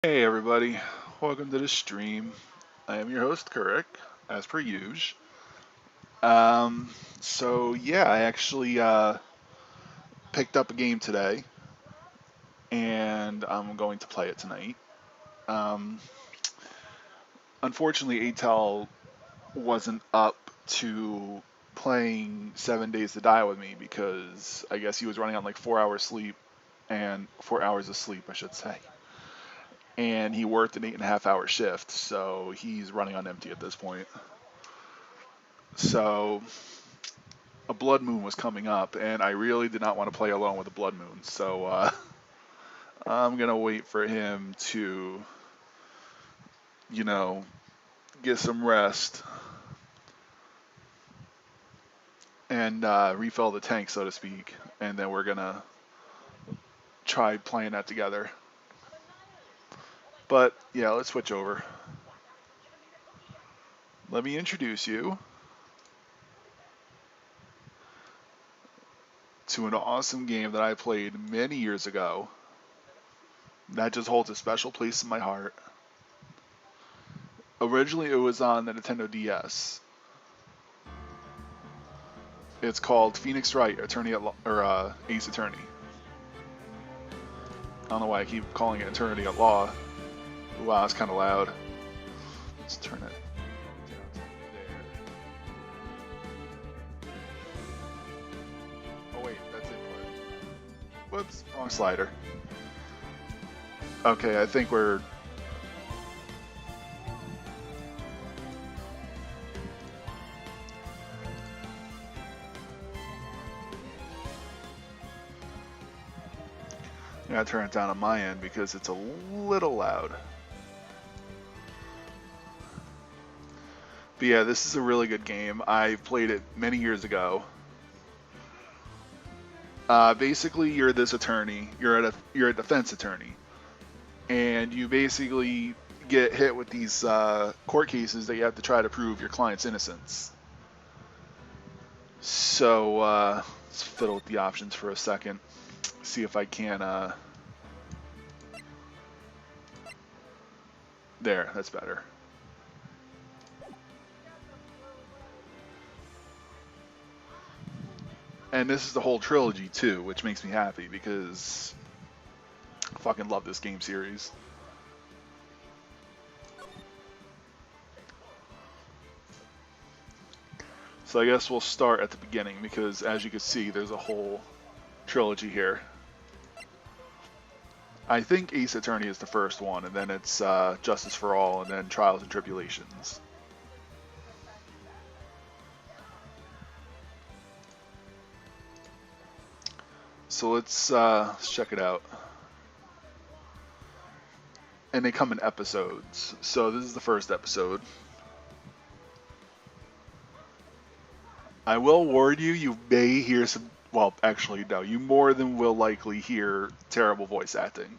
Hey everybody, welcome to the stream. I am your host, Kurik, as per usual. I actually picked up a game today, and I'm going to play it tonight. Um, Unfortunately, ATEL wasn't up to playing 7 Days to Die with me because I guess he was running on like 4 hours sleep and 4 hours of sleep, I should say. And he worked an 8.5 hour shift, so he's running on empty at this point. So a blood moon was coming up, and I really did not want to play alone with a blood moon. So I'm gonna wait for him to, you know, get some rest and refill the tank, so to speak, and then we're gonna try playing that together. But yeah, let's switch over. Let me introduce you to an awesome game that I played many years ago. That just holds a special place in my heart. Originally, it was on the Nintendo DS. It's called Phoenix Wright, Attorney at Law, or Ace Attorney. I don't know why I keep calling it Eternity at Law. Wow, it's kind of loud. Let's turn it down to there. Oh wait, that's input. Whoops, wrong slider. Okay, I think we're... I gotta turn it down on my end because it's a little loud. But yeah, this is a really good game. I played it many years ago. Basically, you're this attorney. You're a defense attorney, and you basically get hit with these court cases that you have to try to prove your client's innocence. So let's fiddle with the options for a second. See if I can. There, that's better. And this is the whole trilogy too, which makes me happy because I fucking love this game series. So I guess we'll start at the beginning because, as you can see, there's a whole trilogy here. I think Ace Attorney is the first one, and then it's Justice for All, and then Trials and Tribulations. So let's check it out. And they come in episodes. So this is the first episode. I will warn you, you may hear some. Well, actually, no. You more than will likely hear terrible voice acting.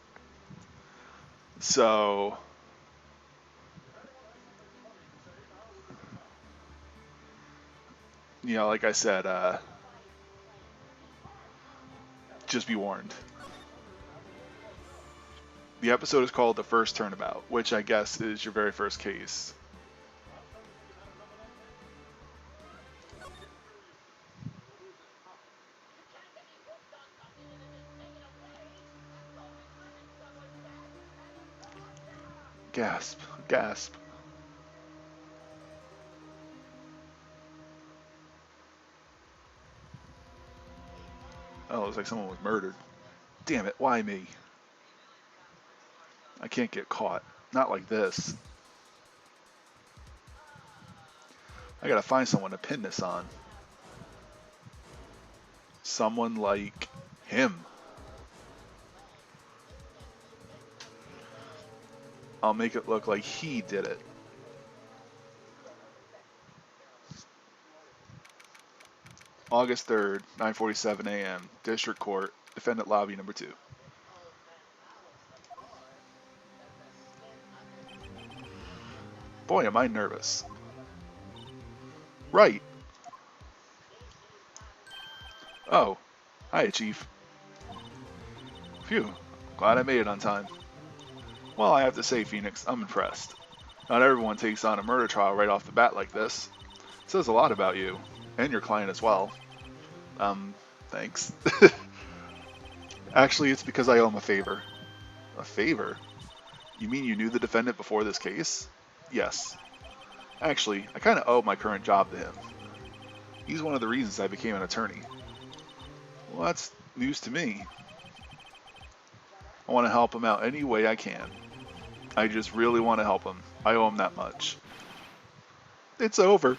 So, like I said, just be warned. The episode is called The First Turnabout, which I guess is your very first case. Gasp, gasp. Oh, it looks like someone was murdered. Damn it, why me? I can't get caught. Not like this. I gotta find someone to pin this on. Someone like him. I'll make it look like he did it. August 3rd, 9:47 a.m. District Court, Defendant Lobby number 2. Boy, am I nervous. Right. Oh. Hi, Chief. Phew. Glad I made it on time. Well, I have to say, Phoenix, I'm impressed. Not everyone takes on a murder trial right off the bat like this. It says a lot about you, and your client as well. Thanks. Actually, it's because I owe him a favor. A favor? You mean you knew the defendant before this case? Yes. Actually, I kind of owe my current job to him. He's one of the reasons I became an attorney. Well, that's news to me. I want to help him out any way I can. I just really want to help him. I owe him that much. It's over.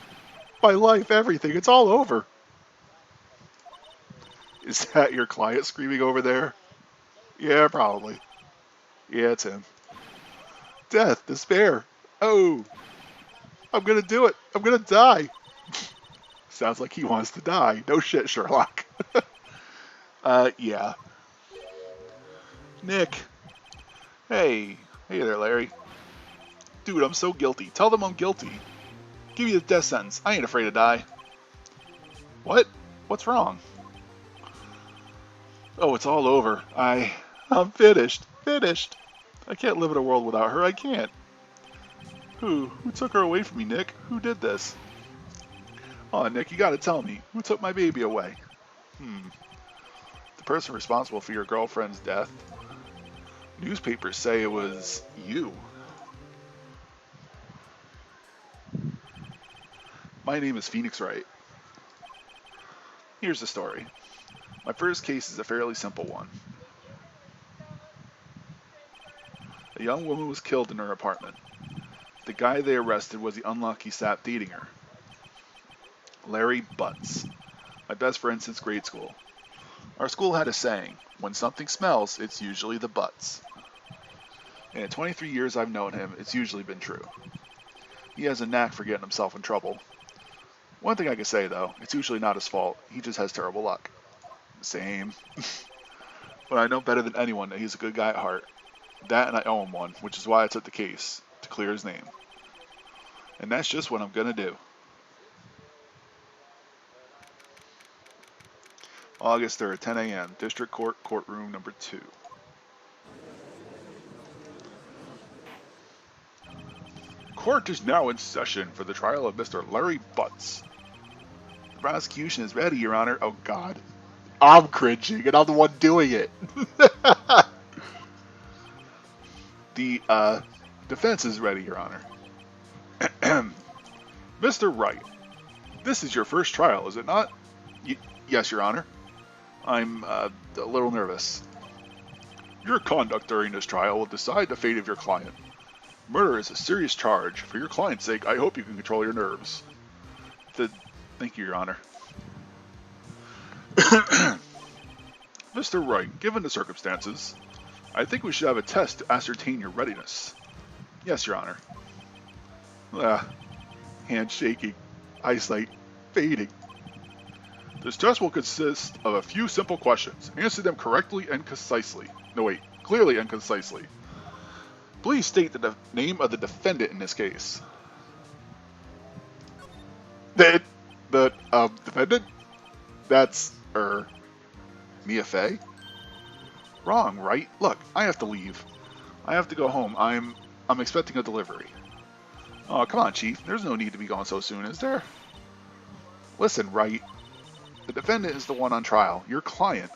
My life, everything, it's all over. Is that your client screaming over there? Yeah, probably. Yeah, it's him. Death, despair. Oh, I'm gonna do it. I'm gonna die. Sounds like he wants to die. No shit, Sherlock. Yeah. Nick. Hey. Hey there, Larry. Dude, I'm so guilty. Tell them I'm guilty. Give me the death sentence. I ain't afraid to die. What? What's wrong? Oh, it's all over. I'm finished. Finished. I can't live in a world without her. I can't. Who took her away from me, Nick? Who did this? Oh, Nick, you gotta tell me. Who took my baby away? The person responsible for your girlfriend's death. Newspapers say it was you. My name is Phoenix Wright. Here's the story. My first case is a fairly simple one. A young woman was killed in her apartment. The guy they arrested was the unlucky sap dating her. Larry Butts, my best friend since grade school. Our school had a saying, when something smells, it's usually the butts. And in 23 years I've known him, it's usually been true. He has a knack for getting himself in trouble. One thing I can say though, it's usually not his fault, he just has terrible luck. Same. But I know better than anyone that he's a good guy at heart. That and I owe him one, which is why I took the case, to clear his name. And that's just what I'm gonna do. August 3rd, 10 a.m., District Court, Courtroom number 2. Court is now in session for the trial of Mr. Larry Butts. The prosecution is ready, Your Honor. Oh, God. I'm cringing, and I'm the one doing it. The defense is ready, Your Honor. Mr. Wright, this is your first trial, is it not? Yes, Your Honor. I'm a little nervous. Your conduct during this trial will decide the fate of your client. Murder is a serious charge. For your client's sake, I hope you can control your nerves. Thank you, Your Honor. Mr. Wright, given the circumstances, I think we should have a test to ascertain your readiness. Yes, Your Honor. Hand shaking, eyesight fading. This test will consist of a few simple questions. Answer them correctly and concisely. No, wait, clearly and concisely. Please state the name of the defendant in this case. The defendant? That's, Mia Fey? Wrong, right? Look, I have to leave. I have to go home. I'm expecting a delivery. Oh, come on, Chief. There's no need to be gone so soon, is there? Listen, Wright. The defendant is the one on trial. Your client.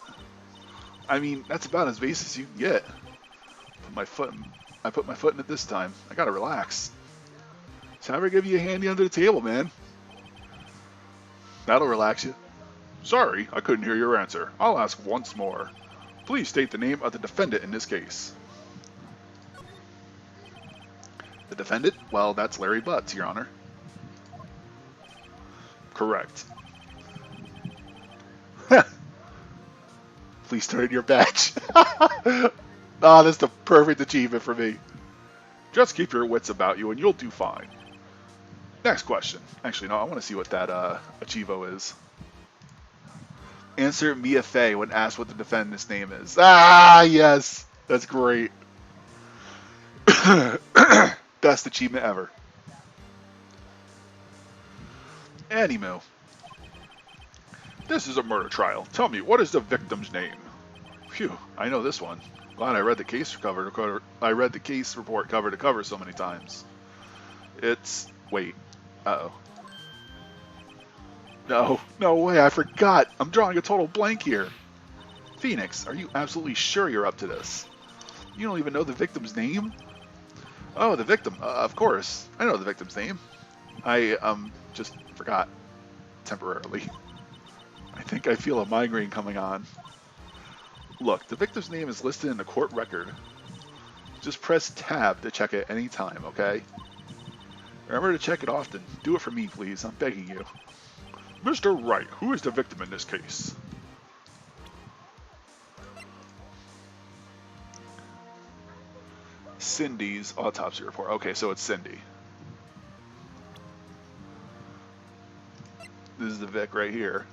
I mean, that's about as base as you can get. I put my foot in it this time. I gotta relax. So have her give you a handy under the table, man. That'll relax you. Sorry, I couldn't hear your answer. I'll ask once more. Please state the name of the defendant in this case. The defendant? Well, that's Larry Butts, Your Honor. Correct. Please turn in your badge. Ah, that's the perfect achievement for me. Just keep your wits about you and you'll do fine. Next question. Actually, no, I want to see what that Achievo is. Answer Mia Fey when asked what the defendant's name is. Ah, yes. That's great. Best achievement ever. Anywho. This is a murder trial. Tell me, what is the victim's name? Phew, I know this one. Glad I read the case cover to cover. I read the case report cover to cover so many times. It's wait. Uh oh. No, no way. I forgot. I'm drawing a total blank here. Phoenix, are you absolutely sure you're up to this? You don't even know the victim's name? Oh, the victim. Of course. I know the victim's name. I just forgot temporarily. I think I feel a migraine coming on. Look, the victim's name is listed in the court record. Just press tab to check it any time, okay? Remember to check it often. Do it for me, please. I'm begging you. Mr. Wright, who is the victim in this case? Cindy's autopsy report. Okay, so it's Cindy. This is the Vic right here.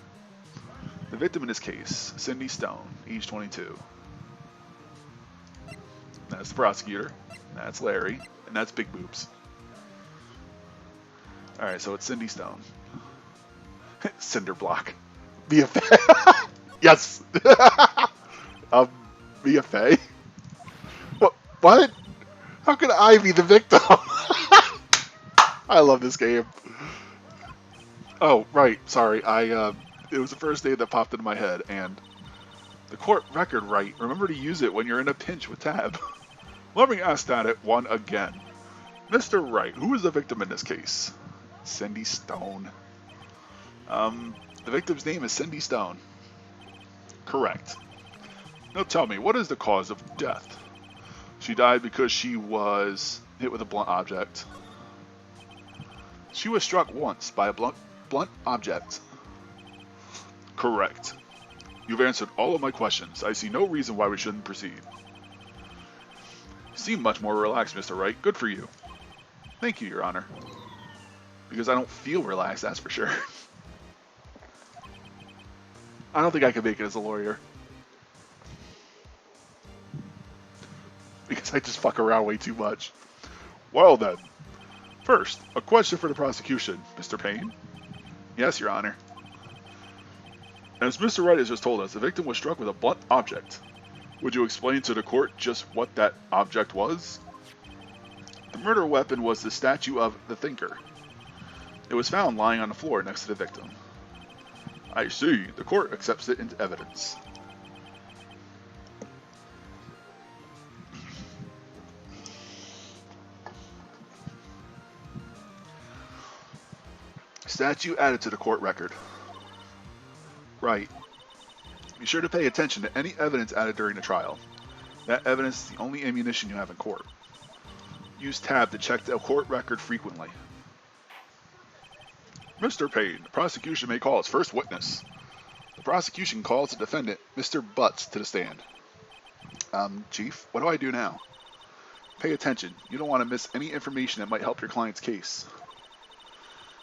The victim in this case, Cindy Stone, age 22. That's the prosecutor. That's Larry. And that's Big Boobs. Alright, so it's Cindy Stone. Cinder block. BFA. Yes. BFA. What? How could I be the victim? I love this game. Oh, right. Sorry. It was the first name that popped into my head, and the court record right. Remember to use it when you're in a pinch with tab. Let me ask that at one again. Mr. Wright, who is the victim in this case? Cindy Stone. The victim's name is Cindy Stone. Correct. Now tell me, what is the cause of death? She died because she was hit with a blunt object. She was struck once by a blunt object. Correct. You've answered all of my questions. I see no reason why we shouldn't proceed. You seem much more relaxed, Mr. Wright. Good for you. Thank you, Your Honor. Because I don't feel relaxed, that's for sure. I don't think I could make it as a lawyer. Because I just fuck around way too much. Well then. First, a question for the prosecution, Mr. Payne. Yes, Your Honor. As Mr. Wright has just told us, the victim was struck with a blunt object. Would you explain to the court just what that object was? The murder weapon was the statue of the Thinker. It was found lying on the floor next to the victim. I see. The court accepts it into evidence. Statue added to the court record. Right. Be sure to pay attention to any evidence added during the trial. That evidence is the only ammunition you have in court. Use tab to check the court record frequently. Mr. Payne, the prosecution may call its first witness. The prosecution calls the defendant, Mr. Butts, to the stand. Chief, what do I do now? Pay attention. You don't want to miss any information that might help your client's case.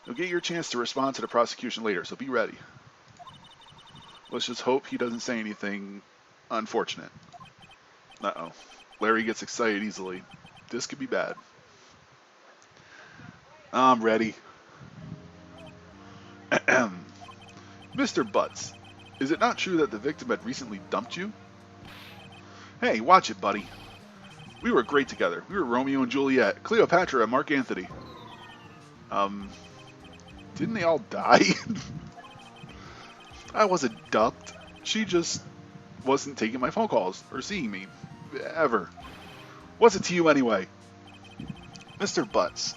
You'll get your chance to respond to the prosecution later, so be ready. Let's just hope he doesn't say anything unfortunate. Uh-oh. Larry gets excited easily. This could be bad. I'm ready. Mr. Butts, is it not true that the victim had recently dumped you? Hey, watch it, buddy. We were great together. We were Romeo and Juliet, Cleopatra and Mark Antony. Didn't they all die? I wasn't dumped. She just wasn't taking my phone calls or seeing me. Ever. What's it to you anyway? Mr. Butts,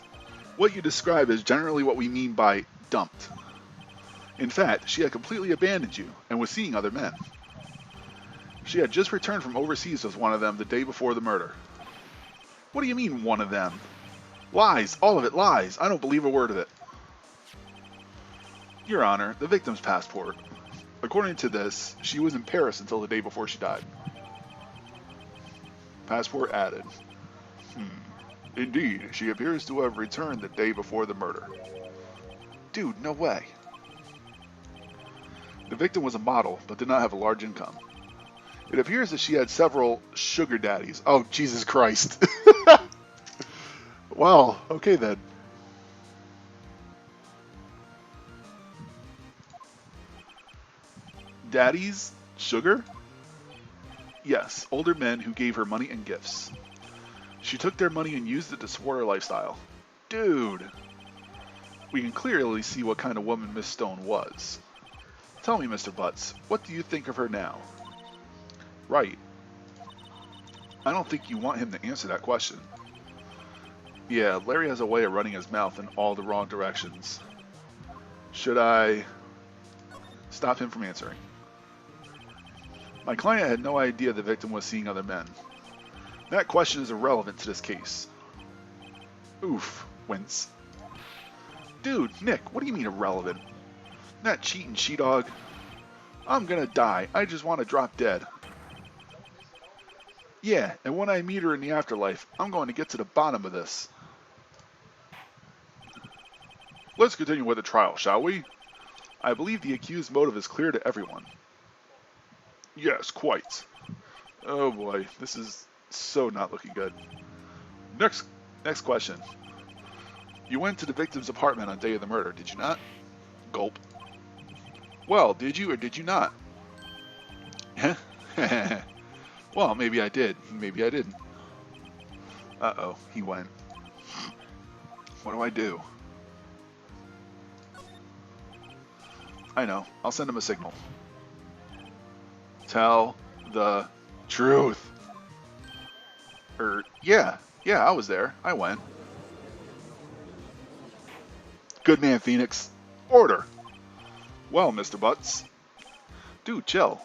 what you describe is generally what we mean by dumped. In fact, she had completely abandoned you and was seeing other men. She had just returned from overseas with one of them the day before the murder. What do you mean, one of them? Lies. All of it lies. I don't believe a word of it. Your Honor, the victim's passport. According to this, she was in Paris until the day before she died. Passport added. Indeed, she appears to have returned the day before the murder. Dude, no way. The victim was a model, but did not have a large income. It appears that she had several sugar daddies. Oh, Jesus Christ. Well, okay then. Daddies? Sugar? Yes, older men who gave her money and gifts. She took their money and used it to support her lifestyle. Dude, we can clearly see what kind of woman Miss Stone was. Tell me, Mr. Butts, what do you think of her now? Right. I don't think you want him to answer that question. Yeah, Larry has a way of running his mouth in all the wrong directions. Should I stop him from answering? My client had no idea the victim was seeing other men. That question is irrelevant to this case. Oof, wince. Dude, Nick, what do you mean irrelevant? That cheating she-dog. I'm gonna die. I just want to drop dead. Yeah, and when I meet her in the afterlife, I'm going to get to the bottom of this. Let's continue with the trial, shall we? I believe the accused's motive is clear to everyone. Yes, quite. Oh boy, this is so not looking good. Next question. You went to the victim's apartment on the day of the murder, did you not? Gulp. Well, did you or did you not? Well, maybe I did. Maybe I didn't. Uh-oh, he went. What do I do? I know. I'll send him a signal. Tell the truth. Yeah, I was there. I went. Good man, Phoenix. Order. Well, Mr. Butts. Dude, chill.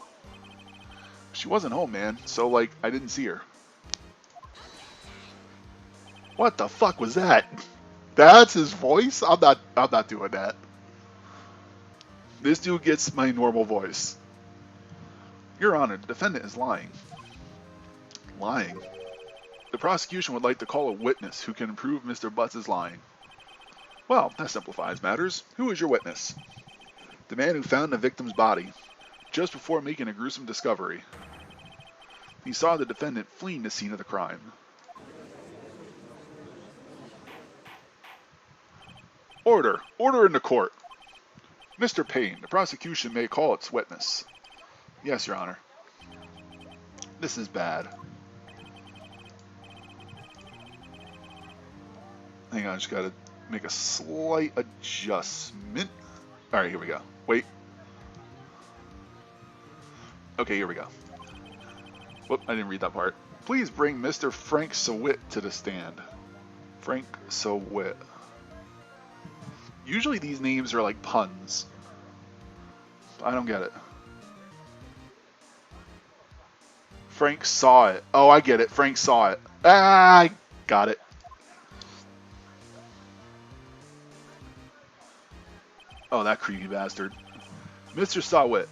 She wasn't home, man, so, like, I didn't see her. What the fuck was that? That's his voice? I'm not doing that. This dude gets my normal voice. Your Honor, the defendant is lying. Lying? The prosecution would like to call a witness who can prove Mr. Butts' lying. Well, that simplifies matters. Who is your witness? The man who found the victim's body, just before making a gruesome discovery. He saw the defendant fleeing the scene of the crime. Order! Order in the court! Mr. Payne, the prosecution may call its witness. Yes, Your Honor. This is bad. Hang on, I just gotta make a slight adjustment. Alright, here we go. Wait. Okay, here we go. Whoop, I didn't read that part. Please bring Mr. Frank Sowit to the stand. Frank Sowit. Usually these names are like puns. I don't get it. Frank saw it. Oh, I get it. Frank saw it. Ah, I got it. Oh, that creepy bastard. Mr. Sawit,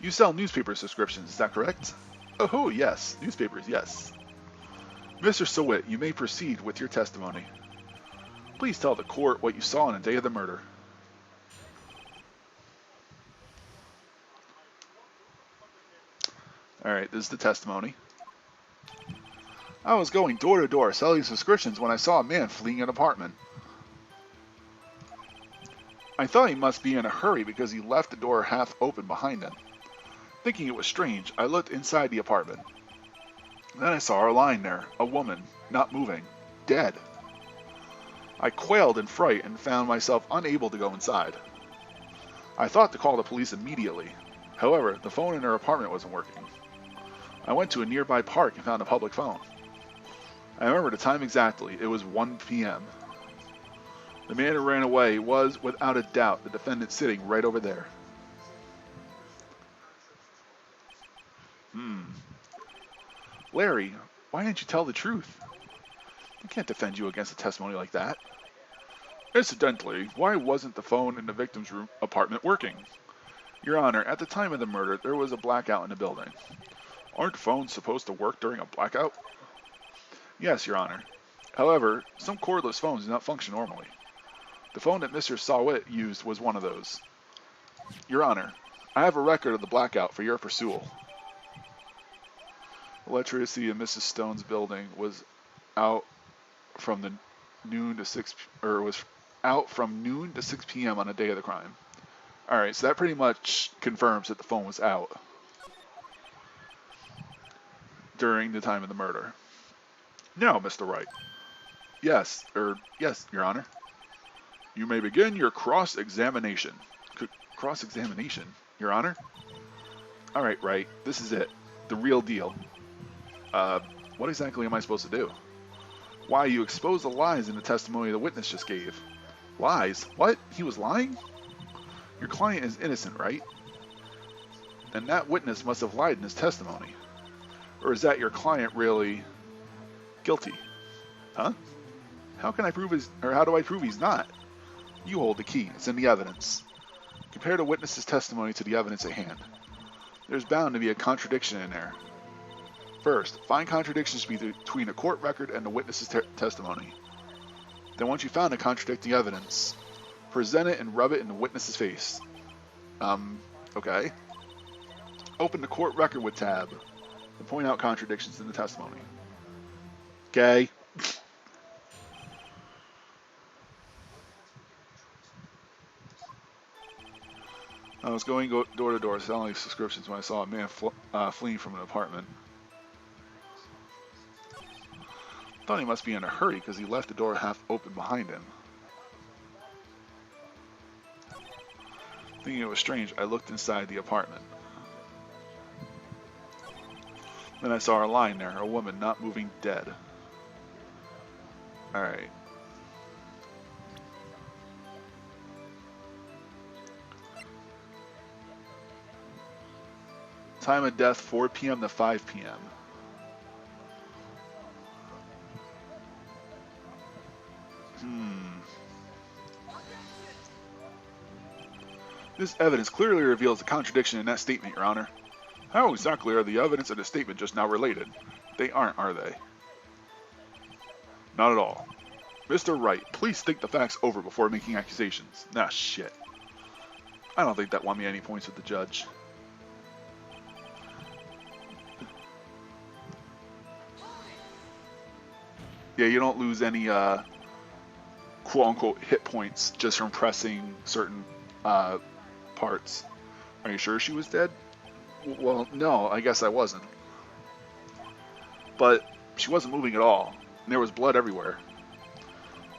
you sell newspaper subscriptions, is that correct? Oh, yes. Newspapers, yes. Mr. Sawit, you may proceed with your testimony. Please tell the court what you saw on the day of the murder. Alright, this is the testimony. I was going door to door selling subscriptions when I saw a man fleeing an apartment. I thought he must be in a hurry because he left the door half open behind him. Thinking it was strange, I looked inside the apartment. Then I saw her lying there, a woman, not moving, dead. I quailed in fright and found myself unable to go inside. I thought to call the police immediately. However, the phone in her apartment wasn't working. I went to a nearby park and found a public phone. I remember the time exactly. It was 1 p.m. The man who ran away was, without a doubt, the defendant sitting right over there. Larry, why didn't you tell the truth? I can't defend you against a testimony like that. Incidentally, why wasn't the phone in the victim's apartment working? Your Honor, at the time of the murder, there was a blackout in the building. Aren't phones supposed to work during a blackout? Yes, Your Honor. However, some cordless phones do not function normally. The phone that Mr. Sawit used was one of those. Your Honor, I have a record of the blackout for your pursuit. Electricity in Mrs. Stone's building was out from noon to 6 p.m. on the day of the crime. Alright, so that pretty much confirms that the phone was out. during the time of the murder. Now, Mr. Wright. Yes, yes, Your Honor. You may begin your cross-examination. Cross-examination, Your Honor? All right, Wright. This is it. The real deal. What exactly am I supposed to do? Why, you exposed the lies in the testimony the witness just gave. Lies? What? He was lying? Your client is innocent, right? And that witness must have lied in his testimony. Or is that your client really guilty? Huh? How can I prove how do I prove he's not? You hold the key. It's in the evidence. Compare the witness's testimony to the evidence at hand. There's bound to be a contradiction in there. First, find contradictions between the court record and the witness's testimony. Then once you found a contradicting evidence, present it and rub it in the witness's face. Okay. Open the court record with tab and point out contradictions in the testimony. Okay. I was going door to door selling subscriptions when I saw a man fleeing from an apartment. Thought he must be in a hurry because he left the door half open behind him. Thinking it was strange, I looked inside the apartment. Then I saw her lying there, a woman not moving, dead. Alright. Time of death 4 p.m. to 5 p.m. This evidence clearly reveals a contradiction in that statement, Your Honor. How exactly are the evidence and the statement just now related? They aren't, are they? Not at all. Mr. Wright, please think the facts over before making accusations. Nah, shit. I don't think that won me any points with the judge. Yeah, you don't lose any, quote-unquote hit points just from pressing certain, parts. Are you sure she was dead? Well, no, I guess I wasn't. But she wasn't moving at all, and there was blood everywhere.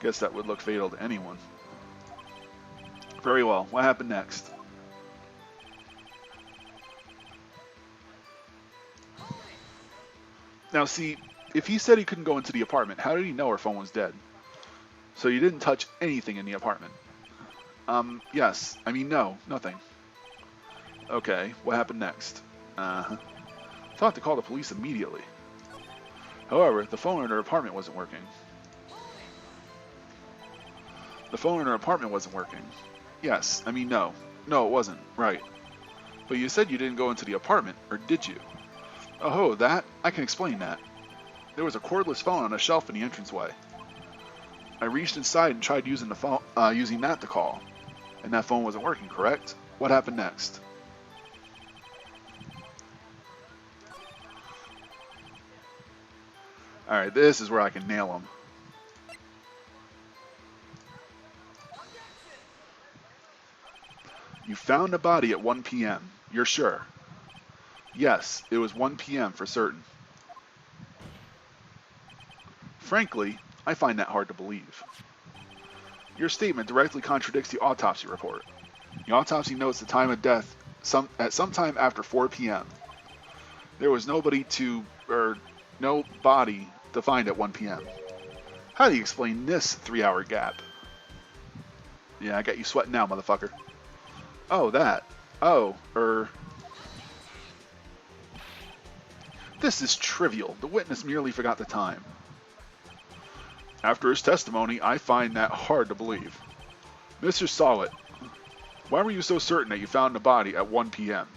Guess that would look fatal to anyone. Very well, what happened next? Now see, if he said he couldn't go into the apartment, how did he know her phone was dead? So you didn't touch anything in the apartment? Yes. I mean, no, nothing. Okay, what happened next? Thought to call the police immediately. However, the phone in her apartment wasn't working. The phone in her apartment wasn't working. Yes, I mean, no. No, it wasn't. Right. But you said you didn't go into the apartment, or did you? Oh, that? I can explain that. There was a cordless phone on a shelf in the entranceway. I reached inside and tried using the phone, using that to call. And that phone wasn't working, correct? What happened next? Alright, this is where I can nail him. You found the body at 1 p.m. You're sure? Yes, it was 1 p.m. for certain. Frankly, I find that hard to believe. Your statement directly contradicts the autopsy report. The autopsy notes the time of death at some time after 4 p.m. There was no body to find at 1 p.m. How do you explain this 3-hour gap? Yeah, I got you sweating now, motherfucker. Oh, that. Oh, This is trivial. The witness merely forgot the time. After his testimony, I find that hard to believe. Mr. Solid, why were you so certain that you found the body at 1 p.m.?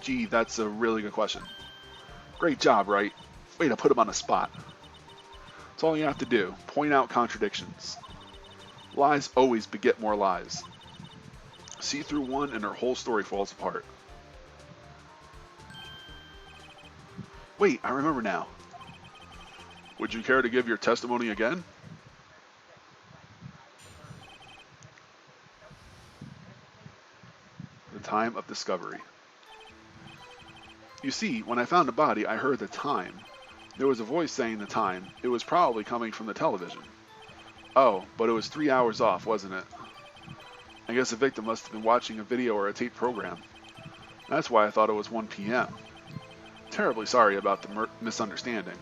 Gee, that's a really good question. Great job, Wright? Way to put him on the spot. That's all you have to do. Point out contradictions. Lies always beget more lies. See through one and her whole story falls apart. Wait, I remember now. Would you care to give your testimony again? The time of discovery. You see, when I found the body, I heard the time. There was a voice saying the time. It was probably coming from the television. Oh, but it was 3 hours off, wasn't it? I guess the victim must have been watching a video or a tape program. That's why I thought it was 1 p.m. Terribly sorry about the misunderstanding.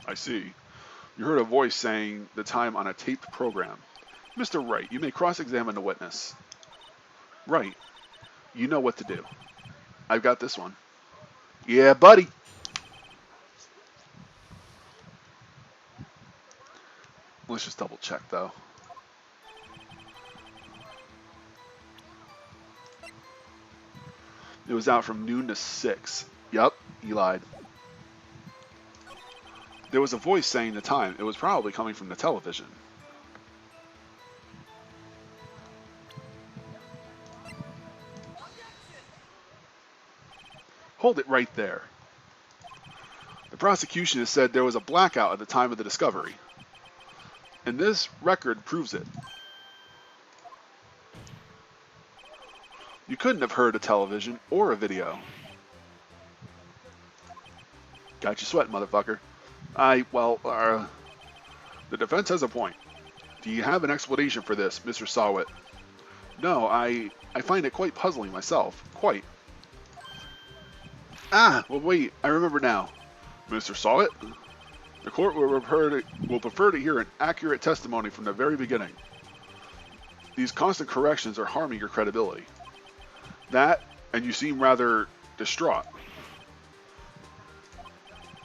I see. You heard a voice saying the time on a taped program. Mr. Wright, you may cross-examine the witness. Right. You know what to do. I've got this one. Yeah, buddy. Let's just double check, though. It was out from noon to 6. Yup, he lied. There was a voice saying the time. It was probably coming from the television. Hold it right there. The prosecution has said there was a blackout at the time of the discovery. And this record proves it. You couldn't have heard a television or a video. Got you sweating, motherfucker. The defense has a point. Do you have an explanation for this, Mr. Sawit? No, I find it quite puzzling myself. Quite. Well wait, I remember now. Mr. Sawit? The court will prefer to hear an accurate testimony from the very beginning. These constant corrections are harming your credibility. That, and you seem rather distraught.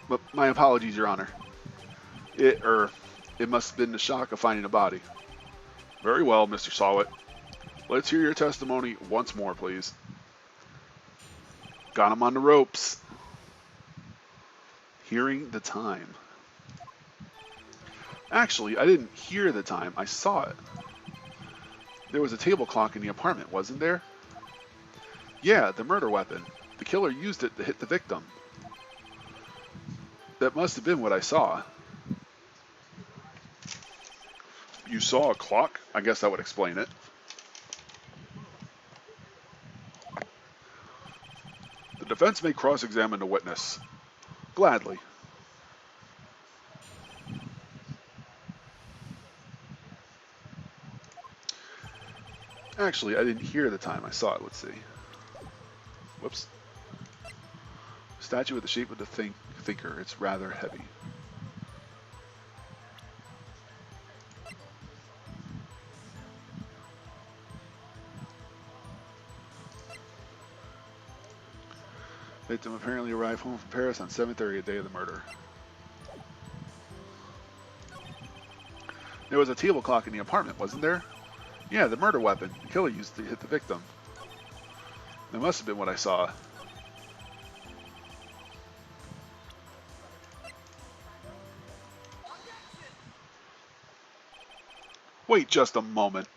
But my apologies, Your Honor. It must have been the shock of finding a body. Very well, Mr. Sawit. Let's hear your testimony once more, please. Got him on the ropes. Hearing the time. Actually, I didn't hear the time. I saw it. There was a table clock in the apartment, wasn't there? Yeah, the murder weapon. The killer used it to hit the victim. That must have been what I saw. You saw a clock? I guess that would explain it. The defense may cross-examine the witness. Gladly. Actually, I didn't hear the time. I saw it. Let's see. Whoops. Statue with the shape of the thinker. It's rather heavy. Victim apparently arrived home from Paris on 7:30, the day of the murder. There was a table clock in the apartment, wasn't there? Yeah, the murder weapon. The killer used to hit the victim. That must have been what I saw. Wait just a moment.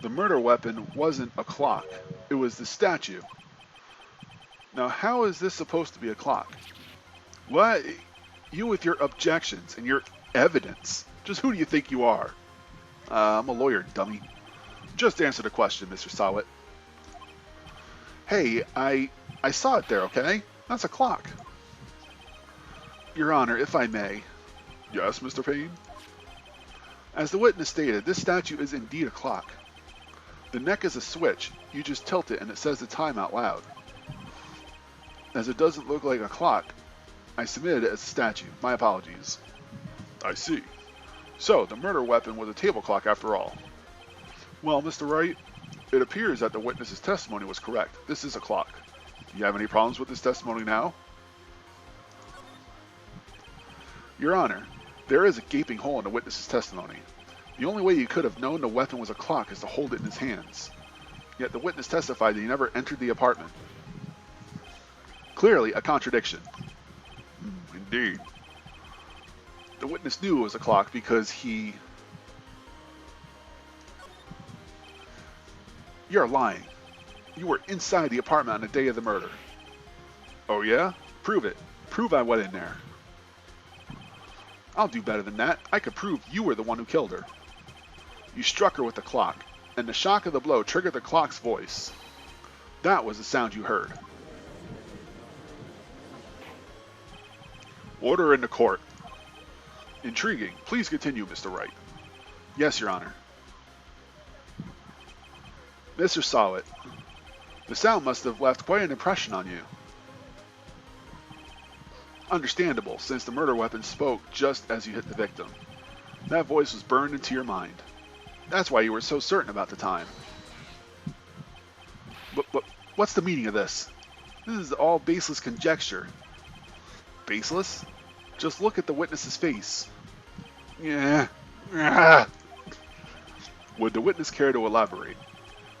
The murder weapon wasn't a clock. It was the statue. Now, how is this supposed to be a clock? What? You with your objections and your evidence. Just who do you think you are? I'm a lawyer, dummy. Just answer the question, Mr. Sawit. Hey, I saw it there, okay? That's a clock. Your Honor, if I may. Yes, Mr. Payne? As the witness stated, this statue is indeed a clock. The neck is a switch. You just tilt it and it says the time out loud. As it doesn't look like a clock, I submitted it as a statue. My apologies. I see. So, the murder weapon was a table clock after all. Well, Mr. Wright, it appears that the witness's testimony was correct. This is a clock. Do you have any problems with this testimony now? Your Honor, there is a gaping hole in the witness's testimony. The only way you could have known the weapon was a clock is to hold it in his hands. Yet the witness testified that he never entered the apartment. Clearly a contradiction. Indeed. The witness knew it was a clock because he... You're lying. You were inside the apartment on the day of the murder. Oh yeah? Prove it. Prove I went in there. I'll do better than that. I could prove you were the one who killed her. You struck her with the clock. and the shock of the blow triggered the clock's voice. That was the sound you heard. Order in the court. Intriguing. Please continue, Mr. Wright. Yes, Your Honor. Mr. Sawit, the sound must have left quite an impression on you. Understandable, since the murder weapon spoke just as you hit the victim. That voice was burned into your mind. That's why you were so certain about the time. But what's the meaning of this? This is all baseless conjecture. Baseless? Just look at the witness's face. Yeah. Would the witness care to elaborate?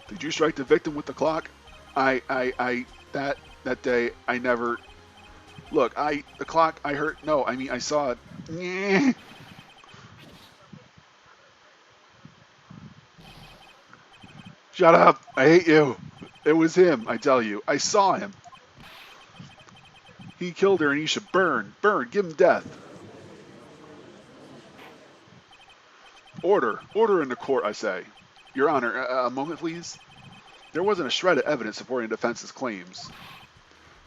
Did you strike the victim with the clock? That day, I never... Look, the clock, I heard... No, I mean, I saw it. Shut up. I hate you. It was him, I tell you. I saw him. He killed her and he should burn. Burn. Give him death. Order. Order in the court, I say. Your Honor, a moment, please. There wasn't a shred of evidence supporting the defense's claims.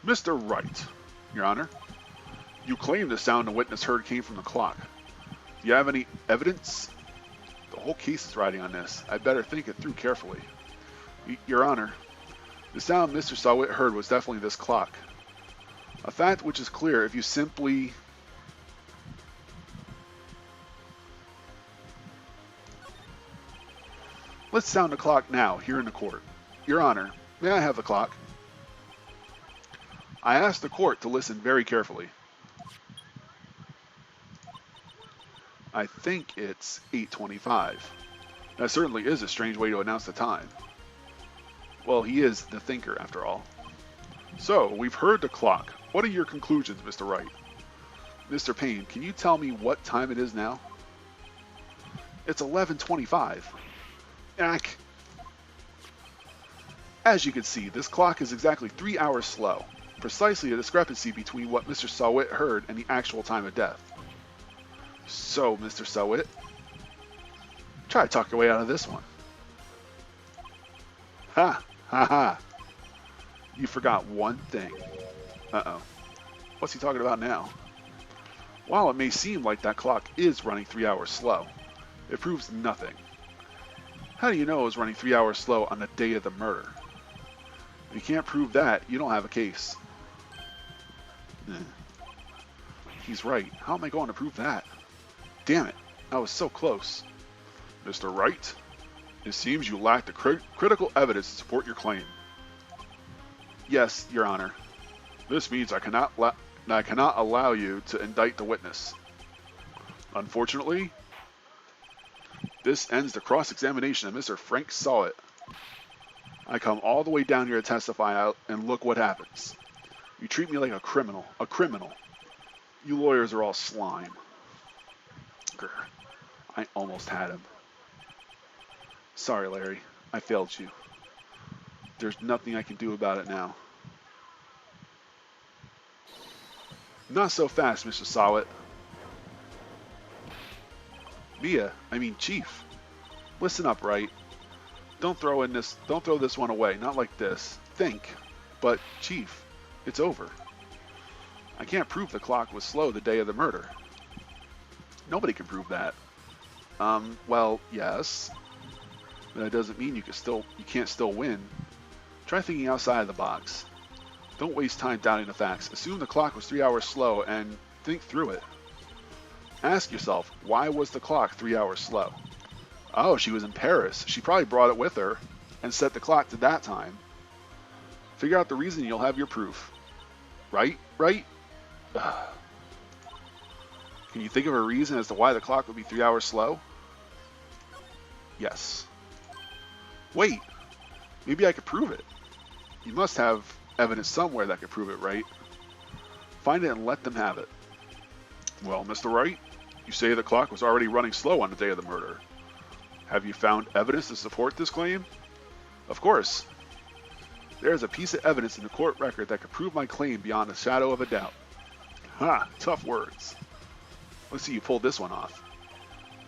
Mr. Wright, Your Honor, you claim the sound the witness heard came from the clock. Do you have any evidence? The whole case is riding on this. I'd better think it through carefully. Your Honor, the sound Mr. Sawit heard was definitely this clock. A fact which is clear if you simply... Let's sound the clock now, here in the court. Your Honor, may I have the clock? I ask the court to listen very carefully. I think it's 8:25. That certainly is a strange way to announce the time. Well, he is the thinker, after all. So, we've heard the clock. What are your conclusions, Mr. Wright? Mr. Payne, can you tell me what time it is now? It's 11:25. Ack. As you can see, this clock is exactly 3 hours slow. Precisely a discrepancy between what Mr. Sawit heard and the actual time of death. So, Mr. Sawit, try to talk your way out of this one. Ha! Ha ha! You forgot one thing. Uh-oh. What's he talking about now? While it may seem like that clock is running 3 hours slow, it proves nothing. How do you know it was running 3 hours slow on the day of the murder? If you can't prove that, you don't have a case. He's right. How am I going to prove that? Damn it, I was so close. Mr. Wright, it seems you lack the critical evidence to support your claim. Yes, Your Honor. This means I cannot allow you to indict the witness. Unfortunately, this ends the cross-examination of Mr. Frank Sawit. I come all the way down here to testify, and look what happens. You treat me like a criminal. A criminal. You lawyers are all slime. Grr. I almost had him. Sorry, Larry. I failed you. There's nothing I can do about it now. Not so fast, Mr. Sawit. Chief. Listen up, Wright. Don't throw this one away. Not like this. Think. But, Chief, it's over. I can't prove the clock was slow the day of the murder. Nobody can prove that. Well, yes. But that doesn't mean you can't still win. Try thinking outside of the box. Don't waste time doubting the facts. Assume the clock was 3 hours slow and think through it. Ask yourself, why was the clock 3 hours slow? Oh, she was in Paris. She probably brought it with her and set the clock to that time. Figure out the reason, you'll have your proof. Right? Right? Can you think of a reason as to why the clock would be 3 hours slow? Yes. Wait. Maybe I could prove it. You must have evidence somewhere that could prove it, right? Find it and let them have it. Well, Mr. Wright, you say the clock was already running slow on the day of the murder. Have you found evidence to support this claim? Of course. There is a piece of evidence in the court record that could prove my claim beyond a shadow of a doubt. Ha! Tough words. Let's see you pull this one off.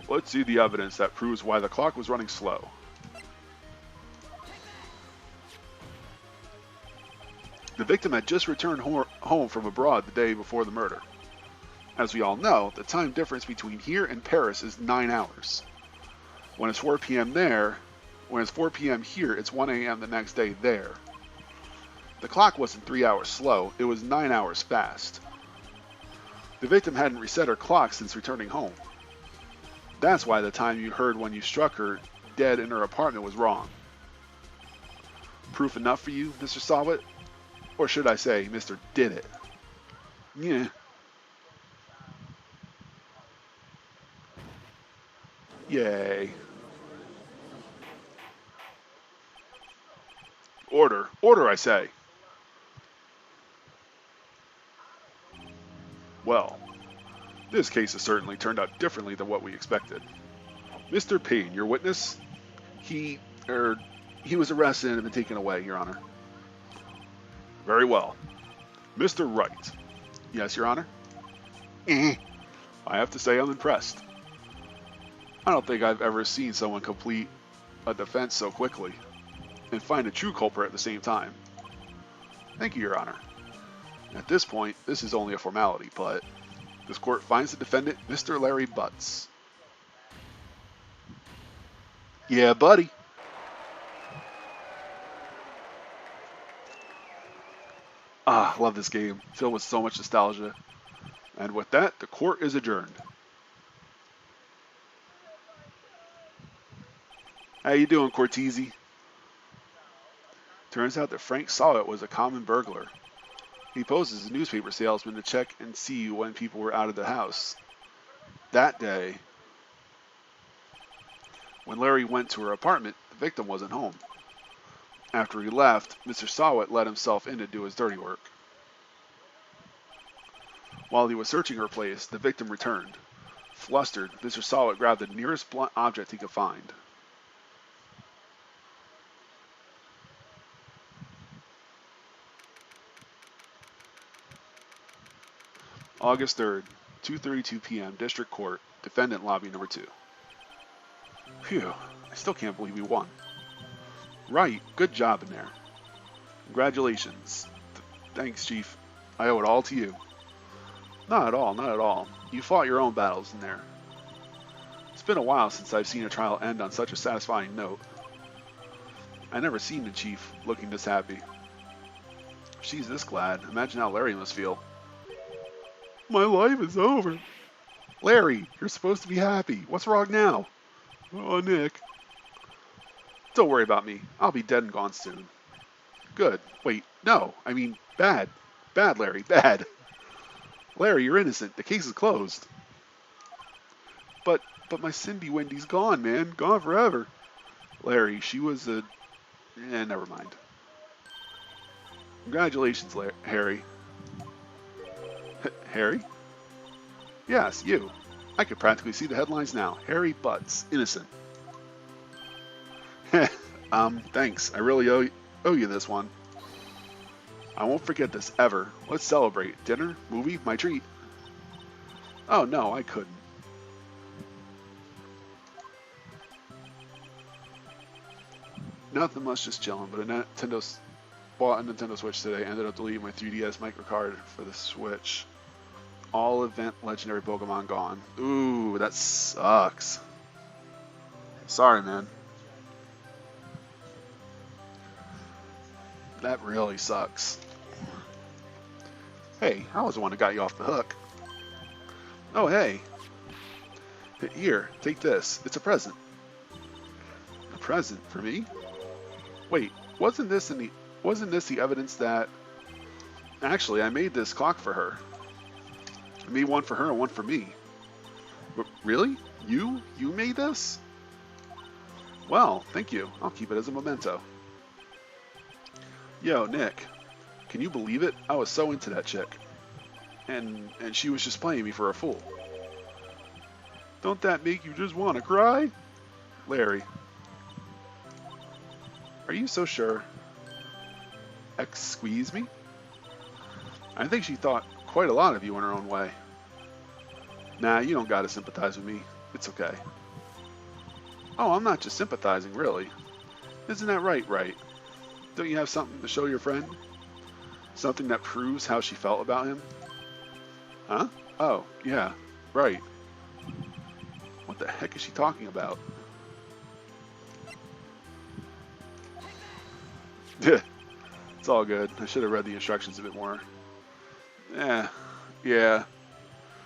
Let's see the evidence that proves why the clock was running slow. The victim had just returned home from abroad the day before the murder. As we all know, the time difference between here and Paris is 9 hours. When it's 4 p.m. here, it's 1 a.m. the next day there. The clock wasn't 3 hours slow, it was 9 hours fast. The victim hadn't reset her clock since returning home. That's why the time you heard when you struck her dead in her apartment was wrong. Proof enough for you, Mr. Sawit? Or should I say, Mr. Did It? Yeah. Yay. Order. Order, I say. Well, this case has certainly turned out differently than what we expected. Mr. Payne, your witness, he was arrested and been taken away, Your Honor. Very well. Mr. Wright. Yes, Your Honor? I have to say I'm impressed. I don't think I've ever seen someone complete a defense so quickly and find a true culprit at the same time. Thank you, Your Honor. At this point, this is only a formality, but this court finds the defendant, Mr. Larry Butts. Yeah, buddy. Ah, love this game. Filled with so much nostalgia. And with that, the court is adjourned. How you doing, Cortese? Turns out that Frank Sawit was a common burglar. He posed as a newspaper salesman to check and see when people were out of the house. That day, when Larry went to her apartment, the victim wasn't home. After he left, Mr. Sawit let himself in to do his dirty work. While he was searching her place, the victim returned. Flustered, Mr. Sawit grabbed the nearest blunt object he could find. August 3rd, 2:32 p.m., District Court, Defendant Lobby Number 2. Phew, I still can't believe we won. Right, good job in there. Congratulations. Thanks, Chief. I owe it all to you. Not at all, not at all. You fought your own battles in there. It's been a while since I've seen a trial end on such a satisfying note. I never seen the Chief looking this happy. If she's this glad, imagine how Larry must feel. My life is over. Larry, you're supposed to be happy. What's wrong now? Oh, Nick. Don't worry about me. I'll be dead and gone soon. Good. Wait, no. I mean, bad. Bad, Larry. Bad. Larry, you're innocent. The case is closed. But my Cindy Wendy's gone, man. Gone forever. Larry, she was a... never mind. Congratulations, Harry. Harry? Yes, you. I could practically see the headlines now. Harry Butts, innocent. Thanks. I really owe you this one. I won't forget this ever. Let's celebrate. Dinner? Movie? My treat. Oh no, I couldn't. Nothing much, just chilling, but bought a Nintendo Switch today. Ended up deleting my 3DS microcard for the Switch. All event legendary Pokemon gone. Ooh, that sucks. Sorry, man. That really sucks. Hey, I was the one that got you off the hook. Oh, hey. Here, take this. It's a present. A present for me? Wait, wasn't this the evidence that... Actually, I made this clock for her. I made one for her and one for me. Really? You? You made this? Well, thank you. I'll keep it as a memento. Yo, Nick. Can you believe it? I was so into that chick. And she was just playing me for a fool. Don't that make you just want to cry? Larry. Are you so sure? Squeeze me? I think she thought quite a lot of you in her own way. Nah, you don't gotta sympathize with me. It's okay. Oh, I'm not just sympathizing, really. Isn't that right? Don't you have something to show your friend? Something that proves how she felt about him? Huh? Oh, yeah, right. What the heck is she talking about? It's all good. I should have read the instructions a bit more. Yeah.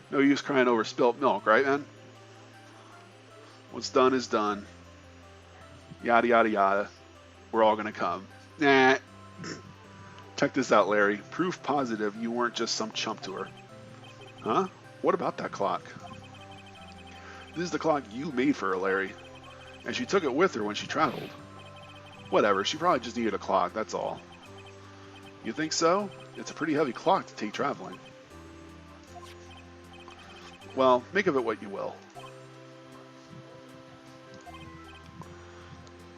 No use crying over spilt milk, right, man? What's done is done. Yada, yada, yada. We're all gonna come. Nah. Check this out, Larry. Proof positive you weren't just some chump to her. Huh? What about that clock? This is the clock you made for her, Larry. And she took it with her when she traveled. Whatever, she probably just needed a clock, that's all. You think so? It's a pretty heavy clock to take traveling. Well, make of it what you will.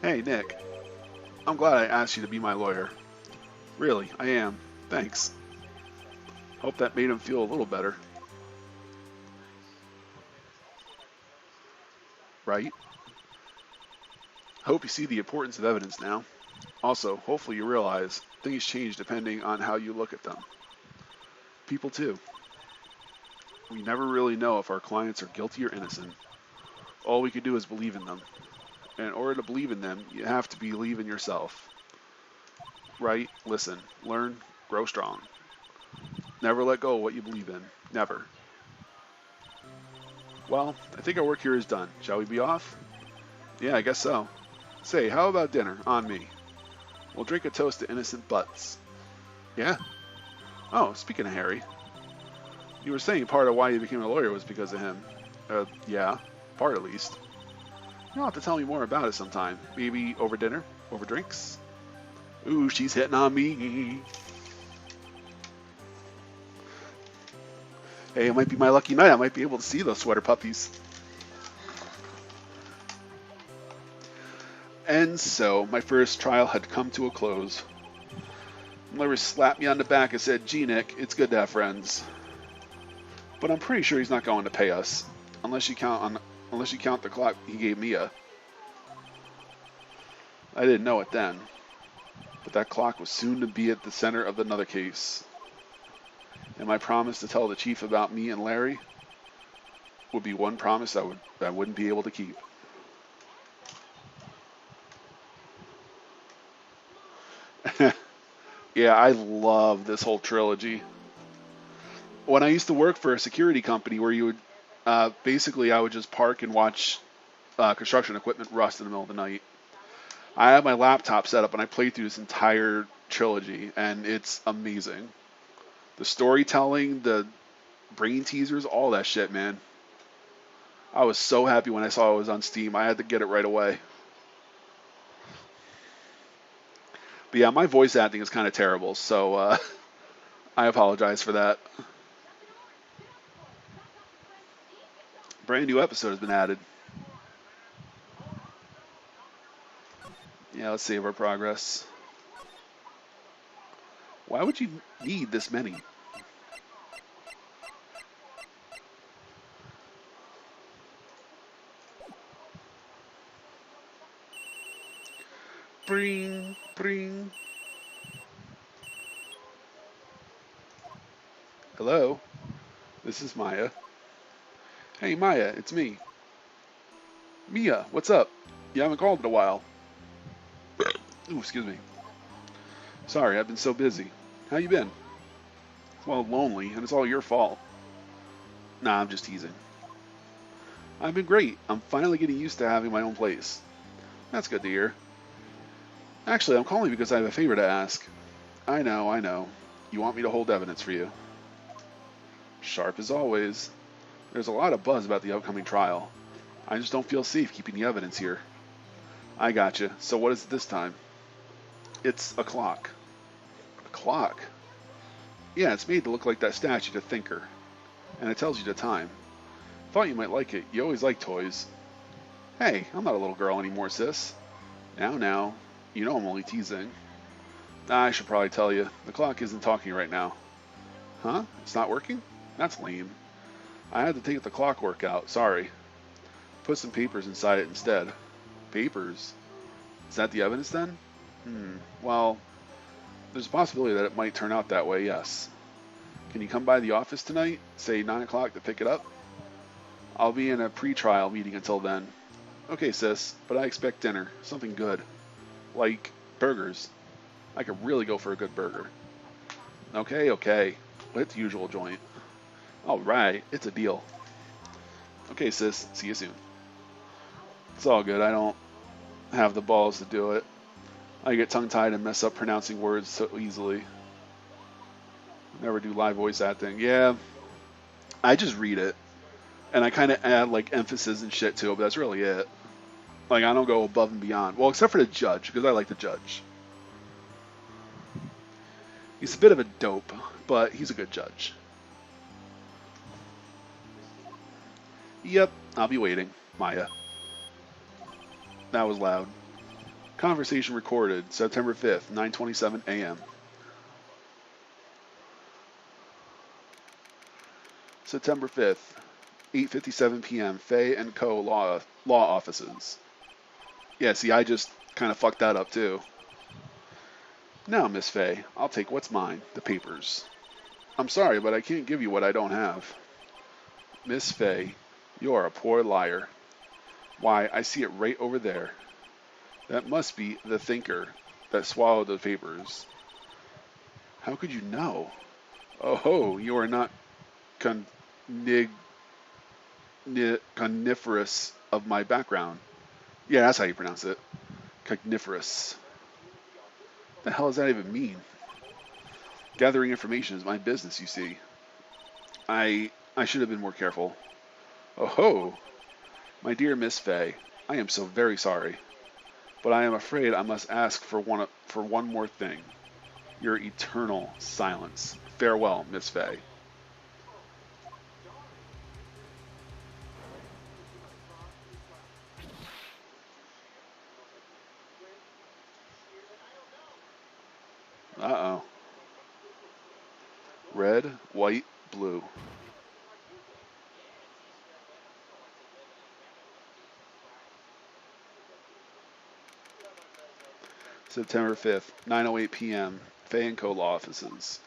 Hey, Nick. I'm glad I asked you to be my lawyer. Really, I am. Thanks. Hope that made him feel a little better. Right? Hope you see the importance of evidence now. Also, hopefully you realize things change depending on how you look at them. People too. We never really know if our clients are guilty or innocent. All we can do is believe in them. And in order to believe in them, you have to believe in yourself. Right? Listen, learn, grow strong. Never let go of what you believe in. Never. Well, I think our work here is done. Shall we be off? Yeah, I guess so. Say, how about dinner? On me. We'll drink a toast to innocent butts. Yeah? Oh, speaking of Harry. You were saying part of why you became a lawyer was because of him. Yeah. Part at least. You'll have to tell me more about it sometime. Maybe over dinner? Over drinks? Ooh, she's hitting on me. Hey, it might be my lucky night. I might be able to see those sweater puppies. And so, my first trial had come to a close. Larry slapped me on the back and said, "Gee, Nick, it's good to have friends. But I'm pretty sure he's not going to pay us, unless you count the clock he gave Mia." I didn't know it then, but that clock was soon to be at the center of another case. And my promise to tell the chief about me and Larry would be one promise I wouldn't be able to keep. Yeah, I love this whole trilogy. When I used to work for a security company where you would, basically I would just park and watch construction equipment rust in the middle of the night. I have my laptop set up and I played through this entire trilogy and it's amazing. The storytelling, the brain teasers, all that shit, man. I was so happy when I saw it was on Steam. I had to get it right away. But yeah, my voice acting is kind of terrible, so I apologize for that. Brand new episode has been added. Yeah, let's save our progress. Why would you need this many? Bring, bring. Hello, this is Maya. Hey Maya, it's me. Mia, what's up? You haven't called in a while. Ooh, excuse me. Sorry, I've been so busy. How you been? Well, lonely, and it's all your fault. Nah, I'm just teasing. I've been great. I'm finally getting used to having my own place. That's good to hear. Actually, I'm calling because I have a favor to ask. I know. You want me to hold evidence for you. Sharp as always. There's a lot of buzz about the upcoming trial. I just don't feel safe keeping the evidence here. I gotcha. So what is it this time? It's a clock. A clock? Yeah, it's made to look like that statue to Thinker. And it tells you the time. Thought you might like it. You always like toys. Hey, I'm not a little girl anymore, sis. Now. You know I'm only teasing. I should probably tell you. The clock isn't talking right now. Huh? It's not working? That's lame. I had to take the clockwork out. Sorry. Put some papers inside it instead. Papers? Is that the evidence then? Well, There's a possibility that it might turn out that way, yes. Can you come by the office tonight, say 9 o'clock, to pick it up? I'll be in a pre-trial meeting until then. Okay, sis, but I expect dinner. Something good. Like burgers. I could really go for a good burger. Okay, okay. We'll hit the usual joint. Alright, it's a deal. Okay, sis, see you soon. It's all good. I don't have the balls to do it. I get tongue-tied and mess up pronouncing words so easily. Never do live voice acting. Yeah, I just read it. And I kind of add, like, emphasis and shit to it, but that's really it. Like, I don't go above and beyond. Well, except for the judge, because I like the judge. He's a bit of a dope, but he's a good judge. Yep, I'll be waiting. Maya. That was loud. Conversation recorded, September 5th, 9:27 a.m. September 5th, 8:57 p.m. Fay and Co. law offices. Yeah, see, I just kind of fucked that up too. Now, Miss Fay, I'll take what's mine, the papers. I'm sorry, but I can't give you what I don't have. Miss Fay, you're a poor liar. Why, I see it right over there. That must be the thinker that swallowed the papers. How could you know? Oh, you are not coniferous of my background. Yeah, that's how you pronounce it. Cogniferous. The hell does that even mean? Gathering information is my business, you see. I should have been more careful. Oh ho! My dear Miss Fay, I am so very sorry. But I am afraid I must ask for one more thing. Your eternal silence. Farewell, Miss Fay. Uh-oh. Red, white, blue. September 5th, 9:08 p.m. Fay & Co. law offices.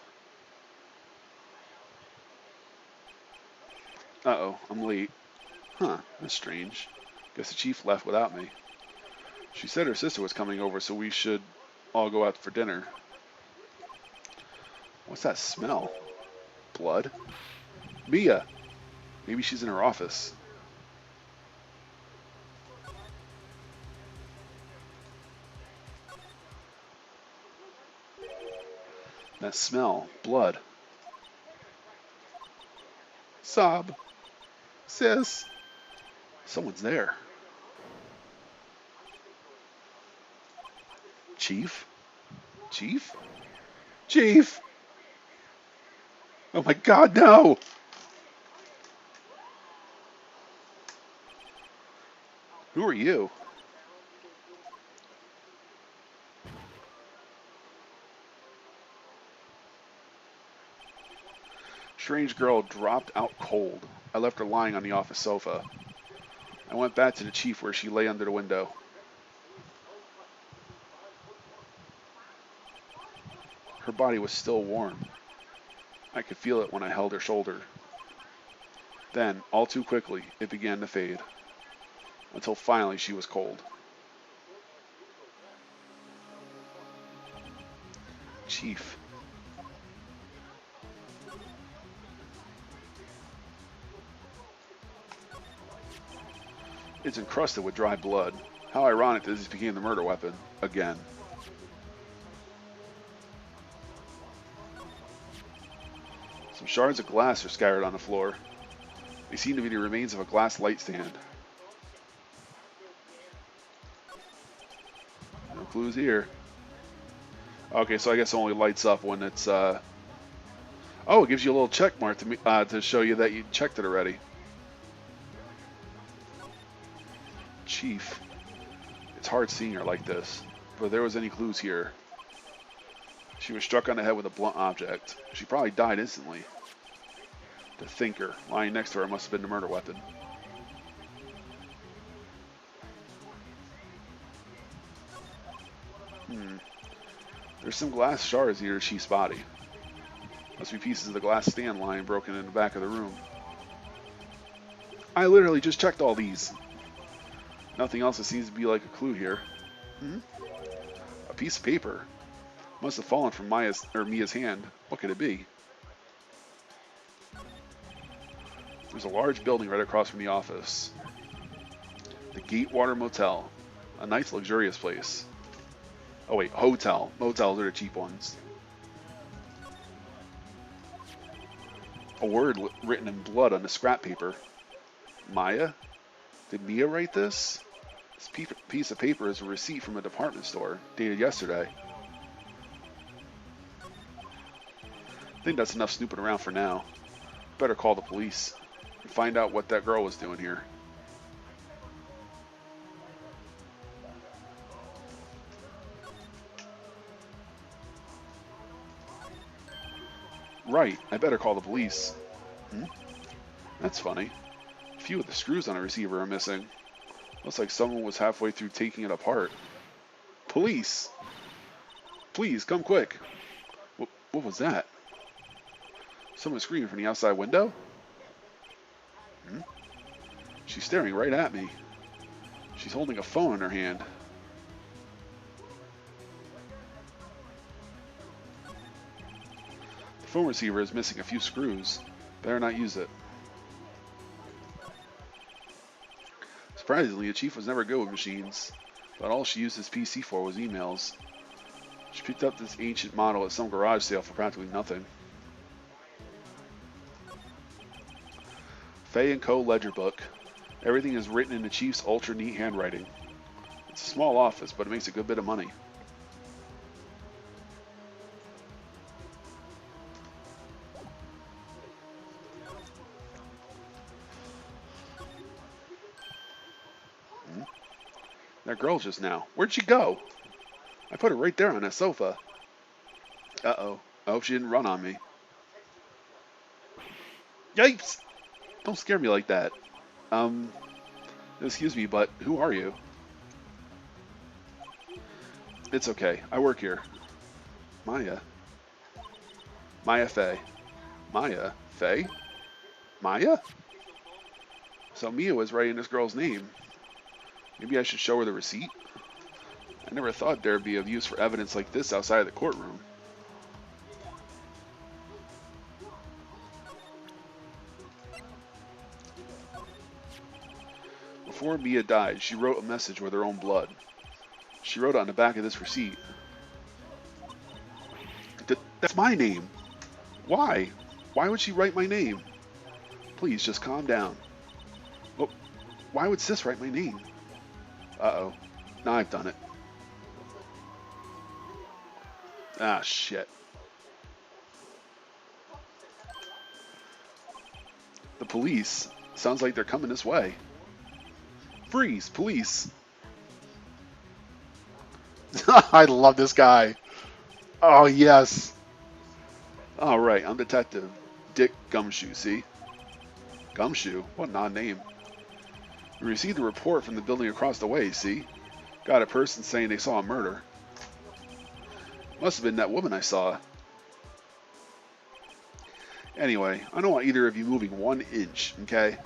Uh-oh, I'm late. Huh, that's strange. Guess the chief left without me. She said her sister was coming over, so we should all go out for dinner. What's that smell? Blood? Mia! Maybe she's in her office. That smell. Blood. Sob. Sis. Someone's there. Chief? Chief? Chief! Oh my god, no! Who are you? Strange girl dropped out cold. I left her lying on the office sofa. I went back to the chief where she lay under the window. Her body was still warm. I could feel it when I held her shoulder. Then, all too quickly, it began to fade. Until finally she was cold. Chief. It's encrusted with dry blood. How ironic that this became the murder weapon. Again. Some shards of glass are scattered on the floor. They seem to be the remains of a glass light stand. No clues here. Okay, so I guess it only lights up when it's, Oh, it gives you a little check mark to show you that you checked it already. Chief. It's hard seeing her like this, but if there was any clues here. She was struck on the head with a blunt object. She probably died instantly. The thinker lying next to her must have been the murder weapon. There's some glass shards near the chief's body. Must be pieces of the glass stand lying broken in the back of the room. I literally just checked all these. Nothing else that seems to be like a clue here. A piece of paper. Must have fallen from Mia's hand. What could it be? There's a large building right across from the office. The Gatewater Motel. A nice luxurious place. Oh wait, hotel. Motels are the cheap ones. A word written in blood on the scrap paper. Maya? Did Mia write this? This piece of paper is a receipt from a department store, dated yesterday. I think that's enough snooping around for now. Better call the police and find out what that girl was doing here. Right, I better call the police. That's funny. A few of the screws on the receiver are missing. Looks like someone was halfway through taking it apart. Police! Please, come quick. What was that? Someone screaming from the outside window? She's staring right at me. She's holding a phone in her hand. The phone receiver is missing a few screws. Better not use it. Surprisingly, the chief was never good with machines, but all she used his PC for was emails. She picked up this ancient model at some garage sale for practically nothing. Fay & Co. ledger book. Everything is written in the chief's ultra neat handwriting. It's a small office, but it makes a good bit of money. That girl just now. Where'd she go? I put her right there on that sofa. Uh-oh. I hope she didn't run on me. Yipes! Don't scare me like that. Excuse me, but who are you? It's okay. I work here. Maya. Maya Fay. Maya Fay? Maya? So Mia was writing this girl's name. Maybe I should show her the receipt? I never thought there'd be of use for evidence like this outside of the courtroom. Before Mia died, she wrote a message with her own blood. She wrote on the back of this receipt. That's my name. Why? Why would she write my name? Please, just calm down. Well, why would Sis write my name? Uh-oh. Now I've done it. Ah, shit. The police. Sounds like they're coming this way. Freeze, police. I love this guy. Oh, yes. All right, I'm Detective Dick Gumshoe, see? Gumshoe? What an odd name. We received a report from the building across the way, see? Got a person saying they saw a murder. Must have been that woman I saw. Anyway, I don't want either of you moving 1 inch, okay?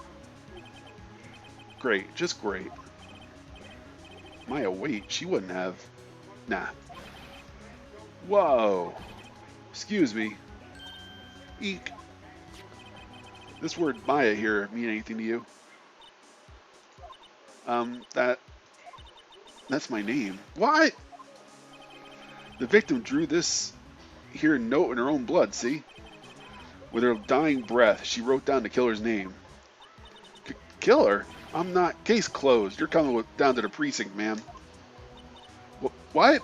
Great, just great. Maya, wait, she wouldn't have. Nah. Whoa. Excuse me. Eek. This word Maya here mean anything to you? That's my name. What? The victim drew this here note in her own blood, see? With her dying breath, she wrote down the killer's name. Killer? I'm not. Case closed. You're coming down to the precinct, ma'am. What?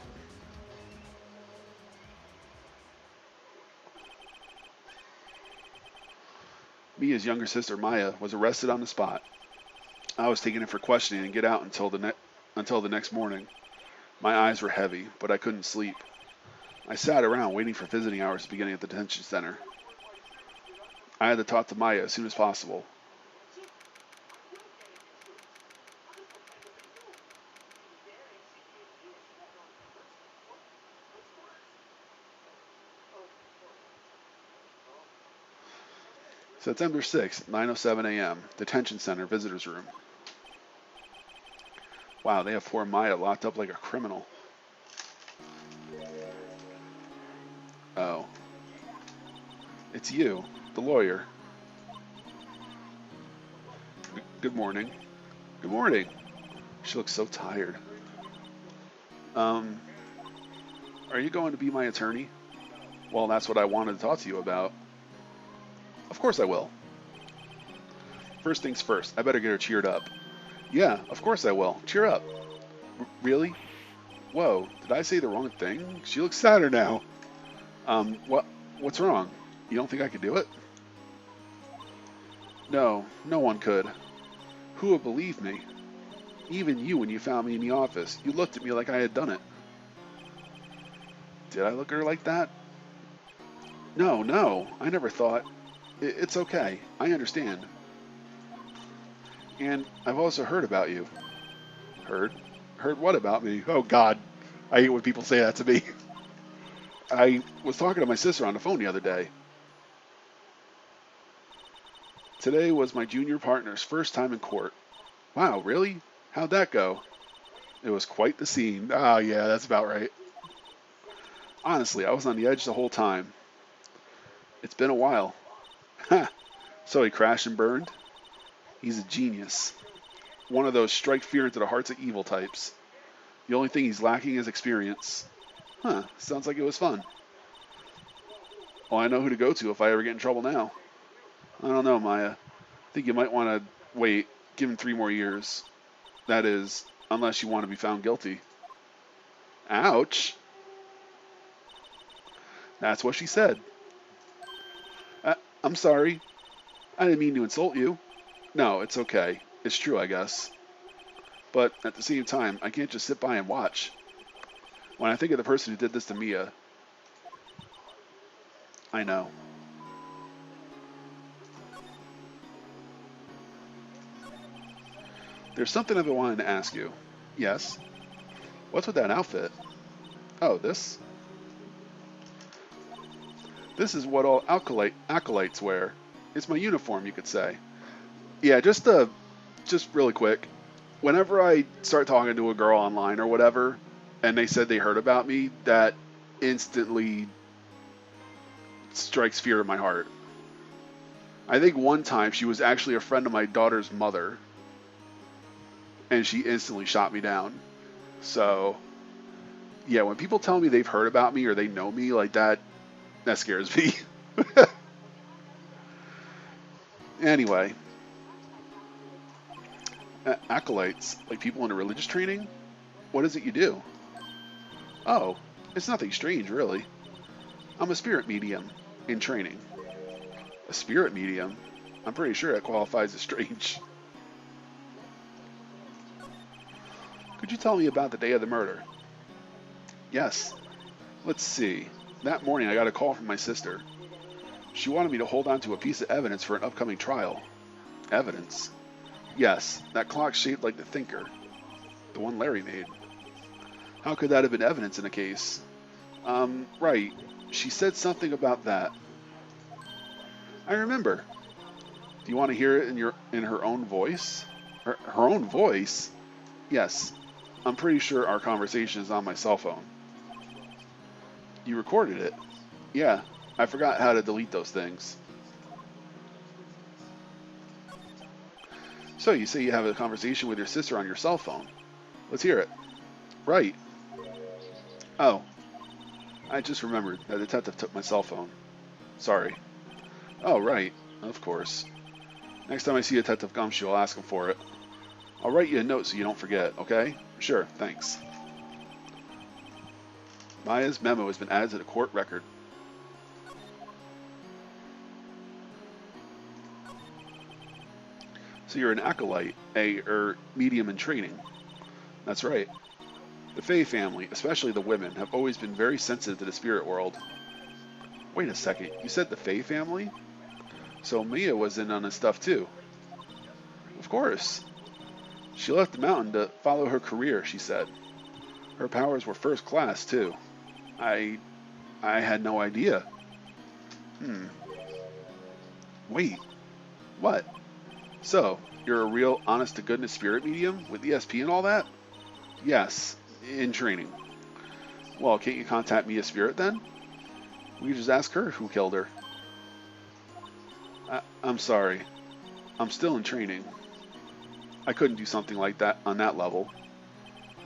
Mia's younger sister, Maya, was arrested on the spot. I was taken in for questioning and get out until the next morning. My eyes were heavy, but I couldn't sleep. I sat around waiting for visiting hours beginning at the detention center. I had to talk to Maya as soon as possible. September 6th, 9:07 a.m. Detention Center, Visitors Room. Wow, they have poor Maya locked up like a criminal. Oh. It's you, the lawyer. Good morning. Good morning. She looks so tired. Are you going to be my attorney? Well, that's what I wanted to talk to you about. Of course I will. First things first, I better get her cheered up. Yeah, of course I will. Cheer up. Really? Whoa, did I say the wrong thing? She looks sadder now. What's wrong? You don't think I could do it? No, no one could. Who would believe me? Even you, when you found me in the office, you looked at me like I had done it. Did I look at her like that? No, I never thought. It's okay. I understand. And I've also heard about you. Heard? Heard what about me? Oh, God. I hate when people say that to me. I was talking to my sister on the phone the other day. Today was my junior partner's first time in court. Wow, really? How'd that go? It was quite the scene. Oh, yeah, that's about right. Honestly, I was on the edge the whole time. It's been a while. Ha! So he crashed and burned? He's a genius. One of those strike fear into the hearts of evil types. The only thing he's lacking is experience. Huh, sounds like it was fun. Well, I know who to go to if I ever get in trouble now. I don't know, Maya. I think you might want to wait, give him 3 more years. That is, unless you want to be found guilty. Ouch. That's what she said. I'm sorry. I didn't mean to insult you. No, it's okay. It's true, I guess. But at the same time, I can't just sit by and watch. When I think of the person who did this to Mia, I know. There's something I've been wanting to ask you. Yes? What's with that outfit? Oh, this? This is what all acolytes wear. It's my uniform, you could say. Yeah, just really quick. Whenever I start talking to a girl online or whatever, and they said they heard about me, that instantly strikes fear in my heart. I think one time she was actually a friend of my daughter's mother, and she instantly shot me down. So, yeah, when people tell me they've heard about me or they know me like that, that scares me. Anyway, acolytes, like people in a religious training? What is it you do? Oh, it's nothing strange, really. I'm a spirit medium in training. A spirit medium? I'm pretty sure that qualifies as strange. Could you tell me about the day of the murder? Yes. Let's see. That morning I got a call from my sister. She wanted me to hold on to a piece of evidence for an upcoming trial. Evidence? Yes, that clock shaped like the Thinker. The one Larry made. How could that have been evidence in a case? Right. She said something about that. I remember. Do you want to hear it in her own voice? Her own voice? Yes. I'm pretty sure our conversation is on my cell phone. You recorded it? Yeah. I forgot how to delete those things. So you say you have a conversation with your sister on your cell phone. Let's hear it. Right. Oh. I just remembered that detective took my cell phone. Sorry. Oh, right. Of course. Next time I see Detective Gumshoe, I'll ask him for it. I'll write you a note so you don't forget, okay? Sure, thanks. Maya's memo has been added to the court record. So you're an acolyte, medium in training. That's right. The Faye family, especially the women, have always been very sensitive to the spirit world. Wait a second, you said the Faye family? So Mia was in on this stuff too. Of course. She left the mountain to follow her career, she said. Her powers were first class too. I had no idea. Wait, What? So, you're a real honest-to-goodness spirit medium with ESP and all that? Yes, in training. Well, can't you contact Mia Spirit then? We could just ask her who killed her. I'm sorry. I'm still in training. I couldn't do something like that on that level.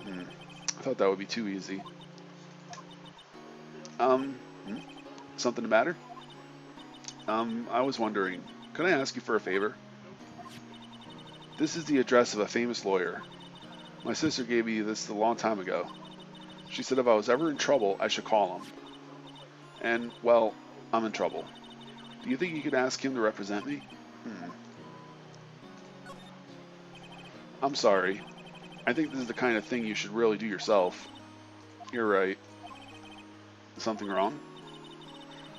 I thought that would be too easy. Um, something the matter? I was wondering, could I ask you for a favor? This is the address of a famous lawyer. My sister gave me this a long time ago. She said if I was ever in trouble, I should call him. And, well, I'm in trouble. Do you think you could ask him to represent me? I'm sorry. I think this is the kind of thing you should really do yourself. You're right. Something wrong?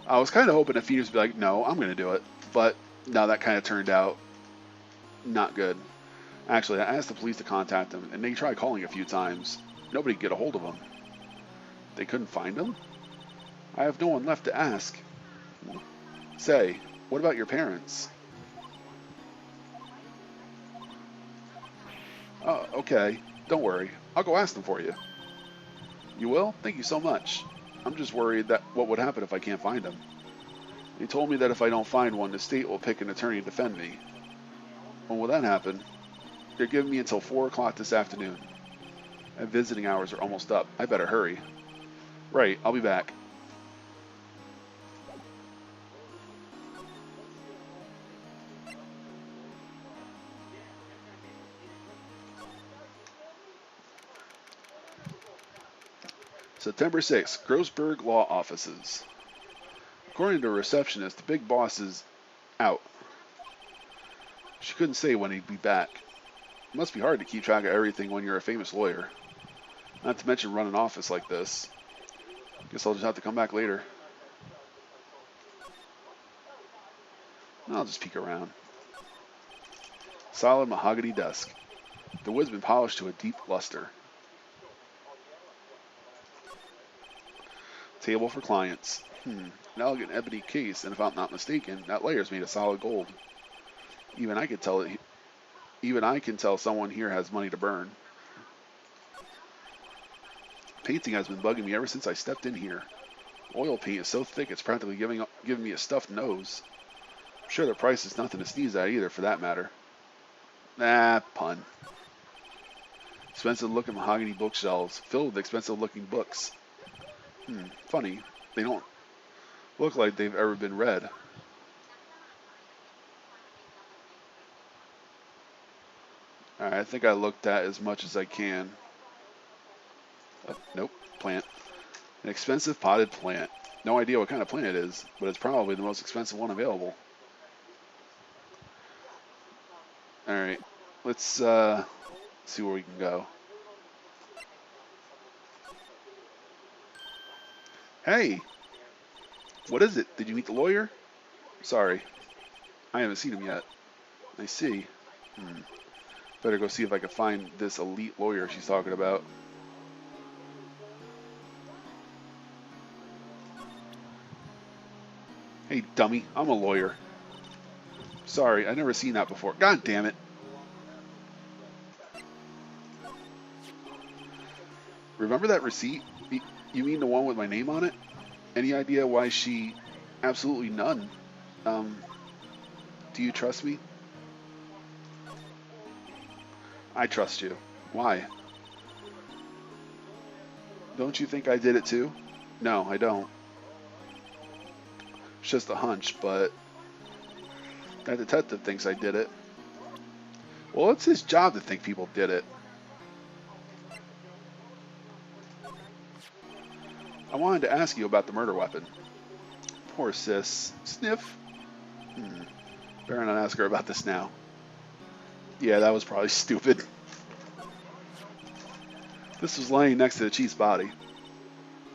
I was kind of hoping that Phoenix would be like, no, I'm going to do it. But no, that kind of turned out not good. Actually, I asked the police to contact him, and they tried calling a few times. Nobody could get a hold of him. They couldn't find him? I have no one left to ask. Say, what about your parents? Oh, okay. Don't worry. I'll go ask them for you. You will? Thank you so much. I'm just worried that what would happen if I can't find him. He told me that if I don't find one, the state will pick an attorney to defend me. When will that happen? They're giving me until 4 o'clock this afternoon. And visiting hours are almost up. I better hurry. Right, I'll be back. September 6th, Grossberg Law Offices. According to a receptionist, the big boss is out. She couldn't say when he'd be back. It must be hard to keep track of everything when you're a famous lawyer. Not to mention run an office like this. Guess I'll just have to come back later. I'll just peek around. Solid mahogany desk. The wood's been polished to a deep luster. Table for clients. An elegant ebony case, and if I'm not mistaken, that layer's made of solid gold. Even I can tell someone here has money to burn. Painting has been bugging me ever since I stepped in here. Oil paint is so thick it's practically giving me a stuffed nose. I'm sure the price is nothing to sneeze at either, for that matter. Pun. Expensive-looking mahogany bookshelves, filled with expensive-looking books. Funny. They don't look like they've ever been read. Alright, I think I looked at as much as I can. Oh, nope. Plant. An expensive potted plant. No idea what kind of plant it is, but it's probably the most expensive one available. Alright, let's see where we can go. Hey! What is it? Did you meet the lawyer? Sorry. I haven't seen him yet. I see. Better go see if I can find this elite lawyer she's talking about. Hey, dummy. I'm a lawyer. Sorry, I've never seen that before. God damn it. Remember that receipt? You mean the one with my name on it? Any idea why she... Absolutely none. Do you trust me? I trust you. Why? Don't you think I did it too? No, I don't. It's just a hunch, but that detective thinks I did it. Well, it's his job to think people did it. I wanted to ask you about the murder weapon. Poor sis. Sniff. Better not ask her about this now. Yeah, that was probably stupid. This was laying next to the chief's body.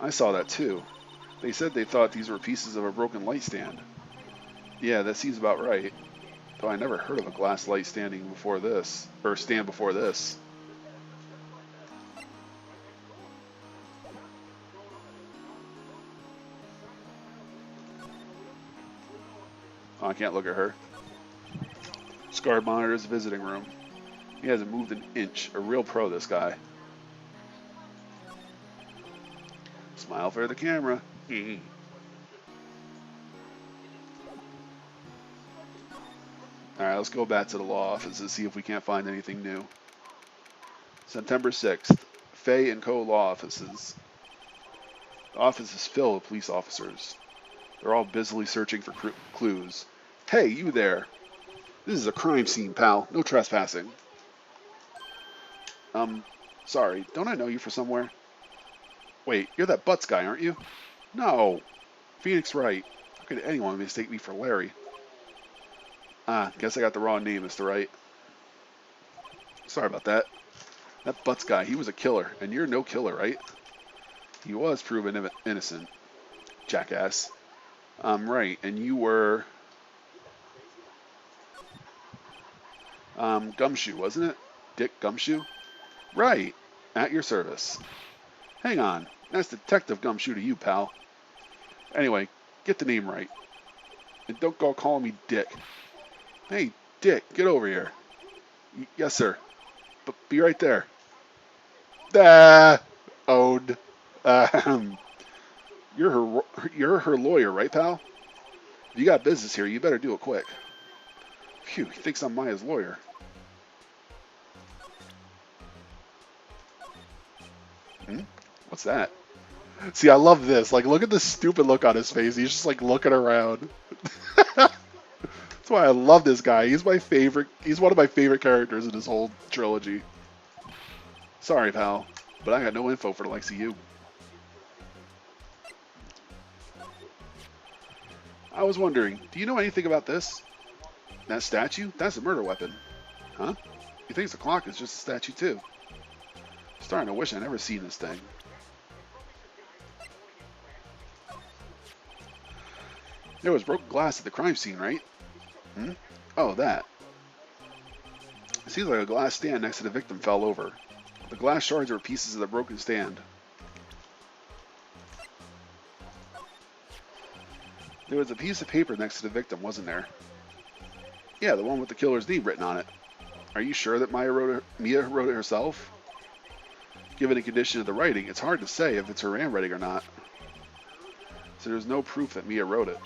I saw that too. They said they thought these were pieces of a broken light stand. Yeah, that seems about right. Though I never heard of a glass light stand before this. Oh, I can't look at her. Scar monitors the visiting room. He hasn't moved an inch. A real pro, this guy. Smile for the camera. Alright, let's go back to the law office and see if we can't find anything new. September 6th. Fay & Co. law offices. The office is filled with police officers. They're all busily searching for clues. Hey, you there. This is a crime scene, pal. No trespassing. Sorry. Don't I know you from somewhere? Wait, you're that Butts guy, aren't you? No. Phoenix Wright. How could anyone mistake me for Larry? Ah, guess I got the wrong name, Mr. Wright. Sorry about that. That Butts guy, he was a killer, and you're no killer, right? He was proven innocent. Jackass. Right, and you were... Gumshoe, wasn't it? Dick Gumshoe? Right, at your service. Hang on, that's Detective Gumshoe to you, pal. Anyway, get the name right. And don't go calling me Dick. Hey, Dick, get over here. Yes, sir. But be right there. Owned. You're her lawyer, right, pal? If you got business here, you better do it quick. Phew, he thinks I'm Maya's lawyer. What's that? See, I love this. Like, look at the stupid look on his face. He's just, like, looking around. That's why I love this guy. He's my favorite. He's one of my favorite characters in this whole trilogy. Sorry, pal, but I got no info for the likes of you. I was wondering, do you know anything about this? That statue? That's a murder weapon. Huh? He thinks the clock is just a statue, too. Starting to wish I never seen this thing. There was broken glass at the crime scene, right? Oh, that. It seems like a glass stand next to the victim fell over. The glass shards were pieces of the broken stand. There was a piece of paper next to the victim, wasn't there? Yeah, the one with the killer's name written on it. Are you sure that Mia wrote it herself? Given the condition of the writing, it's hard to say if it's her handwriting or not. So there's no proof that Mia wrote it.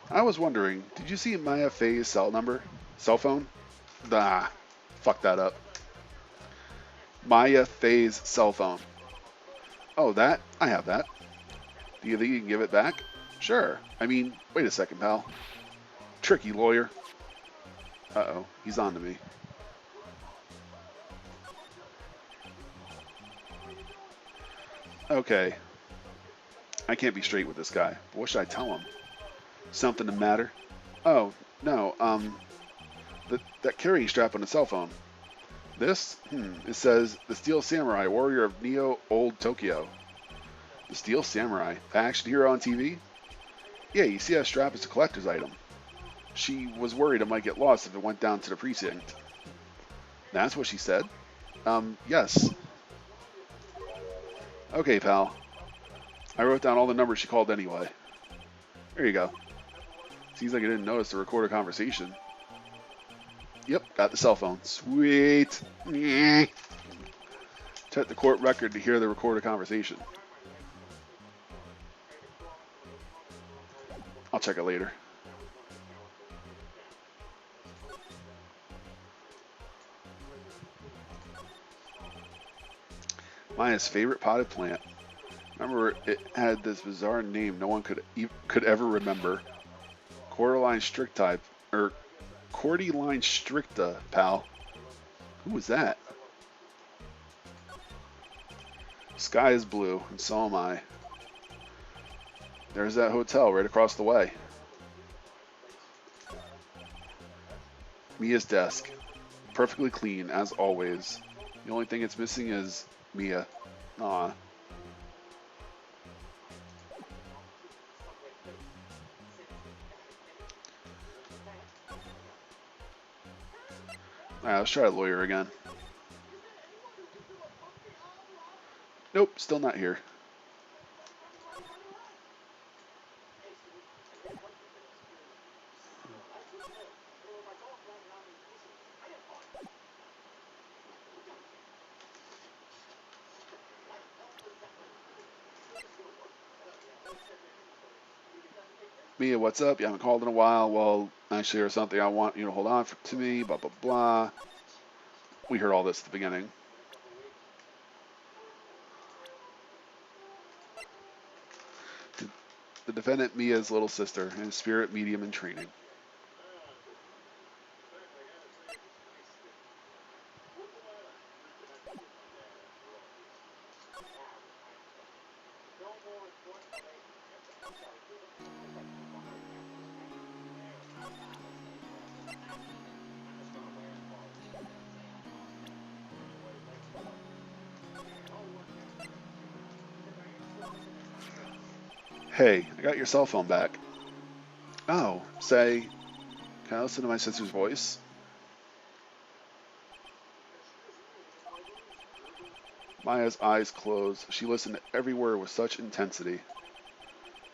I was wondering, did you see Maya Fay's cell phone? Nah, fuck that up. Maya Fay's cell phone. Oh, that? I have that. Do you think you can give it back? Sure. I mean, wait a second, pal. Tricky lawyer. Uh-oh, he's on to me. Okay. I can't be straight with this guy. But what should I tell him? Something the matter? Oh, no, that carrying strap on the cell phone. This? It says, the Steel Samurai, warrior of Neo Old Tokyo. The Steel Samurai? The action hero on TV? Yeah, you see that strap is a collector's item. She was worried it might get lost if it went down to the precinct. That's what she said? Yes. Okay, pal. I wrote down all the numbers she called anyway. There you go. Seems like I didn't notice the recorded conversation. Yep, got the cell phone. Sweet. Check the court record to hear the recorded conversation. I'll check it later. Maya's favorite potted plant. Remember, it had this bizarre name no one could ever remember. Cordyline stricta, or Cordyline stricta, pal. Who was that? Sky is blue, and so am I. There's that hotel right across the way. Mia's desk. Perfectly clean, as always. The only thing it's missing is Mia. Aw. Alright, let's try a lawyer again. Nope, still not here. Mia, what's up? You haven't called in a while. Well, actually, there's something I want you to hold on to me, blah, blah, blah. We heard all this at the beginning. The defendant, Mia's little sister, and spirit medium in training. Hey, I got your cell phone back. Oh, say, can I listen to my sister's voice? Maya's eyes closed. She listened to every word with such intensity.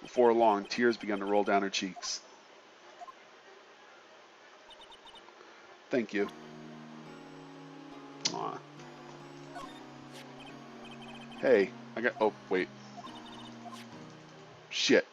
Before long, tears began to roll down her cheeks. Thank you. Aw. Hey, I got... Oh, wait. Shit.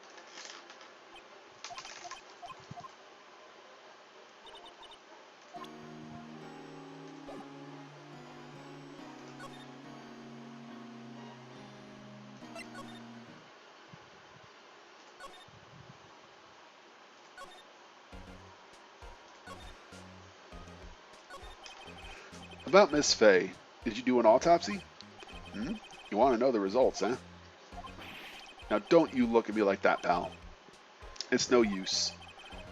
About Miss Fay, did you do an autopsy? Hmm? You want to know the results, eh? Now don't you look at me like that, pal. It's no use.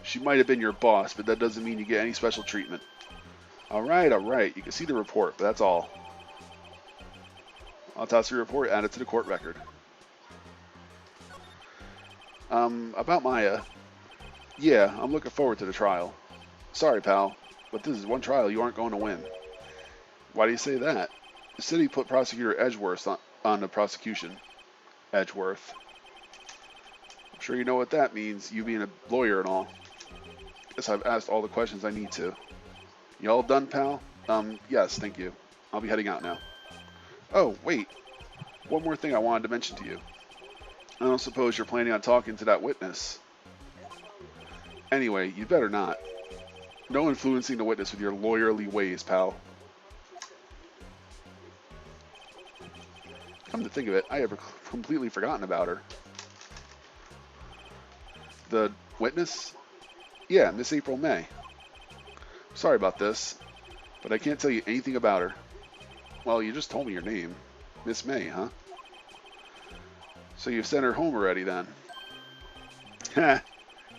She might have been your boss, but that doesn't mean you get any special treatment. Alright, you can see the report, but that's all. Autopsy report added to the court record. About Maya. Yeah, I'm looking forward to the trial. Sorry, pal, but this is one trial you aren't going to win. Why do you say that? The city put Prosecutor Edgeworth on the prosecution. Edgeworth. I'm sure you know what that means, you being a lawyer and all. Guess I've asked all the questions I need to. You all done, pal? Yes, thank you. I'll be heading out now. Oh, wait. One more thing I wanted to mention to you. I don't suppose you're planning on talking to that witness. Anyway, you better not. No influencing the witness with your lawyerly ways, pal. Come to think of it, I have completely forgotten about her. The witness? Yeah, Miss April May. Sorry about this, but I can't tell you anything about her. Well, you just told me your name. Miss May, huh? So you've sent her home already, then? Heh,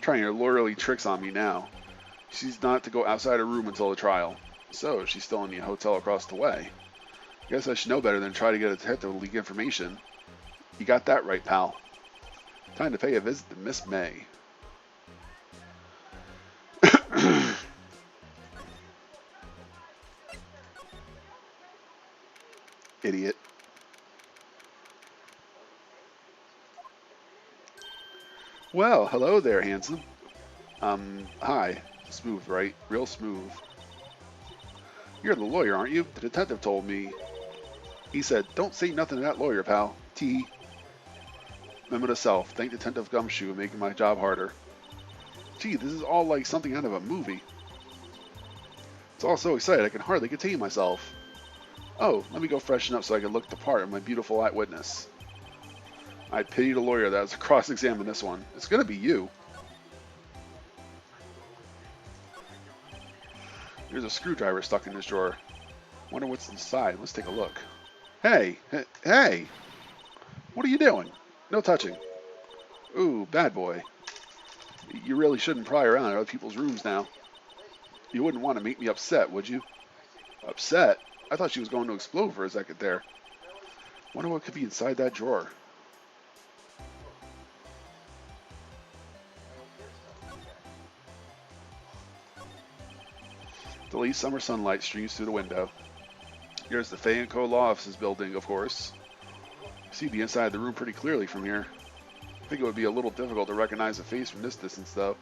trying your lawyerly tricks on me now. She's not to go outside her room until the trial. So, she's still in the hotel across the way. Guess I should know better than try to get a detective to leak information. You got that right, pal. Time to pay a visit to Miss May. Idiot. Well, hello there, handsome. Hi. Smooth, right? Real smooth. You're the lawyer, aren't you? The detective told me. He said, don't say nothing to that lawyer, pal. T. Remember to self. Thank Detective Gumshoe for making my job harder. Gee, this is all like something out of a movie. It's all so exciting I can hardly contain myself. Oh, let me go freshen up so I can look the part of my beautiful eyewitness. I pity the lawyer that has to cross-examine this one. It's gonna be you. There's a screwdriver stuck in this drawer. Wonder what's inside. Let's take a look. Hey! Hey! What are you doing? No touching. Ooh, bad boy. You really shouldn't pry around in other people's rooms now. You wouldn't want to make me upset, would you? Upset? I thought she was going to explode for a second there. Wonder what could be inside that drawer. The late summer sunlight streams through the window. Here's the Fay & Co. Law Offices building, of course. See the inside of the room pretty clearly from here. I think it would be a little difficult to recognize a face from this distance, though.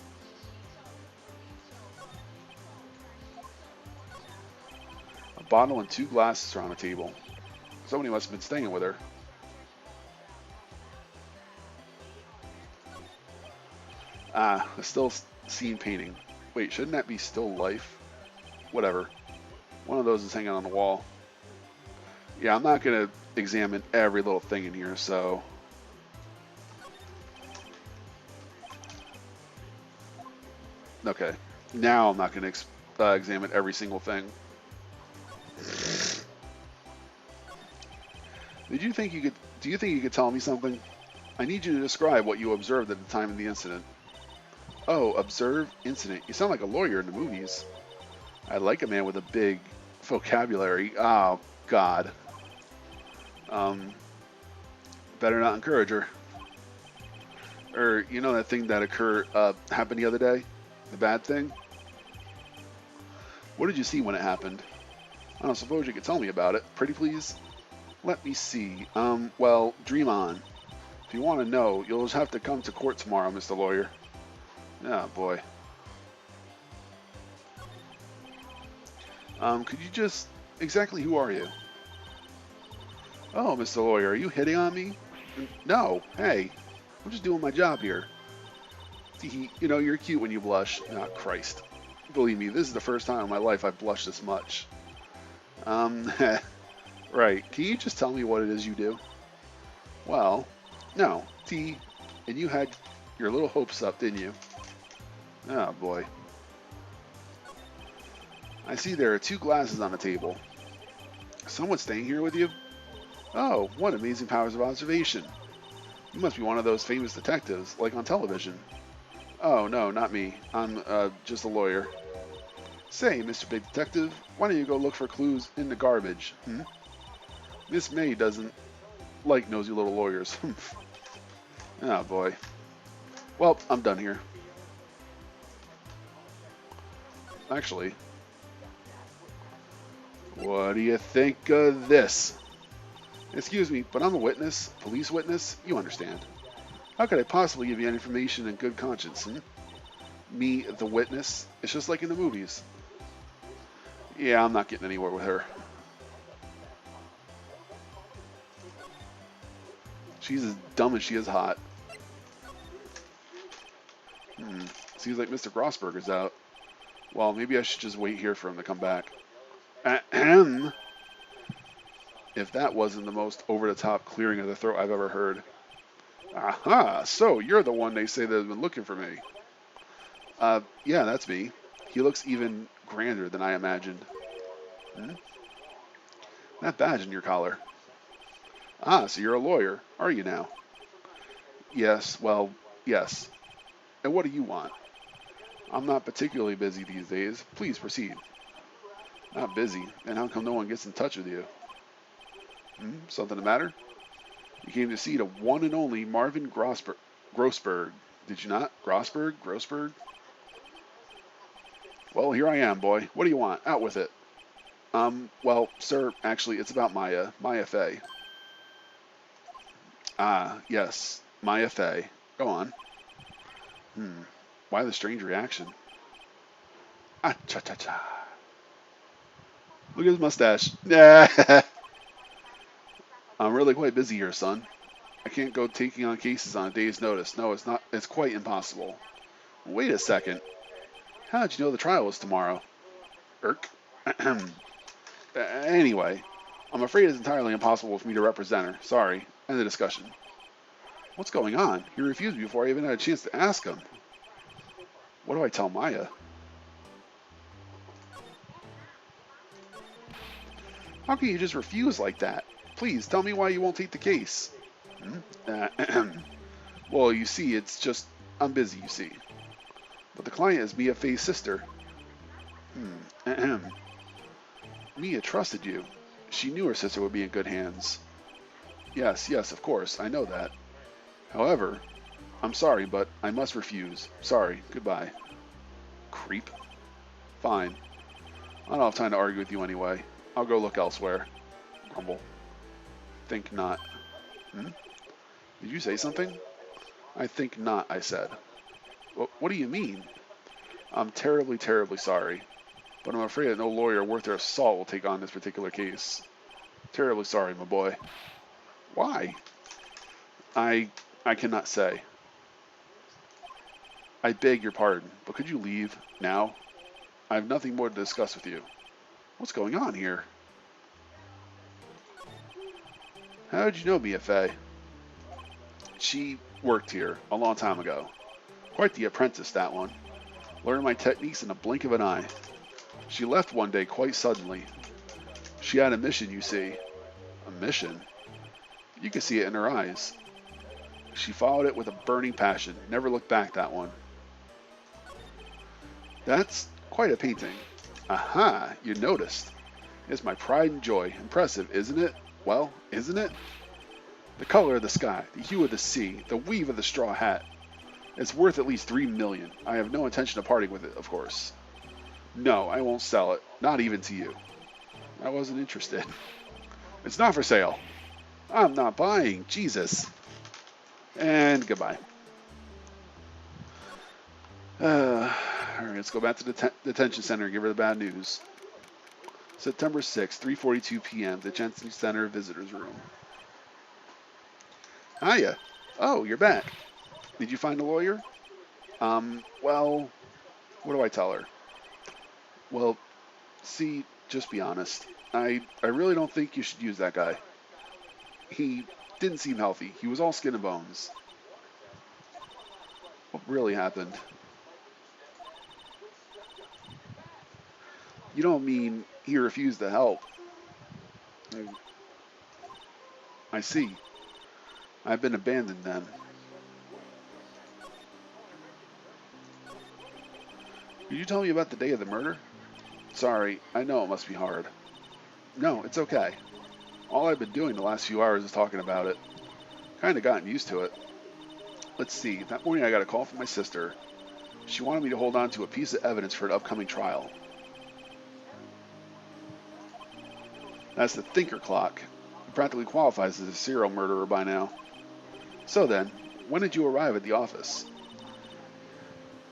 A bottle and 2 glasses are on the table. Somebody must have been staying with her. Ah, a still scene painting. Wait, shouldn't that be still life? Whatever. One of those is hanging on the wall. Yeah, I'm not going to examine every little thing in here, so... Okay. Now I'm not going to examine every single thing. Do you think you could tell me something? I need you to describe what you observed at the time of the incident. Oh, observe incident. You sound like a lawyer in the movies. I like a man with a big vocabulary. Oh, God. Better not encourage her. Or, you know that thing that happened the other day? The bad thing? What did you see when it happened? I don't suppose you could tell me about it. Pretty please? Let me see. Well, dream on. If you want to know, you'll just have to come to court tomorrow, Mr. Lawyer. Oh, boy. Could you just... Exactly who are you? Oh, Mr. Lawyer, are you hitting on me? No. Hey, I'm just doing my job here. You know, you're cute when you blush. Oh, Christ. Believe me, this is the first time in my life I've blushed this much. Right. Can you just tell me what it is you do? Well, no. And you had your little hopes up, didn't you? Oh, boy. I see there are 2 glasses on the table. Someone staying here with you? Oh, what amazing powers of observation. You must be one of those famous detectives, like on television. Oh, no, not me. I'm just a lawyer. Say, Mr. Big Detective, why don't you go look for clues in the garbage? Miss May doesn't like nosy little lawyers. Oh, boy. Well, I'm done here. Actually, what do you think of this? Excuse me, but I'm a witness, police witness, you understand. How could I possibly give you any information in good conscience, Me, the witness? It's just like in the movies. Yeah, I'm not getting anywhere with her. She's as dumb as she is hot. Seems like Mr. Grossberger's out. Well, maybe I should just wait here for him to come back. Ahem. If that wasn't the most over-the-top clearing of the throat I've ever heard. Aha, so you're the one they say that has been looking for me. Yeah, that's me. He looks even grander than I imagined. That badge in your collar. Ah, so you're a lawyer, are you now? Yes, well, yes. And what do you want? I'm not particularly busy these days. Please proceed. Not busy? And how come no one gets in touch with you? Something the matter? You came to see the one and only Marvin Grossberg. Did you not? Grossberg? Well, here I am, boy. What do you want? Out with it. Well, sir, actually, it's about Maya Fey. Ah, yes, Maya Fey. Go on. Why the strange reaction? Ah, cha-cha-cha. Look at his mustache. I'm really quite busy here, son. I can't go taking on cases on a day's notice. No, it's not. It's quite impossible. Wait a second. How did you know the trial was tomorrow? Irk. Anyway, I'm afraid it's entirely impossible for me to represent her. Sorry. End of discussion. What's going on? He refused me before I even had a chance to ask him. What do I tell Maya? How can you just refuse like that? Please, tell me why you won't take the case. Well, you see, it's just, I'm busy, you see. But the client is Mia Fey's sister. Mia trusted you. She knew her sister would be in good hands. Yes, of course, I know that. However, I'm sorry, but I must refuse. Sorry, goodbye. Creep. Fine. I don't have time to argue with you anyway. I'll go look elsewhere. Grumble. Think not. Hmm? Did you say something? I think not, I said. What do you mean? I'm terribly, terribly sorry, but I'm afraid that no lawyer worth their salt will take on this particular case. Terribly sorry, my boy. Why? I I cannot say. I beg your pardon, but could you leave now? I have nothing more to discuss with you. What's going on here? How did you know Mia Fey? She worked here a long time ago. Quite the apprentice, that one. Learned my techniques in a blink of an eye. She left one day quite suddenly. She had a mission, you see. A mission? You could see it in her eyes. She followed it with a burning passion, never looked back, that one. That's quite a painting. Aha, you noticed. It's my pride and joy. Impressive, isn't it? Well, isn't it? The color of the sky, the hue of the sea, the weave of the straw hat. It's worth at least 3 million. I have no intention of parting with it, of course. No, I won't sell it. Not even to you. I wasn't interested. It's not for sale. I'm not buying. Jesus. And goodbye. All right, let's go back to the detention center and give her the bad news. September 6th, 3:42 p.m., Detention Center Visitors Room. Hiya. Oh, you're back. Did you find a lawyer? Well, what do I tell her? Well, see, just be honest. I really don't think you should use that guy. He didn't seem healthy. He was all skin and bones. What really happened? You don't mean he refused to help? I see. I've been abandoned then. Could you tell me about the day of the murder? Sorry, I know it must be hard. No, it's okay. All I've been doing the last few hours is talking about it. Kinda gotten used to it. Let's see, that morning I got a call from my sister. She wanted me to hold on to a piece of evidence for an upcoming trial. That's the thinker clock. It practically qualifies as a serial murderer by now. So then, when did you arrive at the office?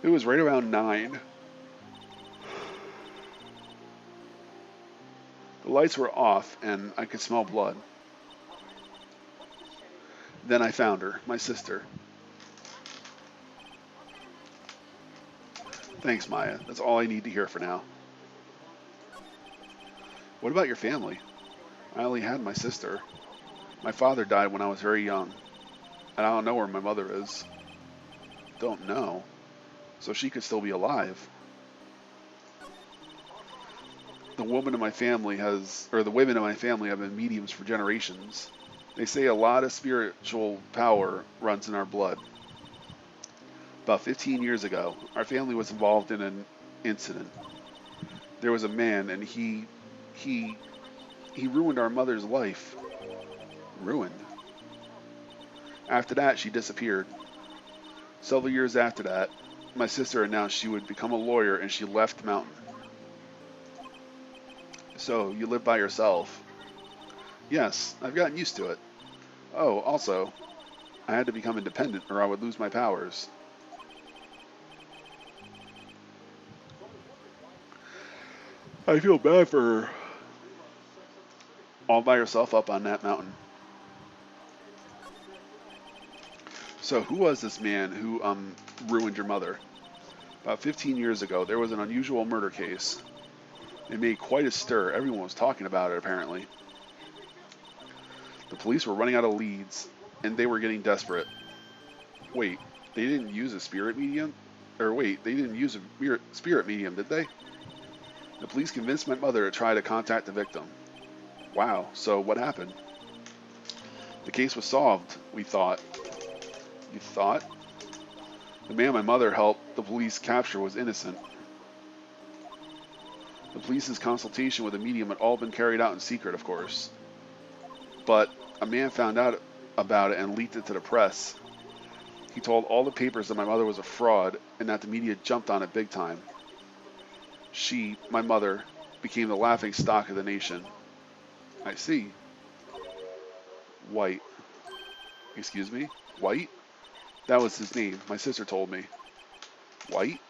It was right around 9. The lights were off and I could smell blood. Then I found her, my sister. Thanks, Maya. That's all I need to hear for now. What about your family? I only had my sister. My father died when I was very young, and I don't know where my mother is. Don't know. So she could still be alive. The women in my family the women in my family have been mediums for generations. They say a lot of spiritual power runs in our blood. About 15 years ago, our family was involved in an incident. There was a man, and he ruined our mother's life. Ruined. After that, she disappeared. Several years after that, my sister announced she would become a lawyer, and she left the mountain. So, you live by yourself? Yes, I've gotten used to it. Oh, also, I had to become independent or I would lose my powers. I feel bad for her. All by herself up on that mountain. So who was this man who ruined your mother? About 15 years ago, there was an unusual murder case. It made quite a stir. Everyone was talking about it, apparently. The police were running out of leads, and they were getting desperate. Wait, they didn't use a spirit medium? Or wait, they didn't use a spirit medium, did they? The police convinced my mother to try to contact the victim. Wow, so what happened? The case was solved, we thought. You thought? The man my mother helped the police capture was innocent. The police's consultation with the medium had all been carried out in secret, of course. But a man found out about it and leaked it to the press. He told all the papers that my mother was a fraud and that the media jumped on it big time. She, my mother, became the laughing stock of the nation. I see. White. Excuse me? White? That was his name. My sister told me. White?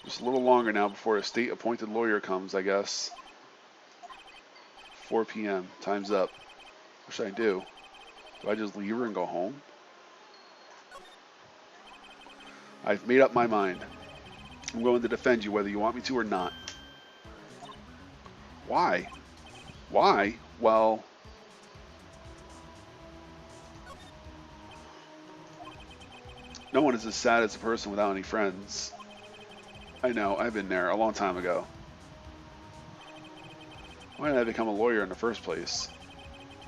Just a little longer now before a state-appointed lawyer comes, I guess. 4 p.m. Time's up. What should I do? Do I just leave her and go home? I've made up my mind. I'm going to defend you whether you want me to or not. Why? Why? Well... no one is as sad as a person without any friends. I know, I've been there a long time ago. Why did I become a lawyer in the first place?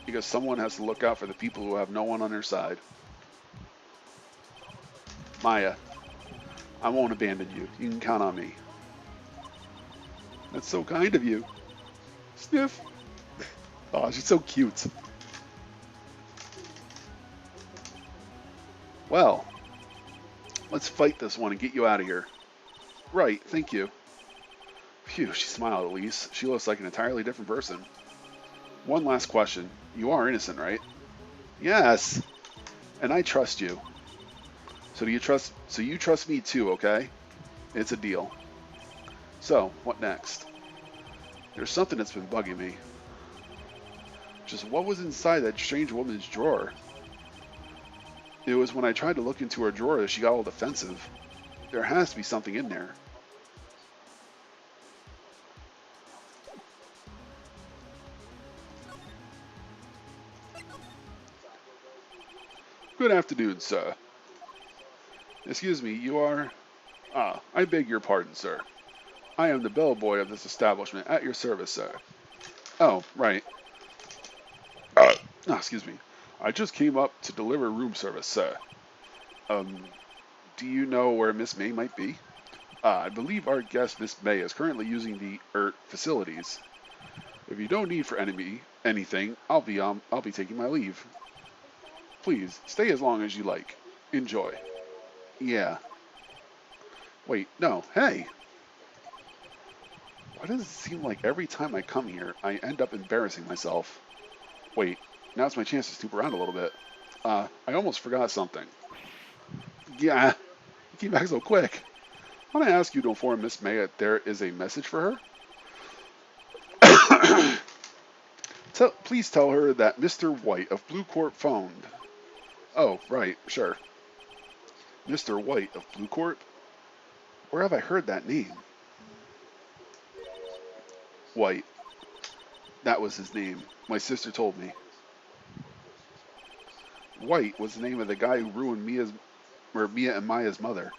Because someone has to look out for the people who have no one on their side. Maya, I won't abandon you. You can count on me. That's so kind of you. Sniff. Oh, she's so cute. Well, let's fight this one and get you out of here. Right, thank you. Phew, she smiled at least. She looks like an entirely different person. One last question. You are innocent, right? Yes. And I trust you. So you trust me too, okay? It's a deal. So, what next? There's something that's been bugging me. Just what was inside that strange woman's drawer? It was when I tried to look into her drawer that she got all defensive. There has to be something in there. Good afternoon, sir. Excuse me, you are... Ah, I beg your pardon, sir. I am the bellboy of this establishment, at your service, sir. Oh, right. Excuse me. I just came up to deliver room service, sir. Do you know where Miss May might be? I believe our guest, Miss May, is currently using the facilities. If you don't need for anything, I'll be taking my leave. Please, stay as long as you like. Enjoy. Yeah. Wait, no, hey! Why does it seem like every time I come here, I end up embarrassing myself? Wait, now's my chance to snoop around a little bit. I almost forgot something. Yeah, you came back so quick. I want to ask you to inform Miss May that there is a message for her. Please tell her that Mr. White of Blue Court phoned. Oh, right, sure. Mr. White of Blue Court? Where have I heard that name? White. That was his name. My sister told me. White was the name of the guy who ruined Mia and Maya's mother.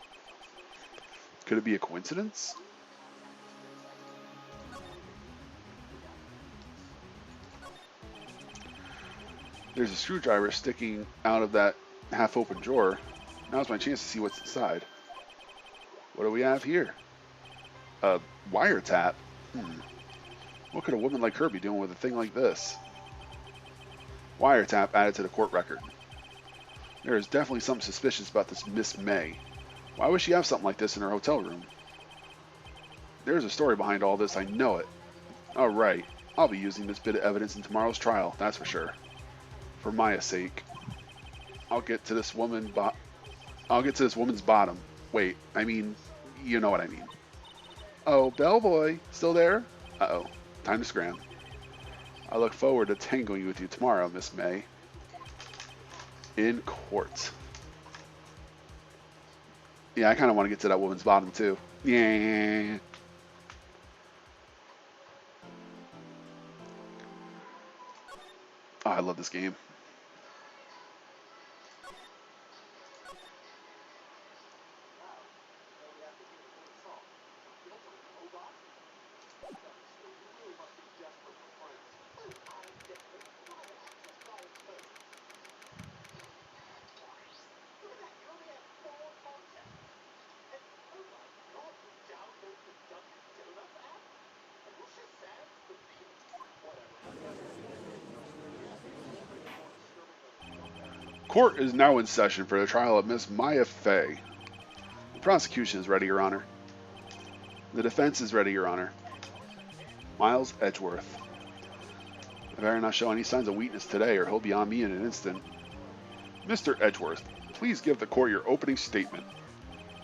Could it be a coincidence? There's a screwdriver sticking out of that half-open drawer. Now's my chance to see what's inside. What do we have here? A wiretap? What could a woman like her be doing with a thing like this? Wiretap added to the court record. There is definitely something suspicious about this Miss May. Why would she have something like this in her hotel room? There's a story behind all this, I know it. Alright, I'll be using this bit of evidence in tomorrow's trial, that's for sure. For Maya's sake. I'll get to this woman's bottom. Wait, I mean, you know what I mean. Oh, bellboy, still there? Uh-oh, time to scram. I look forward to tangling with you tomorrow, Miss May. In court. Yeah, I kind of want to get to that woman's bottom, too. Yeah. Oh, I love this game. Court is now in session for the trial of Miss Maya Fey. The prosecution is ready, Your Honor. The defense is ready, Your Honor. Miles Edgeworth. I better not show any signs of weakness today, or he'll be on me in an instant. Mr. Edgeworth, please give the court your opening statement.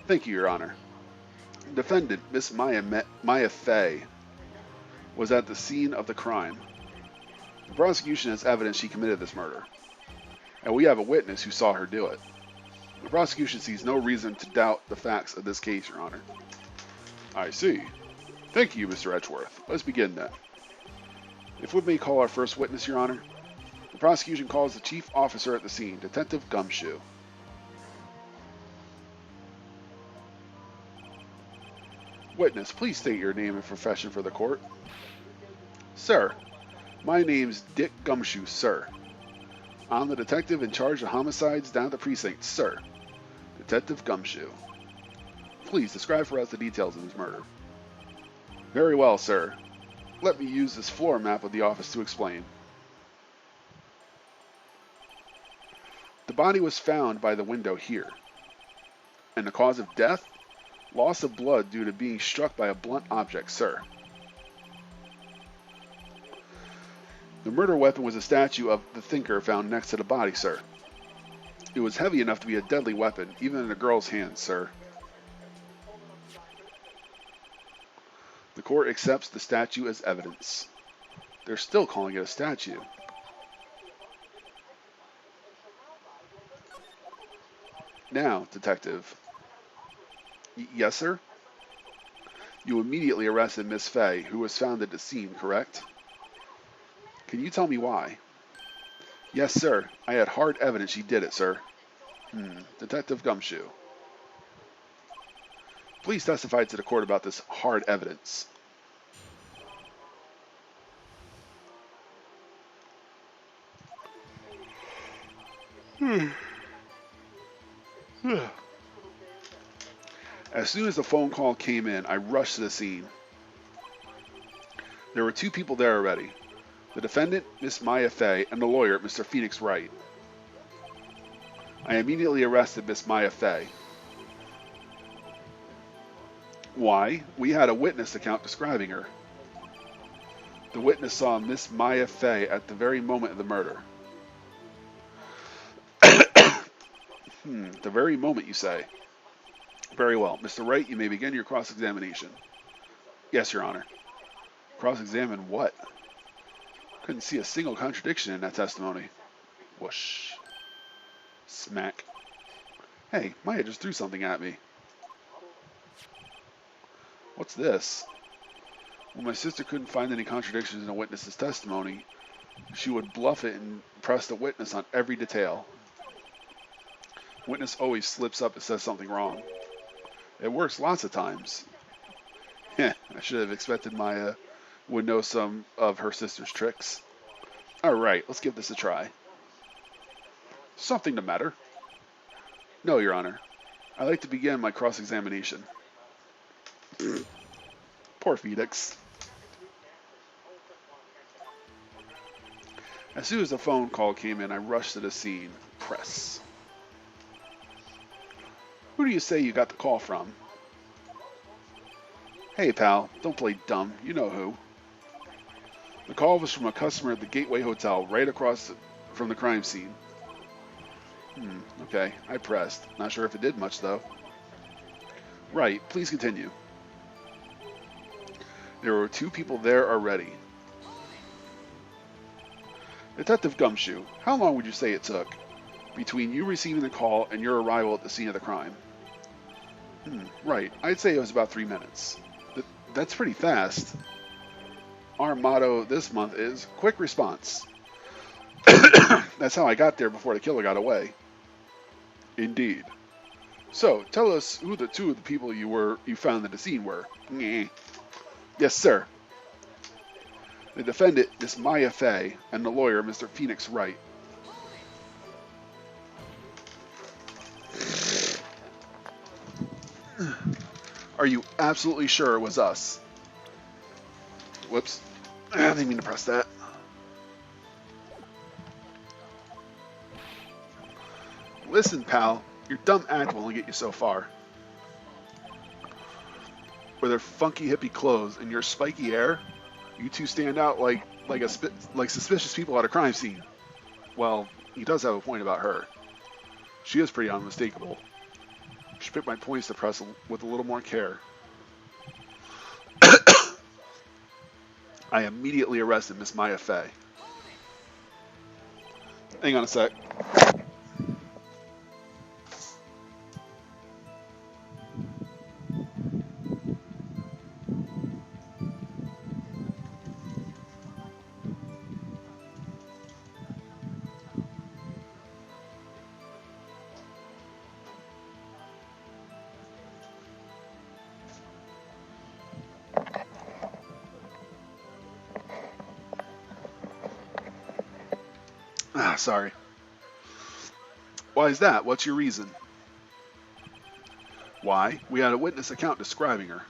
Thank you, Your Honor. Defendant, Miss Maya Fey, was at the scene of the crime. The prosecution has evidence she committed this murder, and we have a witness who saw her do it. The prosecution sees no reason to doubt the facts of this case, Your Honor. I see. Thank you, Mr. Edgeworth. Let's begin then. If we may call our first witness, Your Honor. The prosecution calls the chief officer at the scene, Detective Gumshoe. Witness, please state your name and profession for the court. Sir, my name's Dick Gumshoe, sir. I'm the detective in charge of homicides down at the precinct, sir. Detective Gumshoe. Please describe for us the details of this murder. Very well, sir. Let me use this floor map of the office to explain. The body was found by the window here. And the cause of death? Loss of blood due to being struck by a blunt object, sir. The murder weapon was a statue of the thinker found next to the body, sir. It was heavy enough to be a deadly weapon, even in a girl's hands, sir. The court accepts the statue as evidence. They're still calling it a statue. Now, Detective. Yes, sir? You immediately arrested Miss Fey, who was found at the scene, correct? Can you tell me why? Yes, sir. I had hard evidence she did it, sir. Detective Gumshoe. Please testify to the court about this hard evidence. As soon as the phone call came in, I rushed to the scene. There were two people there already. The defendant, Miss Maya Fey, and the lawyer, Mr. Phoenix Wright. I immediately arrested Miss Maya Fey. Why? We had a witness account describing her. The witness saw Miss Maya Fey at the very moment of the murder. The very moment, you say? Very well. Mr. Wright, you may begin your cross-examination. Yes, Your Honor. Cross-examine what? Couldn't see a single contradiction in that testimony. Whoosh. Smack. Hey, Maya just threw something at me. What's this? When my sister couldn't find any contradictions in a witness's testimony, she would bluff it and press the witness on every detail. Witness always slips up and says something wrong. It works lots of times. I should have expected Maya would know some of her sister's tricks. Alright, let's give this a try. Something the matter? No, Your Honor. I'd like to begin my cross-examination. Poor Phoenix. As soon as the phone call came in, I rushed to the scene. Press. Who do you say you got the call from? Hey, pal, don't play dumb. You know who. The call was from a customer at the Gateway Hotel right across from the crime scene. Okay, I pressed. Not sure if it did much, though. Right, please continue. There were two people there already. Detective Gumshoe, how long would you say it took between you receiving the call and your arrival at the scene of the crime? Right, I'd say it was about 3 minutes. That's pretty fast. Our motto this month is quick response. That's how I got there before the killer got away. Indeed. So, tell us who the two of the people you found at the scene were. Yes, sir. The defendant, Miss Maya Fey, and the lawyer, Mr. Phoenix Wright. Are you absolutely sure it was us? Whoops. I didn't mean to press that. Listen, pal. Your dumb act will only get you so far. With her funky hippie clothes and your spiky hair, You two stand out like suspicious people at a crime scene. Well, he does have a point about her. She is pretty unmistakable. Should pick my points to press with a little more care. I immediately arrested Miss Maya Fey. Hang on a sec. Sorry. Why is that? What's your reason? Why? We had a witness account describing her.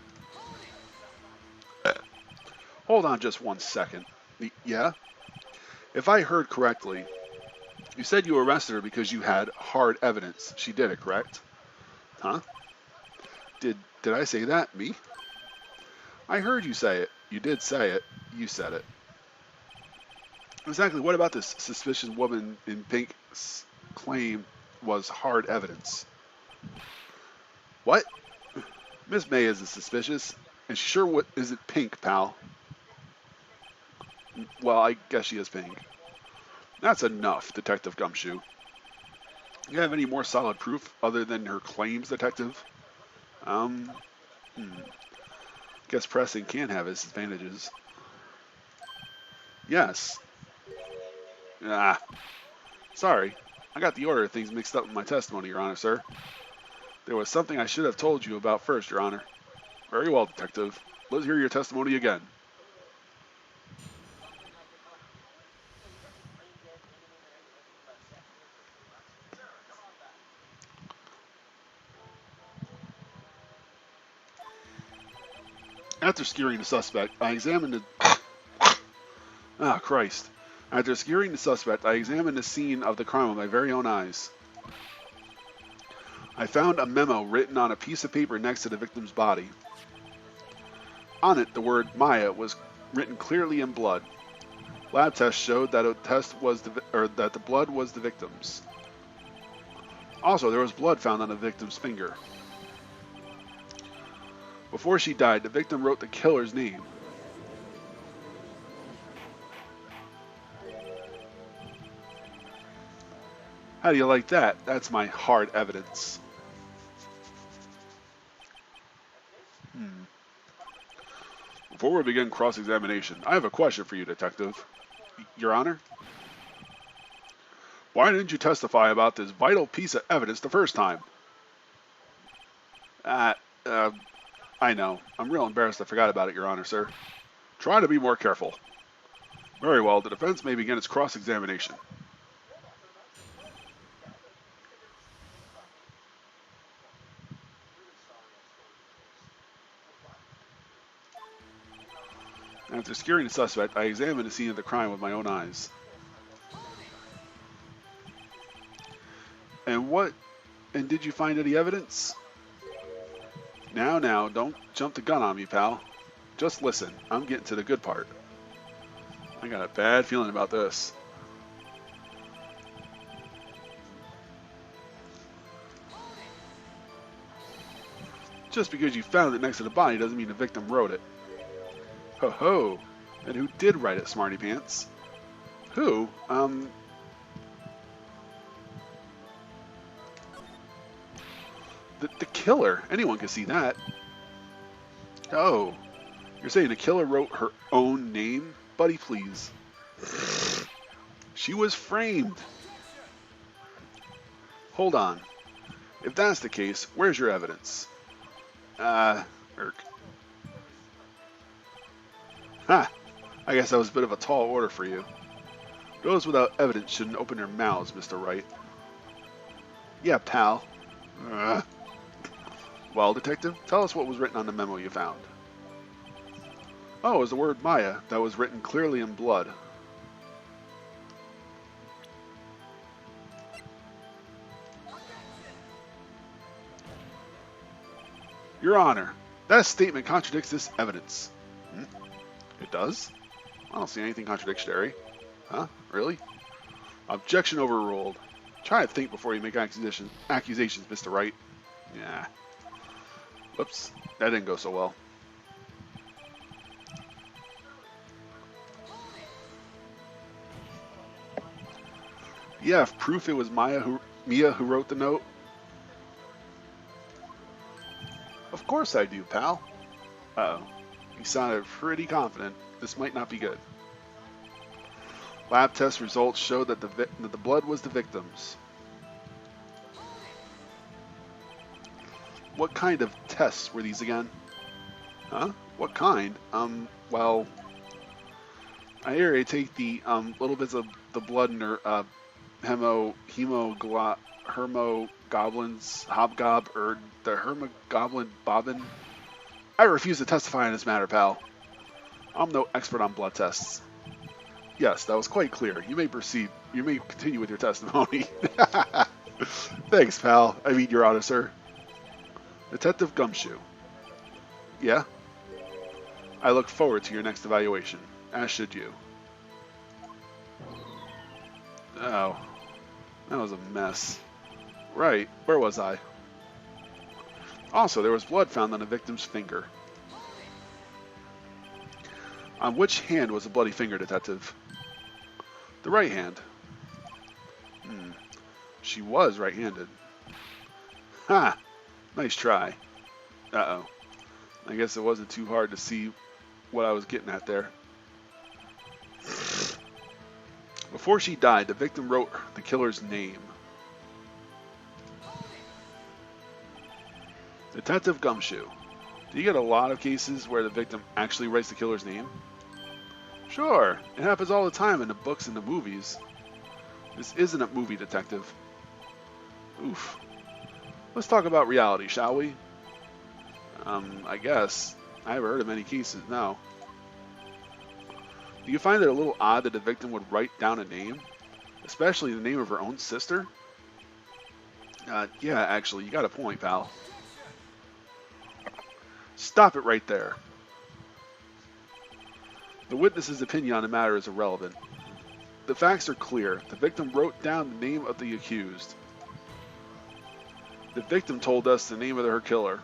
Hold on just 1 second. Yeah? If I heard correctly, you said you arrested her because you had hard evidence. She did it, correct? Huh? Did I say that? Me? I heard you say it. You did say it. You said it. Exactly what about this suspicious woman in pink's claim was hard evidence? What? Miss May isn't suspicious, and she sure isn't pink, pal. Well, I guess she is pink. That's enough, Detective Gumshoe. You have any more solid proof other than her claims, Detective? Guess pressing can have its advantages. Yes. Sorry. I got the order of things mixed up in my testimony, Your Honor, sir. There was something I should have told you about first, Your Honor. Very well, Detective. Let's hear your testimony again. After securing the suspect, I examined the... Christ. After securing the suspect, I examined the scene of the crime with my very own eyes. I found a memo written on a piece of paper next to the victim's body. On it, the word Maya was written clearly in blood. Lab tests showed that that the blood was the victim's. Also, there was blood found on the victim's finger. Before she died, the victim wrote the killer's name. How do you like that? That's my hard evidence. Before we begin cross-examination, I have a question for you, Detective. Your Honor? Why didn't you testify about this vital piece of evidence the first time? I know. I'm real embarrassed I forgot about it, Your Honor, sir. Try to be more careful. Very well, the defense may begin its cross-examination. After securing the suspect, I examined the scene of the crime with my own eyes. And did you find any evidence? Now, don't jump the gun on me, pal. Just listen, I'm getting to the good part. I got a bad feeling about this. Just because you found it next to the body doesn't mean the victim wrote it. Ho ho! And who did write it, Smarty Pants? Who? The killer. Anyone can see that. Oh. You're saying the killer wrote her own name? Buddy, please. She was framed. Hold on. If that's the case, where's your evidence? Irk. Ha! I guess that was a bit of a tall order for you. Those without evidence shouldn't open their mouths, Mr. Wright. Yeah, pal. Well, Detective, tell us what was written on the memo you found. Oh, it was the word Maya that was written clearly in blood. Your Honor, that statement contradicts this evidence. It does? I don't see anything contradictory. Huh? Really? Objection overruled. Try to think before you make accusations, Mr. Wright. Yeah. Whoops. That didn't go so well. You have proof it was Mia who wrote the note? Of course I do, pal. Uh-oh. You sounded pretty confident. This might not be good. Lab test results showed that the blood was the victim's. What kind of tests were these again? Huh? What kind? Well, I hear they take the little bits of the blood in her hermogoblins, hobgob, or the hermogoblin bobbin. I refuse to testify in this matter, pal. I'm no expert on blood tests. Yes, that was quite clear. You may proceed. You may continue with your testimony. Thanks, pal. I mean, Your Honor, sir. Detective Gumshoe. Yeah? I look forward to your next evaluation, as should you. Oh, that was a mess. Right, where was I? Also, there was blood found on the victim's finger. On which hand was the bloody finger, Detective? The right hand. She was right-handed. Ha! Nice try. Uh-oh. I guess it wasn't too hard to see what I was getting at there. Before she died, the victim wrote the killer's name. Detective Gumshoe. Do you get a lot of cases where the victim actually writes the killer's name? Sure. It happens all the time in the books and the movies. This isn't a movie, Detective. Oof. Let's talk about reality, shall we? I guess. I haven't heard of many cases, no. Do you find it a little odd that the victim would write down a name? Especially the name of her own sister? Yeah, actually, you got a point, pal. Stop it right there. The witness's opinion on the matter is irrelevant. The facts are clear. The victim wrote down the name of the accused. The victim told us the name of her killer.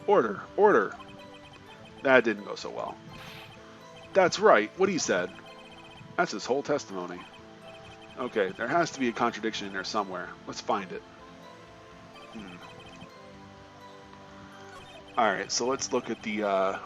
Order, order. That didn't go so well. That's right, what he said. That's his whole testimony. Okay, there has to be a contradiction in there somewhere. Let's find it. Alright, so let's look at the,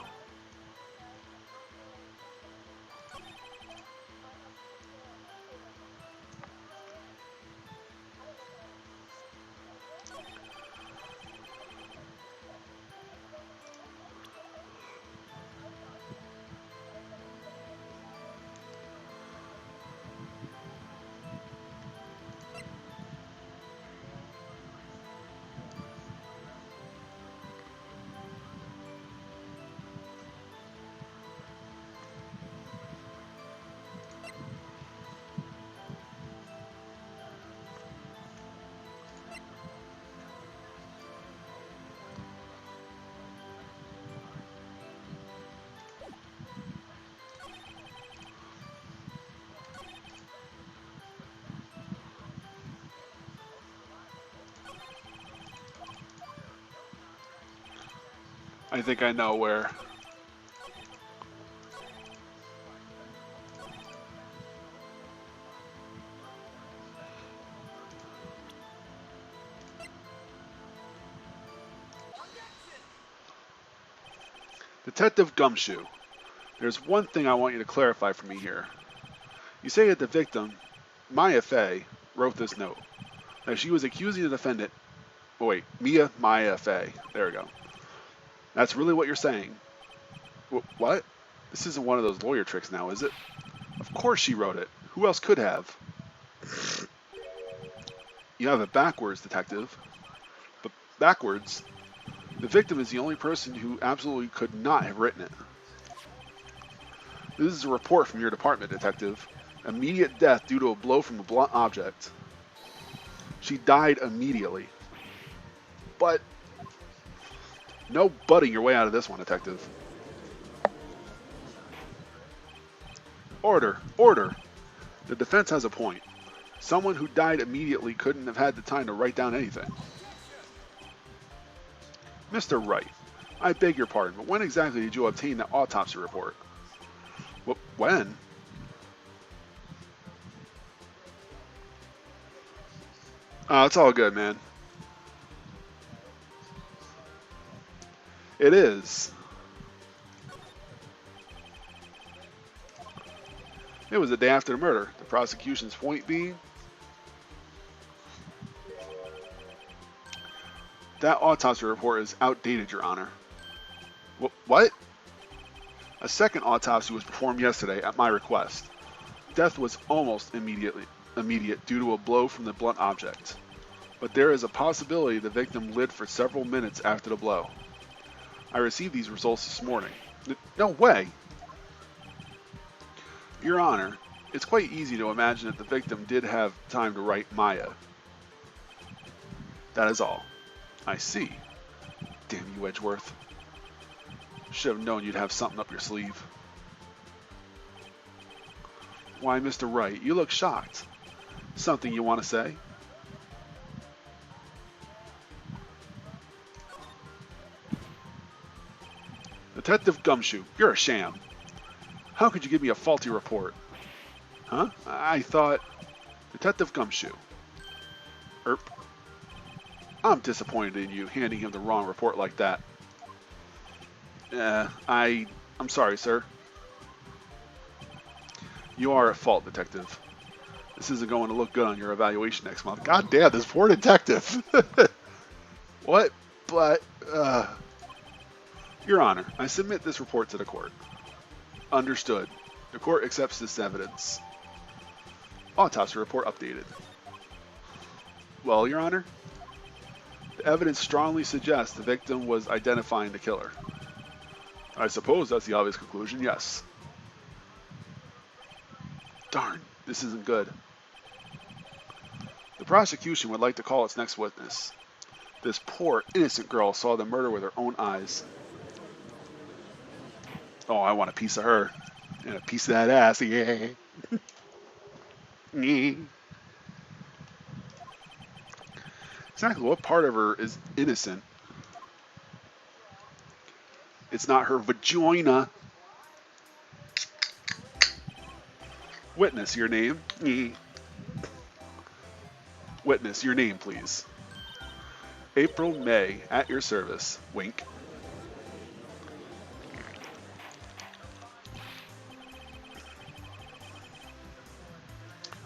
I think I know where. Detective Gumshoe, there's one thing I want you to clarify for me here. You say that the victim, Maya Fey, wrote this note. That she was accusing the defendant. Oh wait, Maya Fey. There we go. That's really what you're saying. What? This isn't one of those lawyer tricks now, is it? Of course she wrote it. Who else could have? You have it backwards, Detective. But backwards? The victim is the only person who absolutely could not have written it. This is a report from your department, Detective. Immediate death due to a blow from a blunt object. She died immediately. But No butting your way out of this one, Detective. Order! Order! The defense has a point. Someone who died immediately couldn't have had the time to write down anything. Mr. Wright, I beg your pardon, but when exactly did you obtain the autopsy report? When? Oh, it's all good, man. It is. It was the day after the murder. The prosecution's point being, that autopsy report is outdated, Your Honor. What? A second autopsy was performed yesterday at my request. Death was almost immediate due to a blow from the blunt object. But there is a possibility the victim lived for several minutes after the blow. I received these results this morning. No way! Your Honor, it's quite easy to imagine that the victim did have time to write Maya. That is all. I see. Damn you, Edgeworth. Should have known you'd have something up your sleeve. Why, Mr. Wright, you look shocked. Something you want to say? Detective Gumshoe, you're a sham. How could you give me a faulty report? Huh? I thought... Detective Gumshoe. Erp. I'm disappointed in you handing him the wrong report like that. I'm sorry, sir. You are at fault, Detective. This isn't going to look good on your evaluation next month. God damn, this poor detective. What? But, Your Honor, I submit this report to the court. Understood. The court accepts this evidence. Autopsy report updated. Well, Your Honor, the evidence strongly suggests the victim was identifying the killer. I suppose that's the obvious conclusion, yes. Darn, this isn't good. The prosecution would like to call its next witness. This poor, innocent girl saw the murder with her own eyes. Oh, I want a piece of her. And a piece of that ass, yeah. Exactly what part of her is innocent? It's not her vagina. Witness, your name? Witness, your name, please. April May, at your service. Wink.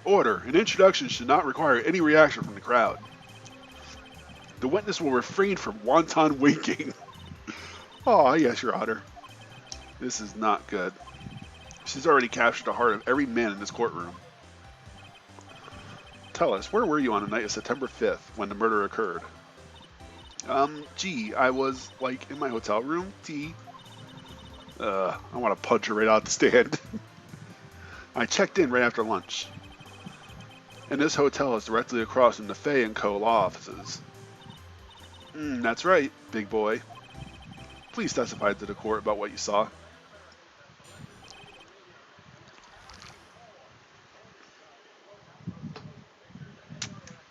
Order. An introduction should not require any reaction from the crowd. The witness will refrain from wanton winking. Oh, yes, Your Honor. This is not good. She's already captured the heart of every man in this courtroom. Tell us, where were you on the night of September 5th when the murder occurred? I was, in my hotel room. I want to punch her right out the stand. I checked in right after lunch. And this hotel is directly across from the Fay & Co. law offices. That's right, big boy. Please testify to the court about what you saw.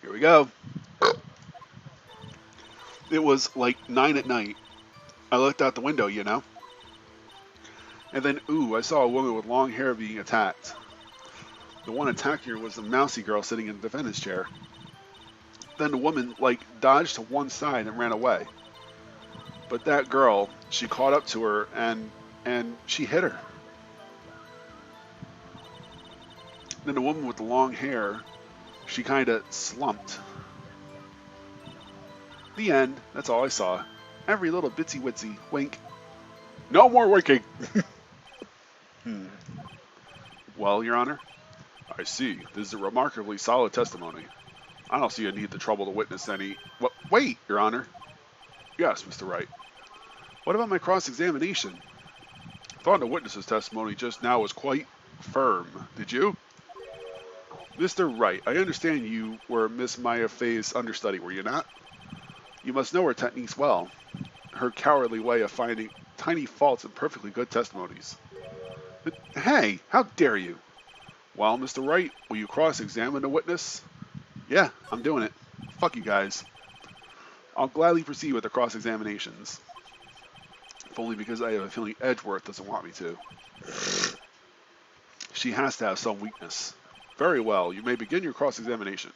Here we go. It was 9 at night. I looked out the window, you know. And then, I saw a woman with long hair being attacked. The one attacking her was the mousy girl sitting in the defendant's chair. Then the woman, dodged to one side and ran away. But that girl, she caught up to her and she hit her. Then the woman with the long hair, she kind of slumped. The end. That's all I saw. Every little bitsy witsy. Wink. No more winking! Well, Your Honor, I see. This is a remarkably solid testimony. I don't see a need to trouble the witness any... Wait, Your Honor. Yes, Mr. Wright. What about my cross-examination? I thought the witness's testimony just now was quite firm. Did you? Mr. Wright, I understand you were Miss Maya Fay's understudy, were you not? You must know her techniques well. her cowardly way of finding tiny faults in perfectly good testimonies. But, hey, how dare you? Well, Mr. Wright, will you cross-examine the witness? Yeah, I'm doing it. Fuck you guys. I'll gladly proceed with the cross-examinations. If only because I have a feeling Edgeworth doesn't want me to. She has to have some weakness. Very well, you may begin your cross-examination.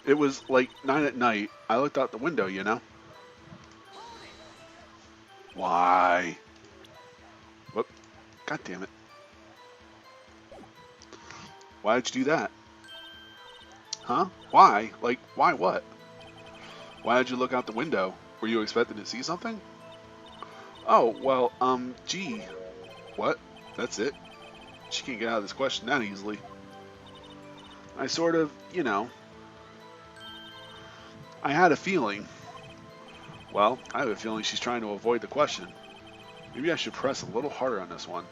It was like 9 at night. I looked out the window, you know. Why? Whoop. God damn it. Why did you do that? Huh? Why? Like, why what? Why did you look out the window? Were you expecting to see something? Oh, well, gee. What? That's it? She can't get out of this question that easily. I sort of, you know. I had a feeling. Well, I have a feeling she's trying to avoid the question. Maybe I should press a little harder on this one.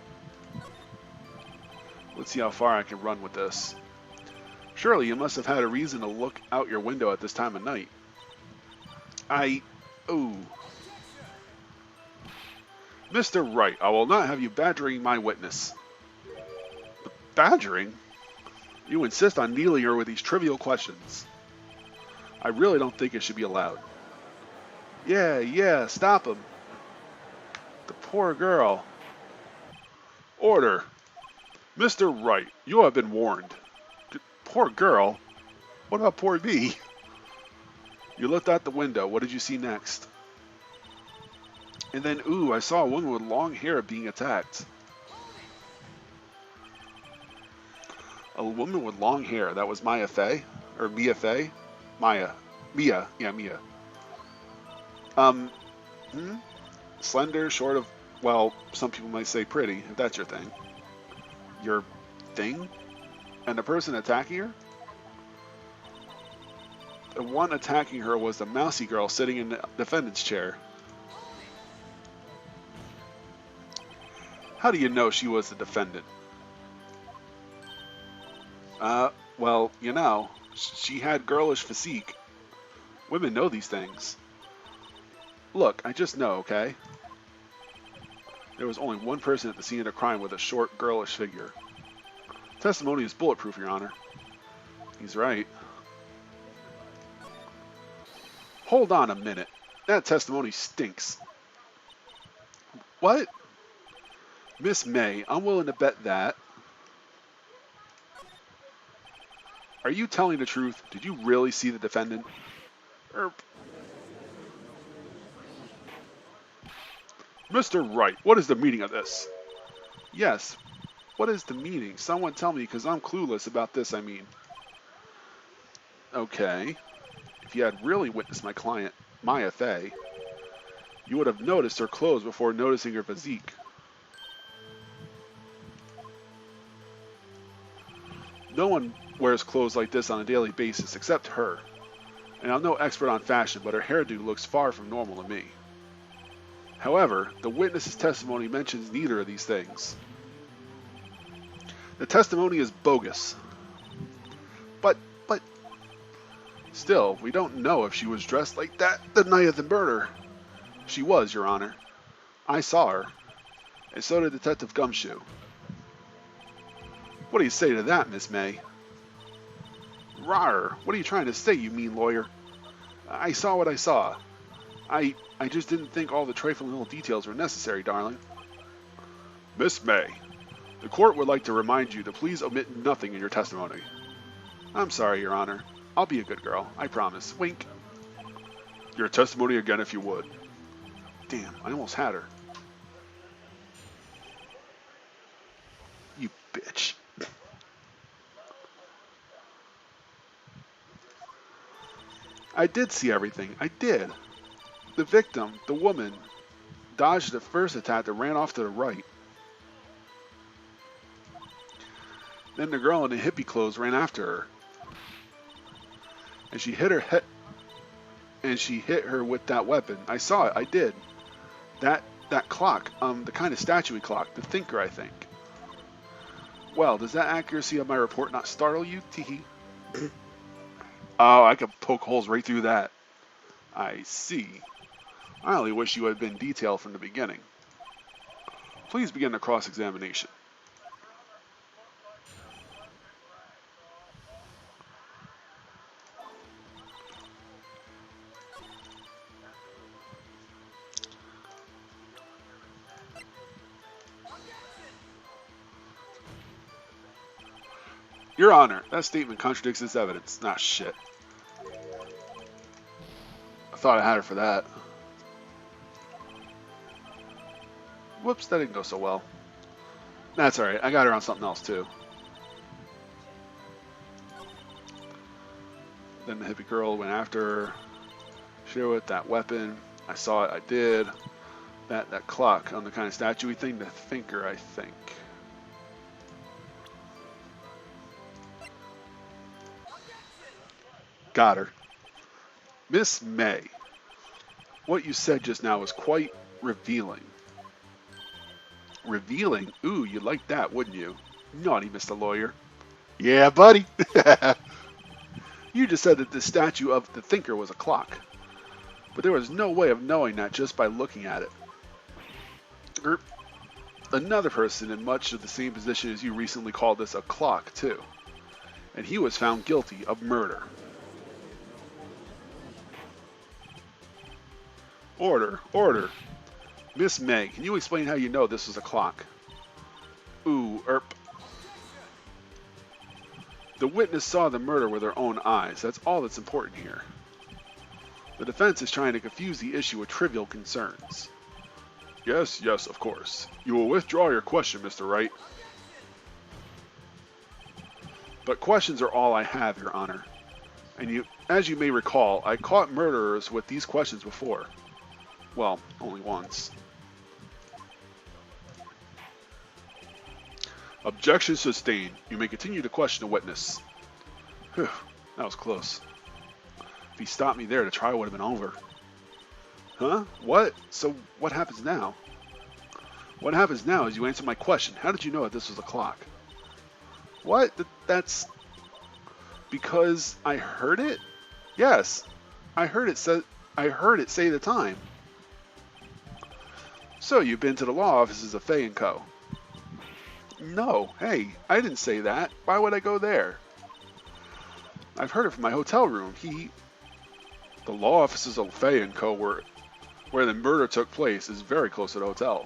Let's see how far I can run with this. Surely you must have had a reason to look out your window at this time of night. Ooh. Mr. Wright, I will not have you badgering my witness. Badgering? You insist on needling her with these trivial questions. I really don't think it should be allowed. Yeah, stop him. The poor girl. Order. Mr. Wright, you have been warned. Poor girl? What about poor me? You looked out the window. What did you see next? And then, ooh, I saw a woman with long hair being attacked. A woman with long hair. That was Mia Fey? Or Mia Fey? Mia. Yeah, Mia. Slender, short of, well, some people might say pretty, if that's your thing. Your thing? And the person attacking her? The one attacking her was the mousy girl sitting in the defendant's chair. How do you know she was the defendant? Well, you know, she had girlish physique. Women know these things. Look, I just know, okay? There was only one person at the scene of the crime with a short, girlish figure. Testimony is bulletproof, Your Honor. He's right. Hold on a minute. That testimony stinks. What? Miss May, I'm willing to bet that. Are you telling the truth? Did you really see the defendant? Mr. Wright, what is the meaning of this? Yes, what is the meaning? Someone tell me, because I'm clueless about this, I mean. Okay. If you had really witnessed my client, Mia Fey, you would have noticed her clothes before noticing her physique. No one wears clothes like this on a daily basis except her. And I'm no expert on fashion, but her hairdo looks far from normal to me. However, the witness's testimony mentions neither of these things. The testimony is bogus. But, still, we don't know if she was dressed like that the night of the murder. She was, Your Honor. I saw her, and so did Detective Gumshoe. What do you say to that, Miss May? Rawr, what are you trying to say, you mean lawyer? I saw what I saw. I just didn't think all the trifling little details were necessary, darling. Miss May, the court would like to remind you to please omit nothing in your testimony. I'm sorry, Your Honor. I'll be a good girl, I promise. Wink. Your testimony again if you would. Damn, I almost had her. You bitch. I did see everything. I did. The victim, the woman, dodged the first attack and ran off to the right. Then the girl in the hippie clothes ran after her. And she hit her head. And she hit her with that weapon. I saw it. I did. That clock, the kind of statue clock, the thinker, I think. Well, does that accuracy of my report not startle you? Teehee. Oh, I could poke holes right through that. I see. I only wish you had been detailed from the beginning. Please begin the cross-examination. Your Honor, that statement contradicts this evidence. Nah, shit. I thought I had her for that. Whoops, that didn't go so well. That's alright, I got her on something else too. Then the hippie girl went after her. Share with that weapon. I saw it, I did. That clock on the kind of statue-y thing, the thinker, I think. Got her. Miss May, what you said just now was quite revealing. Revealing? Ooh, you'd like that, wouldn't you? Naughty Mr. Lawyer. Yeah, buddy. You just said that the statue of the thinker was a clock. But there was no way of knowing that just by looking at it. Another person in much of the same position as you recently called this a clock, too. And he was found guilty of murder. Order, order. Miss May, can you explain how you know this was a clock? Ooh, The witness saw the murder with her own eyes. That's all that's important here. The defense is trying to confuse the issue with trivial concerns. Yes, yes, of course. You will withdraw your question, Mr. Wright. But questions are all I have, Your Honor. And as you may recall, I caught murderers with these questions before. Well, only once. Objection sustained. You may continue to question the witness. Whew, that was close. If he stopped me there, the trial would have been over. Huh? What? So what happens now? What happens now is you answer my question. How did you know that this was a clock? What? That's... Because I heard it? Yes. I heard it say the time. So you've been to the law offices of Fay & Co. No. Hey, I didn't say that. Why would I go there? I've heard it from my hotel room. The law offices of Fay & Co. where the murder took place is very close to the hotel.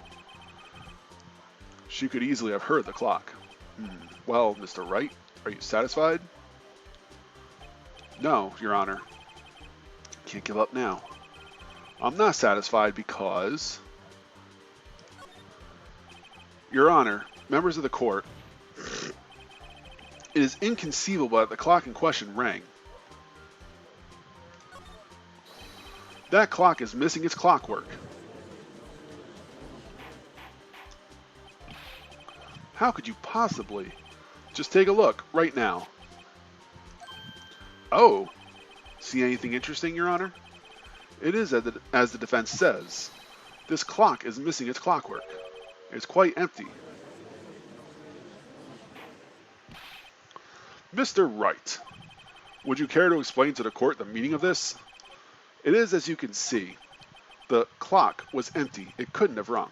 She could easily have heard the clock. Well, Mr. Wright, are you satisfied? No, Your Honor. Can't give up now. I'm not satisfied because... Your Honor, members of the court, it is inconceivable that the clock in question rang. That clock is missing its clockwork. How could you possibly? Just take a look right now. Oh, see anything interesting, Your Honor? It is as the defense says. This clock is missing its clockwork. It's quite empty. Mr. Wright, would you care to explain to the court the meaning of this? It is as you can see. The clock was empty. It couldn't have rung.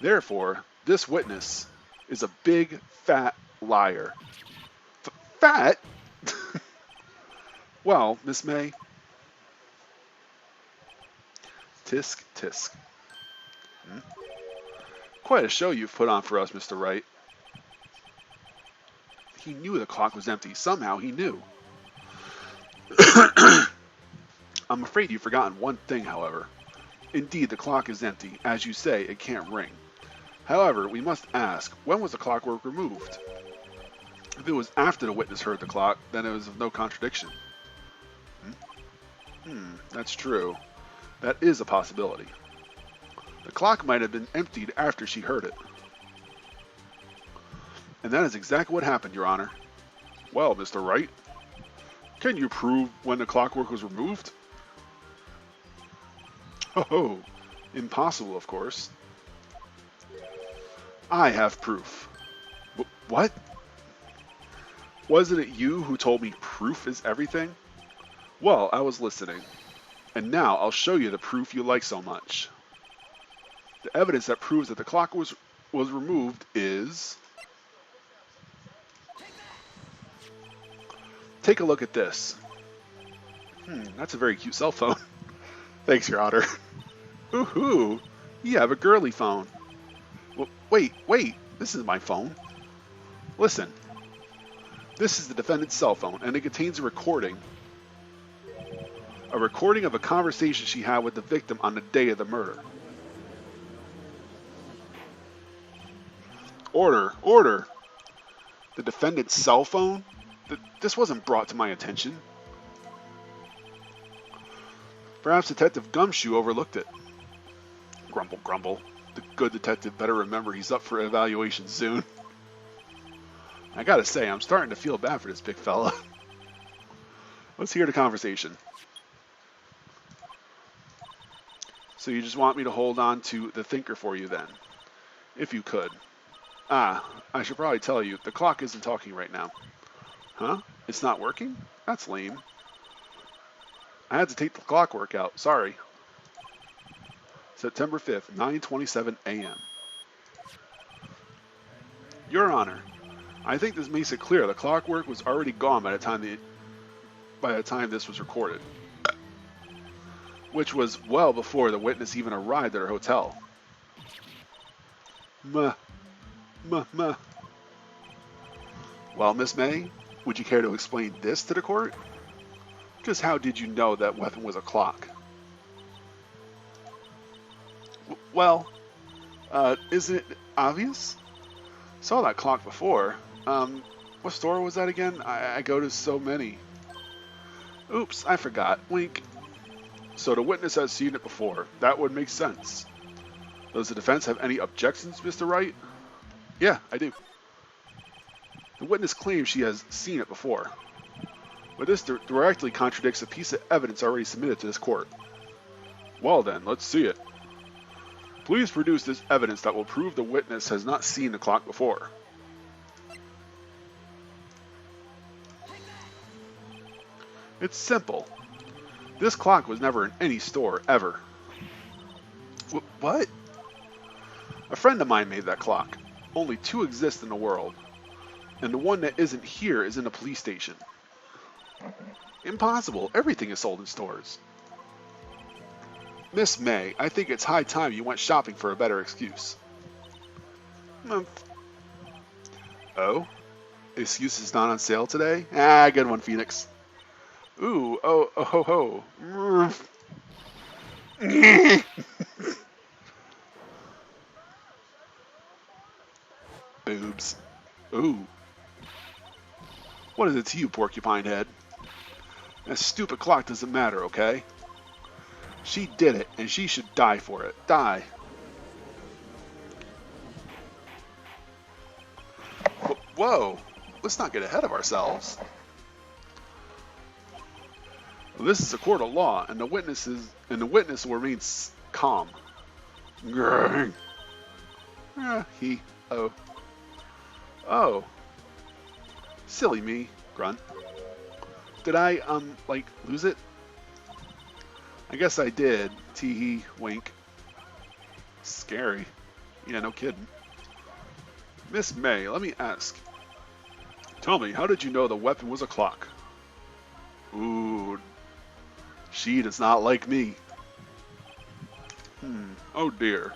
Therefore, this witness is a big, fat liar. Fat? Well, Miss May. Tisk, tisk. Quite a show you've put on for us, Mr. Wright. He knew the clock was empty. Somehow he knew. I'm afraid you've forgotten one thing, however. Indeed, the clock is empty. As you say, it can't ring. However, we must ask, when was the clockwork removed? If it was after the witness heard the clock, then it was of no contradiction. That's true. That is a possibility. The clock might have been emptied after she heard it. And that is exactly what happened, Your Honor. Well, Mr. Wright, can you prove when the clockwork was removed? Oh, impossible, of course. I have proof. What? Wasn't it you who told me proof is everything? Well, I was listening. And now I'll show you the proof you like so much. The evidence that proves that the clock was removed is... Take a look at this. That's a very cute cell phone. Thanks, Your Honor. Ooh, you have a girly phone. Well, wait, this is my phone. Listen, this is the defendant's cell phone, and it contains a recording of a conversation she had with the victim on the day of the murder. Order. The defendant's cell phone? This wasn't brought to my attention. Perhaps Detective Gumshoe overlooked it. Grumble, grumble. The good detective better remember he's up for evaluation soon. I gotta say, I'm starting to feel bad for this big fella. Let's hear the conversation. So you just want me to hold on to the thinker for you then? If you could. I should probably tell you, the clock isn't talking right now. Huh? It's not working? That's lame. I had to take the clockwork out. Sorry. September 5th, 9:27 a.m. Your Honor, I think this makes it clear the clockwork was already gone by the time this was recorded, which was well before the witness even arrived at her hotel. Well, Miss May, would you care to explain this to the court? Just how did you know that weapon was a clock? Well, isn't it obvious? Saw that clock before. What store was that again? I go to so many. Oops, I forgot. Wink. So the witness has seen it before. That would make sense. Does the defense have any objections, Mr. Wright? Yeah, I do. The witness claims she has seen it before. But this directly contradicts a piece of evidence already submitted to this court. Well then, let's see it. Please produce this evidence that will prove the witness has not seen the clock before. It's simple. This clock was never in any store, ever. What? A friend of mine made that clock. Only 2 exist in the world. And the one that isn't here is in a police station. Impossible. Everything is sold in stores. Miss May, I think it's high time you went shopping for a better excuse. Oh? Excuse is not on sale today? Good one, Phoenix. Ooh, oh ho ho. Boobs. Ooh. What is it to you, porcupine head? That stupid clock doesn't matter, okay? She did it, and she should die for it. Die. Whoa! Let's not get ahead of ourselves. Well, this is a court of law, and the witness will remain calm. Oh. Silly me, grunt. Did I, lose it? I guess I did. Tee-hee, wink. Scary. Yeah, no kidding. Miss May, let me ask. Tell me, how did you know the weapon was a clock? Ooh. She does not like me. Oh dear.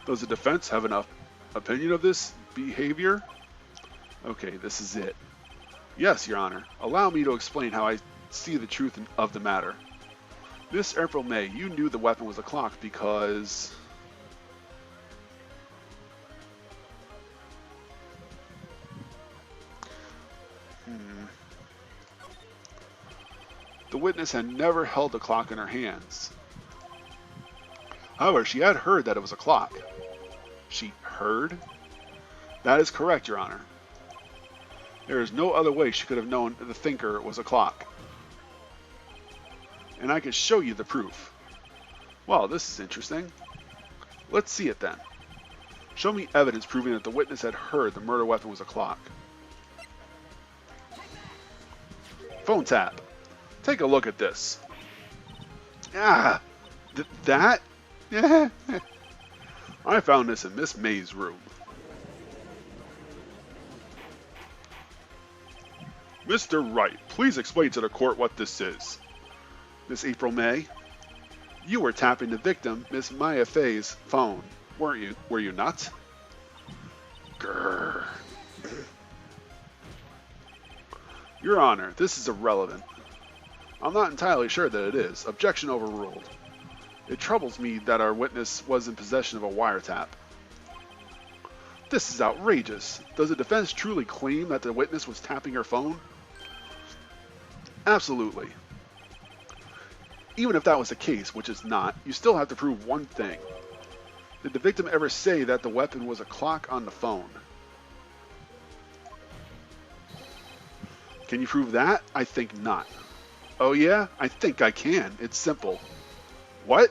Does the defense have enough opinion of this behavior? Okay, this is it. Yes, Your Honor. Allow me to explain how I see the truth of the matter. Miss April May, you knew the weapon was a clock because... The witness had never held a clock in her hands. However, she had heard that it was a clock. She heard? That is correct, Your Honor. There is no other way she could have known the thinker was a clock. And I could show you the proof. Well, this is interesting. Let's see it then. Show me evidence proving that the witness had heard the murder weapon was a clock. Phone tap. Take a look at this. Ah, that? I found this in Miss May's room. Mr. Wright, please explain to the court what this is. Miss April May, you were tapping the victim, Miss Maya Fay's phone, weren't you? Were you not? Grrr. Your Honor, this is irrelevant. I'm not entirely sure that it is. Objection overruled. It troubles me that our witness was in possession of a wiretap. This is outrageous. Does the defense truly claim that the witness was tapping her phone? Absolutely. Even if that was the case, which is not, you still have to prove one thing. Did the victim ever say that the weapon was a clock on the phone? Can you prove that? I think not. Oh yeah? I think I can. It's simple. What?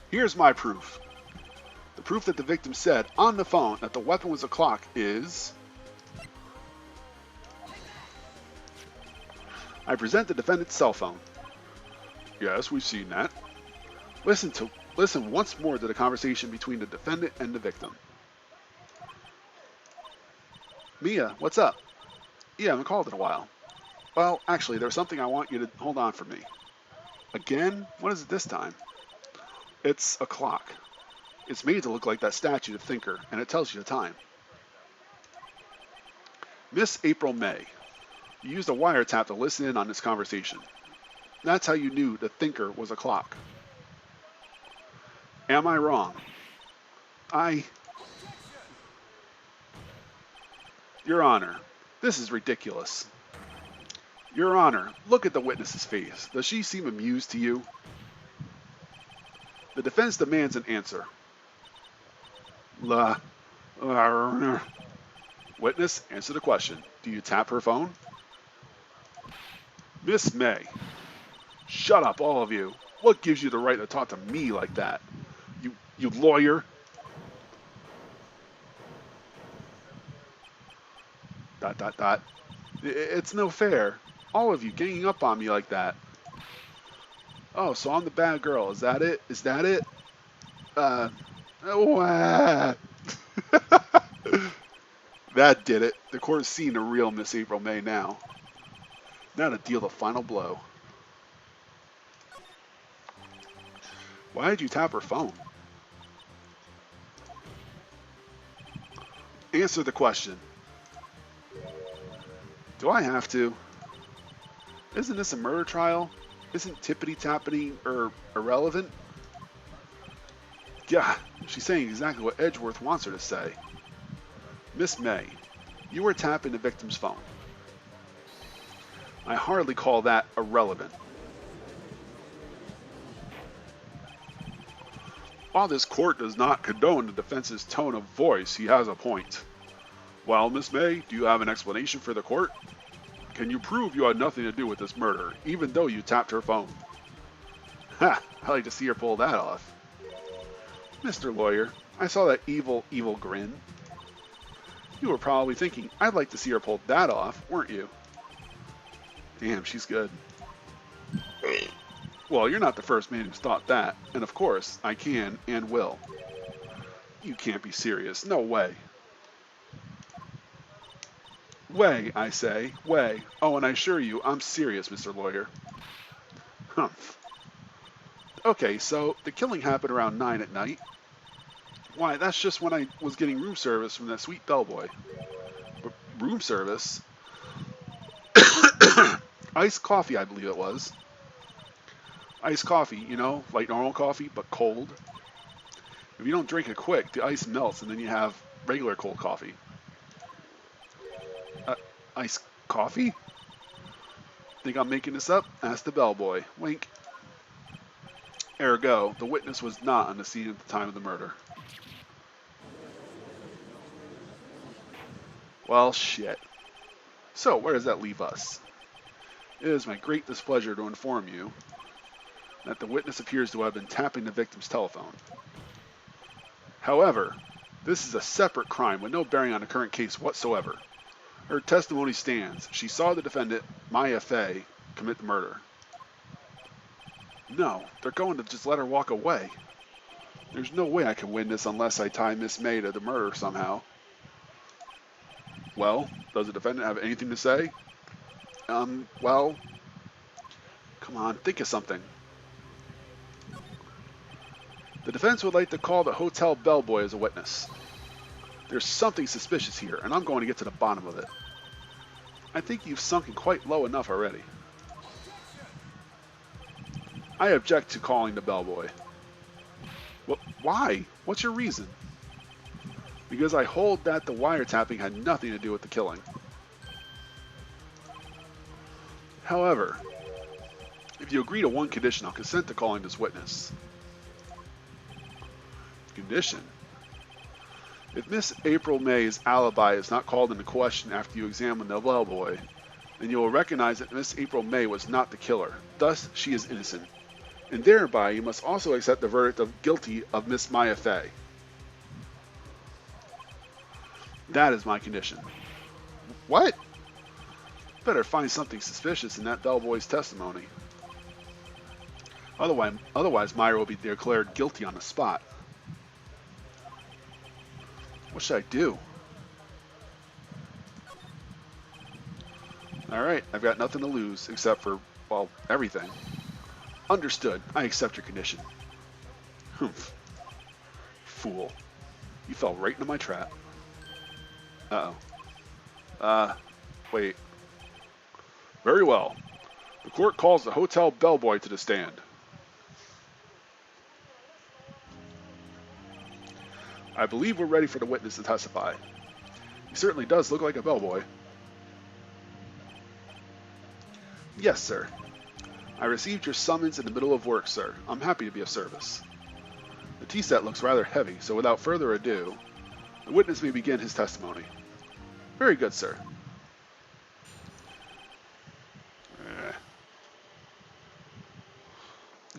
Here's my proof. The proof that the victim said on the phone that the weapon was a clock is... I present the defendant's cell phone. Yes, we've seen that. Listen once more to the conversation between the defendant and the victim. Mia, what's up? Yeah, I haven't called in a while. Well, actually, there's something I want you to hold on for me. Again? What is it this time? It's a clock. It's made to look like that statue of Thinker, and it tells you the time. Miss April May, you used a wiretap to listen in on this conversation. That's how you knew the Thinker was a clock. Am I wrong? Your Honor, this is ridiculous. Your Honor, look at the witness's face. Does she seem amused to you? The defense demands an answer. Witness, answer the question. Do you tap her phone? Miss May. Shut up, all of you. What gives you the right to talk to me like that? You lawyer. ... It's no fair. All of you ganging up on me like that. Oh, so I'm the bad girl. Is that it? Is that it? That did it. The court's seen the real Miss April May now. Now to deal the final blow. Why did you tap her phone? Answer the question. Do I have to? Isn't this a murder trial? Isn't tippity-tappity irrelevant? Yeah, she's saying exactly what Edgeworth wants her to say. Miss May, you were tapping the victim's phone. I hardly call that irrelevant. While this court does not condone the defense's tone of voice, he has a point. Well, Miss May, do you have an explanation for the court? Can you prove you had nothing to do with this murder, even though you tapped her phone? Ha! I'd like to see her pull that off. Mr. Lawyer, I saw that evil, evil grin. You were probably thinking, I'd like to see her pull that off, weren't you? Damn, she's good. Well, you're not the first man who's thought that, and of course, I can and will. You can't be serious. No way. Way, I say. Way. Oh, and I assure you, I'm serious, Mr. Lawyer. Humph. Okay, so the killing happened around 9 at night. Why, that's just when I was getting room service from that sweet bellboy. Room service? Iced coffee, I believe it was. Iced coffee, you know, like normal coffee, but cold. If you don't drink it quick, the ice melts, and then you have regular cold coffee. Iced coffee? Think I'm making this up? Ask the bellboy. Wink. Ergo, the witness was not on the scene at the time of the murder. Well, shit. So, where does that leave us? It is my great displeasure to inform you that the witness appears to have been tapping the victim's telephone. However, this is a separate crime with no bearing on the current case whatsoever. Her testimony stands. She saw the defendant, Maya Fey, commit the murder. No, they're going to just let her walk away. There's no way I can win this unless I tie Miss May to the murder somehow. Well, does the defendant have anything to say? Well, come on, think of something. The defense would like to call the hotel bellboy as a witness. There's something suspicious here, and I'm going to get to the bottom of it. I think you've sunken quite low enough already. I object to calling the bellboy. Why? What's your reason? Because I hold that the wiretapping had nothing to do with the killing. However, if you agree to one condition, I'll consent to calling this witness. Condition? If Miss April May's alibi is not called into question after you examine the bellboy, then you will recognize that Miss April May was not the killer. Thus, she is innocent. And thereby, you must also accept the verdict of guilty of Miss Maya Fey. That is my condition. What? Better find something suspicious in that bellboy's testimony. Otherwise, Myra will be declared guilty on the spot. What should I do? Alright, I've got nothing to lose except for, well, everything. Understood. I accept your condition. Humph. Fool. You fell right into my trap. Uh-oh. Wait. Very well. The court calls the hotel bellboy to the stand. I believe we're ready for the witness to testify. He certainly does look like a bellboy. Yes, sir. I received your summons in the middle of work, sir. I'm happy to be of service. The tea set looks rather heavy, so without further ado, the witness may begin his testimony. Very good, sir.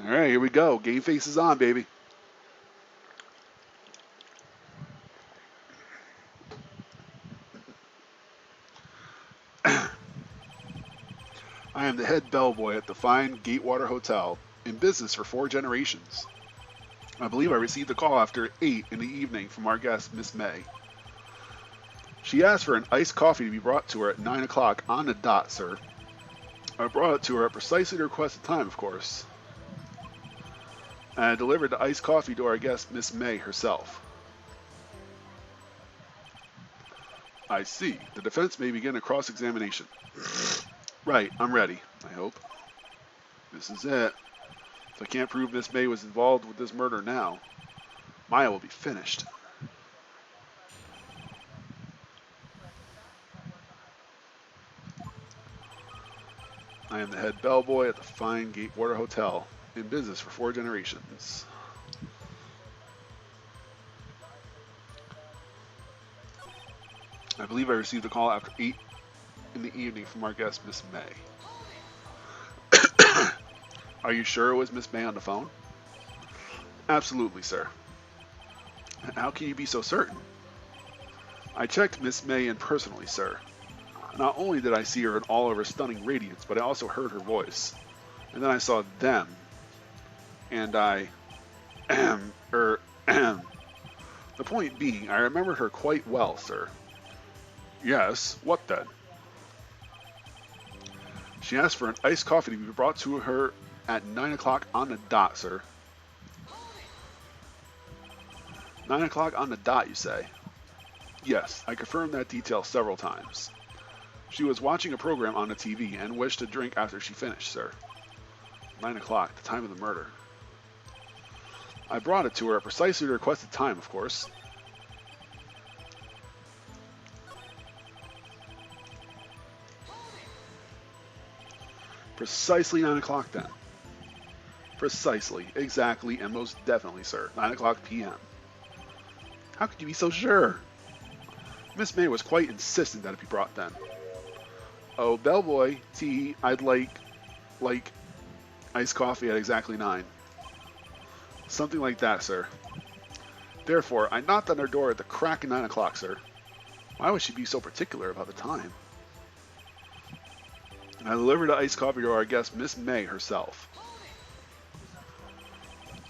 Alright, here we go. Game face is on, baby. I am the head bellboy at the fine Gatewater Hotel, in business for 4 generations. I believe I received a call after 8 in the evening from our guest, Miss May. She asked for an iced coffee to be brought to her at 9 o'clock on the dot, sir. I brought it to her at precisely the requested time, of course. And I delivered the iced coffee to our guest, Miss May herself. I see. The defense may begin a cross-examination. Right, I'm ready, I hope. This is it. If I can't prove Miss May was involved with this murder now, Maya will be finished. I am the head bellboy at the fine Gatewater Hotel, in business for 4 generations. I believe I received a call after 8 in the evening from our guest, Miss May. Are you sure it was Miss May on the phone? Absolutely, sir. How can you be so certain? I checked Miss May in personally, sir. Not only did I see her in all of her stunning radiance, but I also heard her voice. And then I saw them. And I... The point being, I remembered her quite well, sir. Yes, what then? She asked for an iced coffee to be brought to her at 9 o'clock on the dot, sir. 9 o'clock on the dot, you say? Yes, I confirmed that detail several times. She was watching a program on the TV and wished to drink after she finished, sir. 9 o'clock, the time of the murder. I brought it to her at precisely the requested time, of course. Precisely 9 o'clock then. Precisely, exactly, and most definitely, sir. 9 o'clock p.m. How could you be so sure? Miss May was quite insistent that it be brought then. Oh, bellboy, tea, I'd like iced coffee at exactly 9. Something like that, sir. Therefore, I knocked on her door at the crack of 9 o'clock, sir. Why would she be so particular about the time? I delivered the iced coffee to our guest, Miss May herself.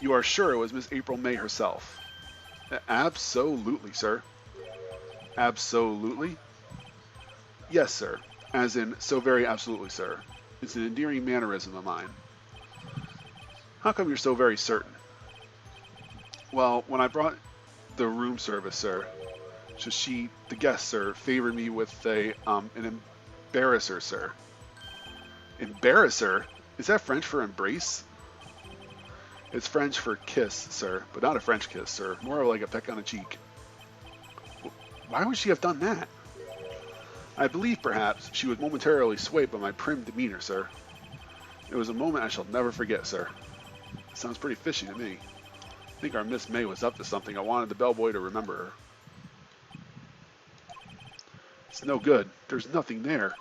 You are sure it was Miss April May herself? Absolutely, sir. Absolutely? Yes, sir. As in, so very absolutely, sir. It's an endearing mannerism of mine. How come you're so very certain? Well, when I brought the room service, sir, so the guest, sir, favored me with an embarrasser, sir. Embarrasser? Is that French for embrace? It's French for kiss, sir, but not a French kiss, sir. More like a peck on the cheek. Why would she have done that? I believe, perhaps, she was momentarily swayed by my prim demeanor, sir. It was a moment I shall never forget, sir. Sounds pretty fishy to me. I think our Miss May was up to something. I wanted the bellboy to remember her. It's no good. There's nothing there.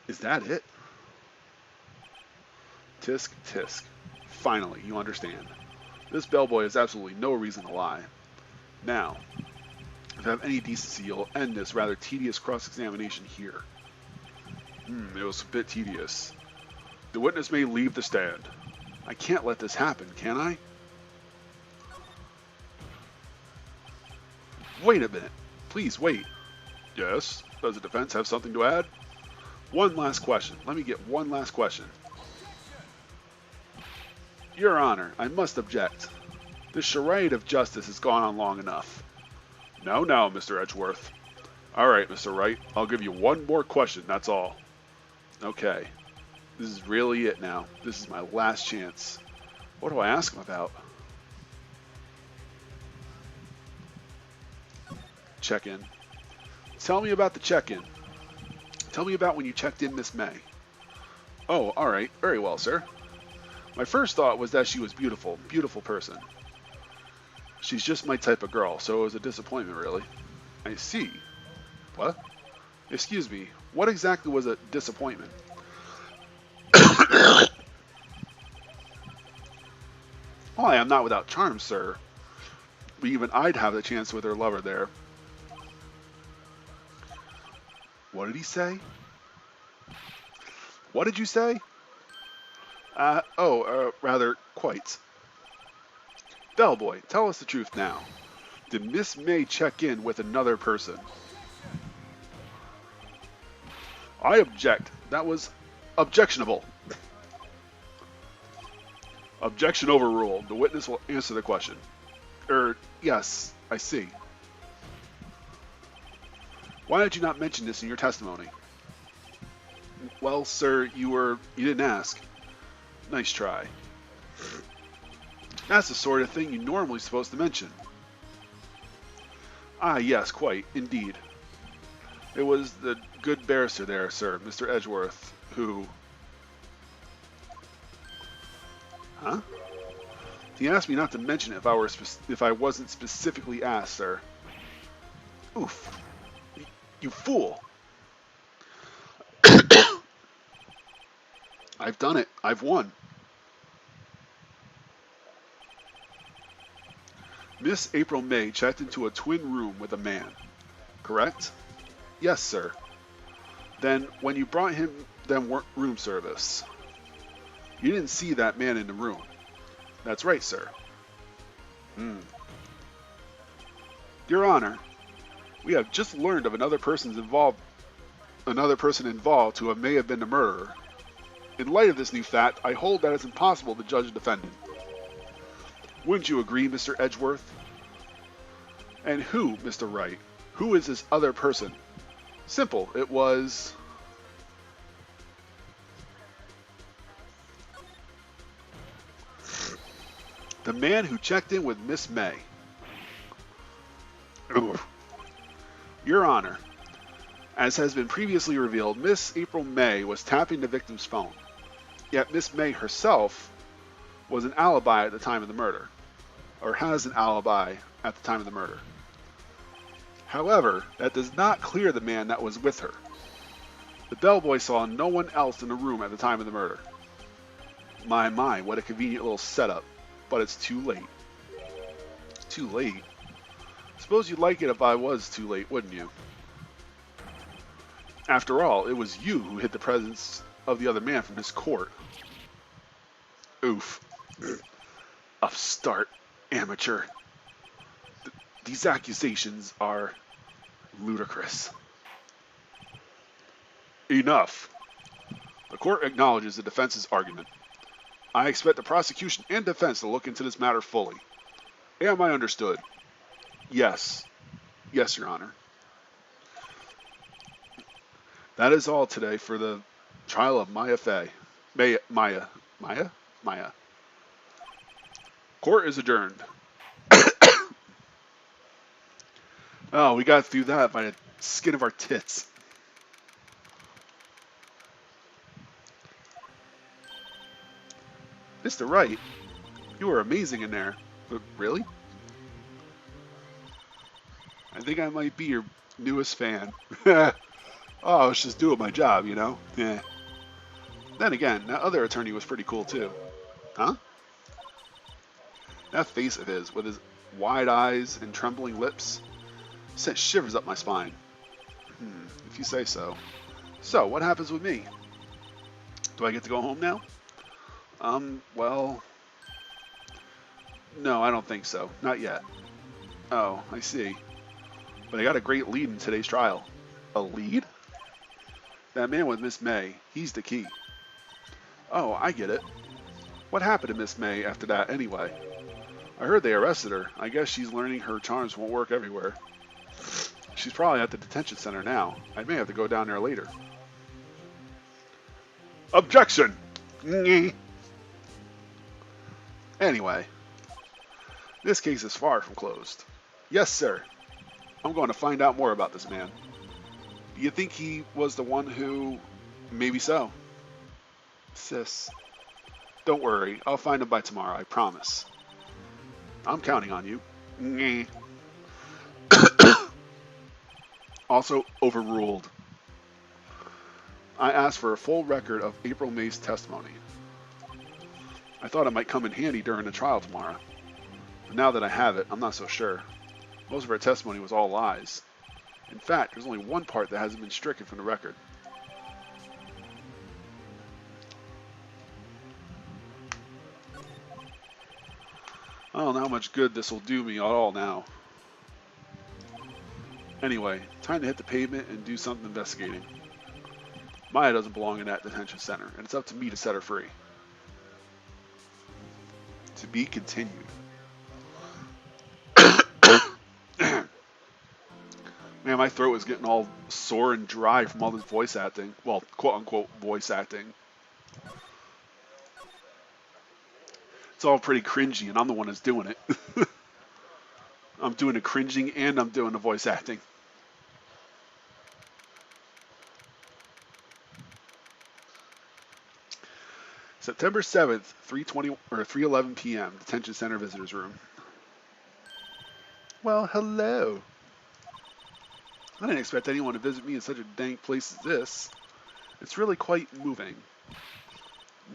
Is that it? Tisk, tisk. Finally, you understand. This bellboy has absolutely no reason to lie. Now, if I have any decency, you'll end this rather tedious cross-examination here. It was a bit tedious. The witness may leave the stand. I can't let this happen, can I? Wait a minute. Please wait. Yes? Does the defense have something to add? One last question. Let me get one last question. Your Honor, I must object. This charade of justice has gone on long enough. No, Mr. Edgeworth. All right, Mr. Wright. I'll give you one more question, that's all. Okay. This is really it now. This is my last chance. What do I ask him about? Check-in. Tell me about the check-in. Tell me about when you checked in Miss May. Oh, all right. Very well, sir. My first thought was that she was beautiful. Beautiful person. She's just my type of girl, so it was a disappointment, really. I see. What? Excuse me. What exactly was a disappointment? Well, I am not without charm, sir. But even I'd have the chance with her lover there. What did he say? What did you say? Rather, quite. Bellboy, tell us the truth now. Did Miss May check in with another person? I object. That was objectionable. Objection overruled. The witness will answer the question. Yes, I see. Why did you not mention this in your testimony? Well, sir, you didn't ask. Nice try. That's the sort of thing you're normally supposed to mention. Ah, yes, quite, indeed. It was the good barrister there, sir, Mr. Edgeworth, who... Huh? He asked me not to mention it if I wasn't specifically asked, sir. Oof. You fool! I've done it. I've won. Miss April May checked into a twin room with a man, correct? Yes, sir. Then, when you brought him room service, you didn't see that man in the room. That's right, sir. Your Honor, we have just learned of another person involved who may have been the murderer. In light of this new fact, I hold that it's impossible to judge a defendant. Wouldn't you agree, Mr. Edgeworth? And who, Mr. Wright? Who is this other person? Simple. It was... the man who checked in with Miss May. Oof. Your Honor, as has been previously revealed, Miss April May was tapping the victim's phone. Yet Miss May herself was an alibi at the time of the murder, or has an alibi at the time of the murder. However, that does not clear the man that was with her. The bellboy saw no one else in the room at the time of the murder. My, what a convenient little setup, but it's too late. Too late? Suppose you'd like it if I was too late, wouldn't you? After all, it was you who hid the presence of the other man from his court. Oof. Upstart. Amateur. These accusations are ludicrous. Enough. The court acknowledges the defense's argument. I expect the prosecution and defense to look into this matter fully. Am I understood? Yes. Yes, Your Honor. That is all today for the trial of Maya Fey. Maya. Court is adjourned. Oh, we got through that by the skin of our tits. Mr. Wright, you were amazing in there. But really? I think I might be your newest fan. Oh, I was just doing my job, you know? Yeah. Then again, that other attorney was pretty cool too. Huh? That face of his, with his wide eyes and trembling lips, sent shivers up my spine. If you say so. So, what happens with me? Do I get to go home now? Well... No, I don't think so. Not yet. Oh, I see. But I got a great lead in today's trial. A lead? That man with Miss May, he's the key. Oh, I get it. What happened to Miss May after that anyway? I heard they arrested her. I guess she's learning her charms won't work everywhere. She's probably at the detention center now. I may have to go down there later. Objection! Anyway, this case is far from closed. Yes, sir. I'm going to find out more about this man. Do you think he was the one who... Maybe so. Sis. Don't worry. I'll find him by tomorrow, I promise. I'm counting on you. Also overruled. I asked for a full record of April May's testimony. I thought it might come in handy during the trial tomorrow. But now that I have it, I'm not so sure. Most of her testimony was all lies. In fact, there's only one part that hasn't been stricken from the record. I don't know how much good this will do me at all now. Anyway, time to hit the pavement and do something investigating. Maya doesn't belong in that detention center, and it's up to me to set her free. To be continued. Man, my throat is getting all sore and dry from all this voice acting. Well, quote-unquote voice acting. It's all pretty cringy, and I'm the one that's doing it. I'm doing the cringing, and I'm doing the voice acting. September 7th, 3:11 p.m. Detention Center Visitors Room. Well, hello. I didn't expect anyone to visit me in such a dank place as this. It's really quite moving.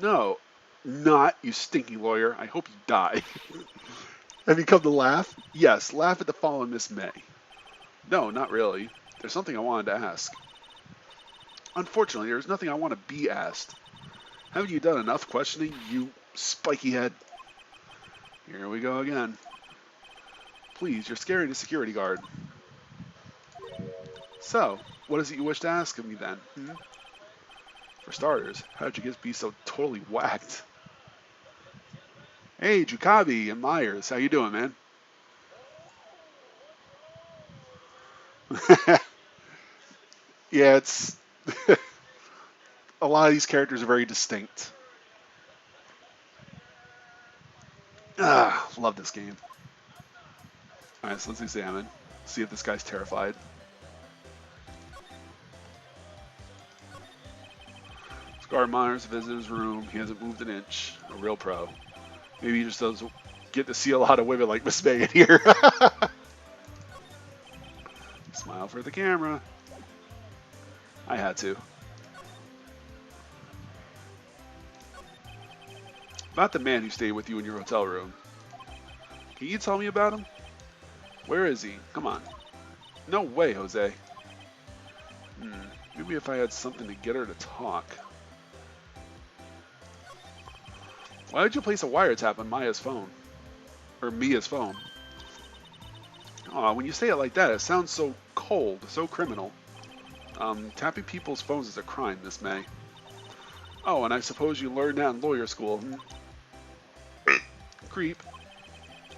No, not, you stinky lawyer. I hope you die. Have you come to laugh? Yes, laugh at the fallen Miss May. No, not really. There's something I wanted to ask. Unfortunately, there's nothing I want to be asked. Haven't you done enough questioning, you spiky head? Here we go again. Please, you're scaring the security guard. So, what is it you wish to ask of me then? For starters, how did you get to be so totally whacked? Hey, Jukabi and Myers, how you doing, man? Yeah, it's... a lot of these characters are very distinct. Love this game. Alright, so let's examine. See if this guy's terrified. Scar Myers, visitor's room. He hasn't moved an inch. A real pro. Maybe he just doesn't get to see a lot of women like Miss May in here. Smile for the camera. I had to. About the man who stayed with you in your hotel room. Can you tell me about him? Where is he? Come on. No way, Jose. Maybe if I had something to get her to talk. Why did you place a wiretap on Maya's phone? Or Mia's phone? Aw, when you say it like that, it sounds so cold, so criminal. Tapping people's phones is a crime, Miss May. Oh, and I suppose you learned that in lawyer school. Creep.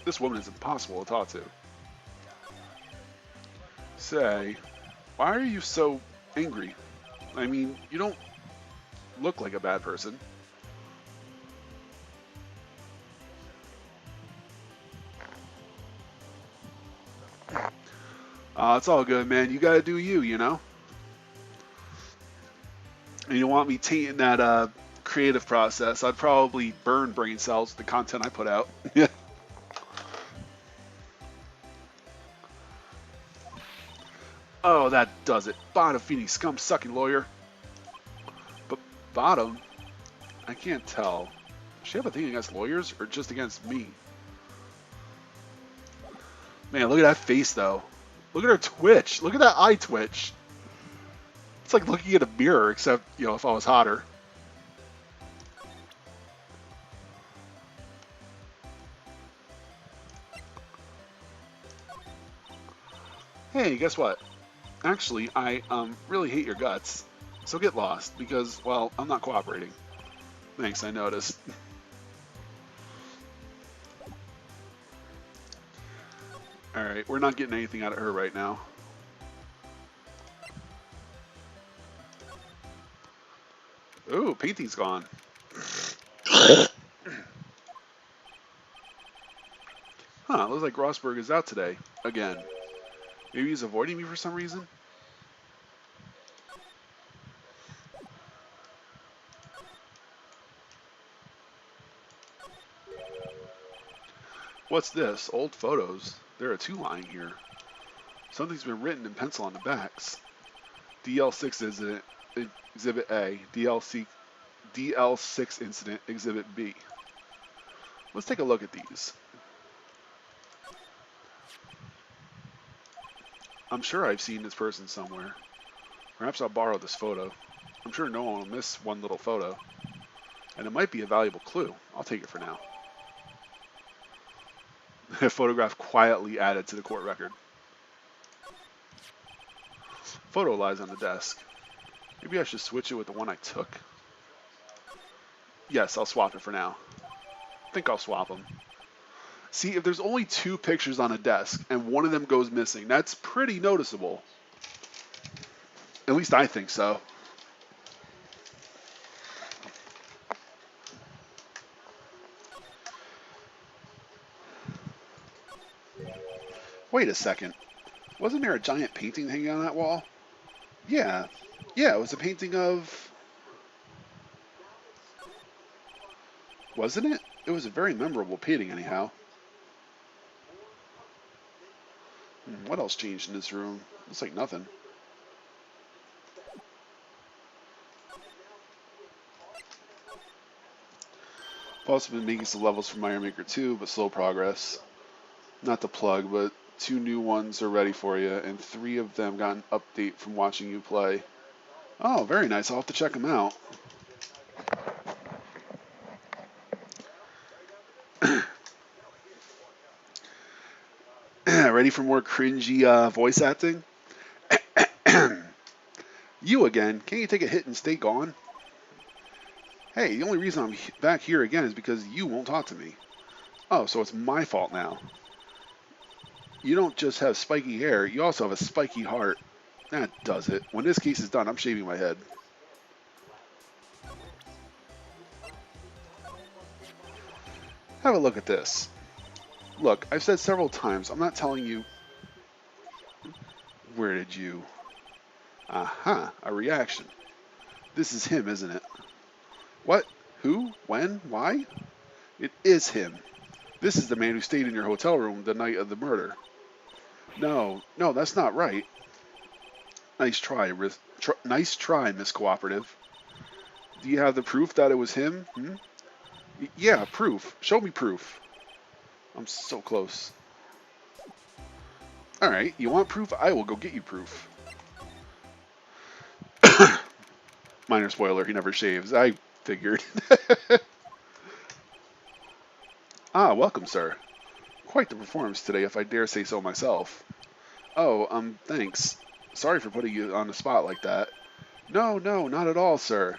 This woman is impossible to talk to. Say, why are you so angry? I mean, you don't look like a bad person. It's all good, man. You gotta do you, you know? And you don't want me tainting that creative process. I'd probably burn brain cells with the content I put out. Yeah. Oh, that does it. Bottom feeding scum sucking lawyer. But Bottom? I can't tell. Does she have a thing against lawyers or just against me? Man, look at that face though. Look at her twitch. Look at that eye twitch. It's like looking at a mirror, except, you know, if I was hotter. Hey, guess what? Actually, I really hate your guts. So get lost, because, well, I'm not cooperating. Thanks, I noticed. Alright, we're not getting anything out of her right now. Ooh, painting's gone. Huh, looks like Rosberg is out today. Again. Maybe he's avoiding me for some reason? What's this? Old photos. There are 2 lying here. Something's been written in pencil on the backs. DL6 incident, Exhibit A. DL6 incident, Exhibit B. Let's take a look at these. I'm sure I've seen this person somewhere. Perhaps I'll borrow this photo. I'm sure no one will miss one little photo. And it might be a valuable clue. I'll take it for now. A photograph quietly added to the court record. Photo lies on the desk. Maybe I should switch it with the one I took. Yes, I'll swap it for now. I think I'll swap them. See, if there's only 2 pictures on a desk and one of them goes missing, that's pretty noticeable. At least I think so. Wait a second. Wasn't there a giant painting hanging on that wall? Yeah. Yeah, it was a painting of... Wasn't it? It was a very memorable painting anyhow. What else changed in this room? Looks like nothing. I've also been making some levels for Mario Maker 2, but slow progress. Not to plug, but 2 new ones are ready for you, and 3 of them got an update from watching you play. Oh, very nice. I'll have to check them out. Ready for more cringy voice acting? You again? Can't you take a hit and stay gone? Hey, the only reason I'm back here again is because you won't talk to me. Oh, so it's my fault now. You don't just have spiky hair, you also have a spiky heart. That does it. When this case is done, I'm shaving my head. Have a look at this. Look, I've said several times, I'm not telling you... Where did you... Aha, a reaction. This is him, isn't it? What? Who? When? Why? It is him. This is the man who stayed in your hotel room the night of the murder. No, that's not right. Nice try, nice try, Miss Cooperative. Do you have the proof that it was him? Yeah, proof. Show me proof. I'm so close. Alright, you want proof? I will go get you proof. Minor spoiler, he never shaves. I figured. Ah, welcome, sir. Quite the performance today, if I dare say so myself. Oh, thanks. Sorry for putting you on the spot like that. No, no, not at all, sir.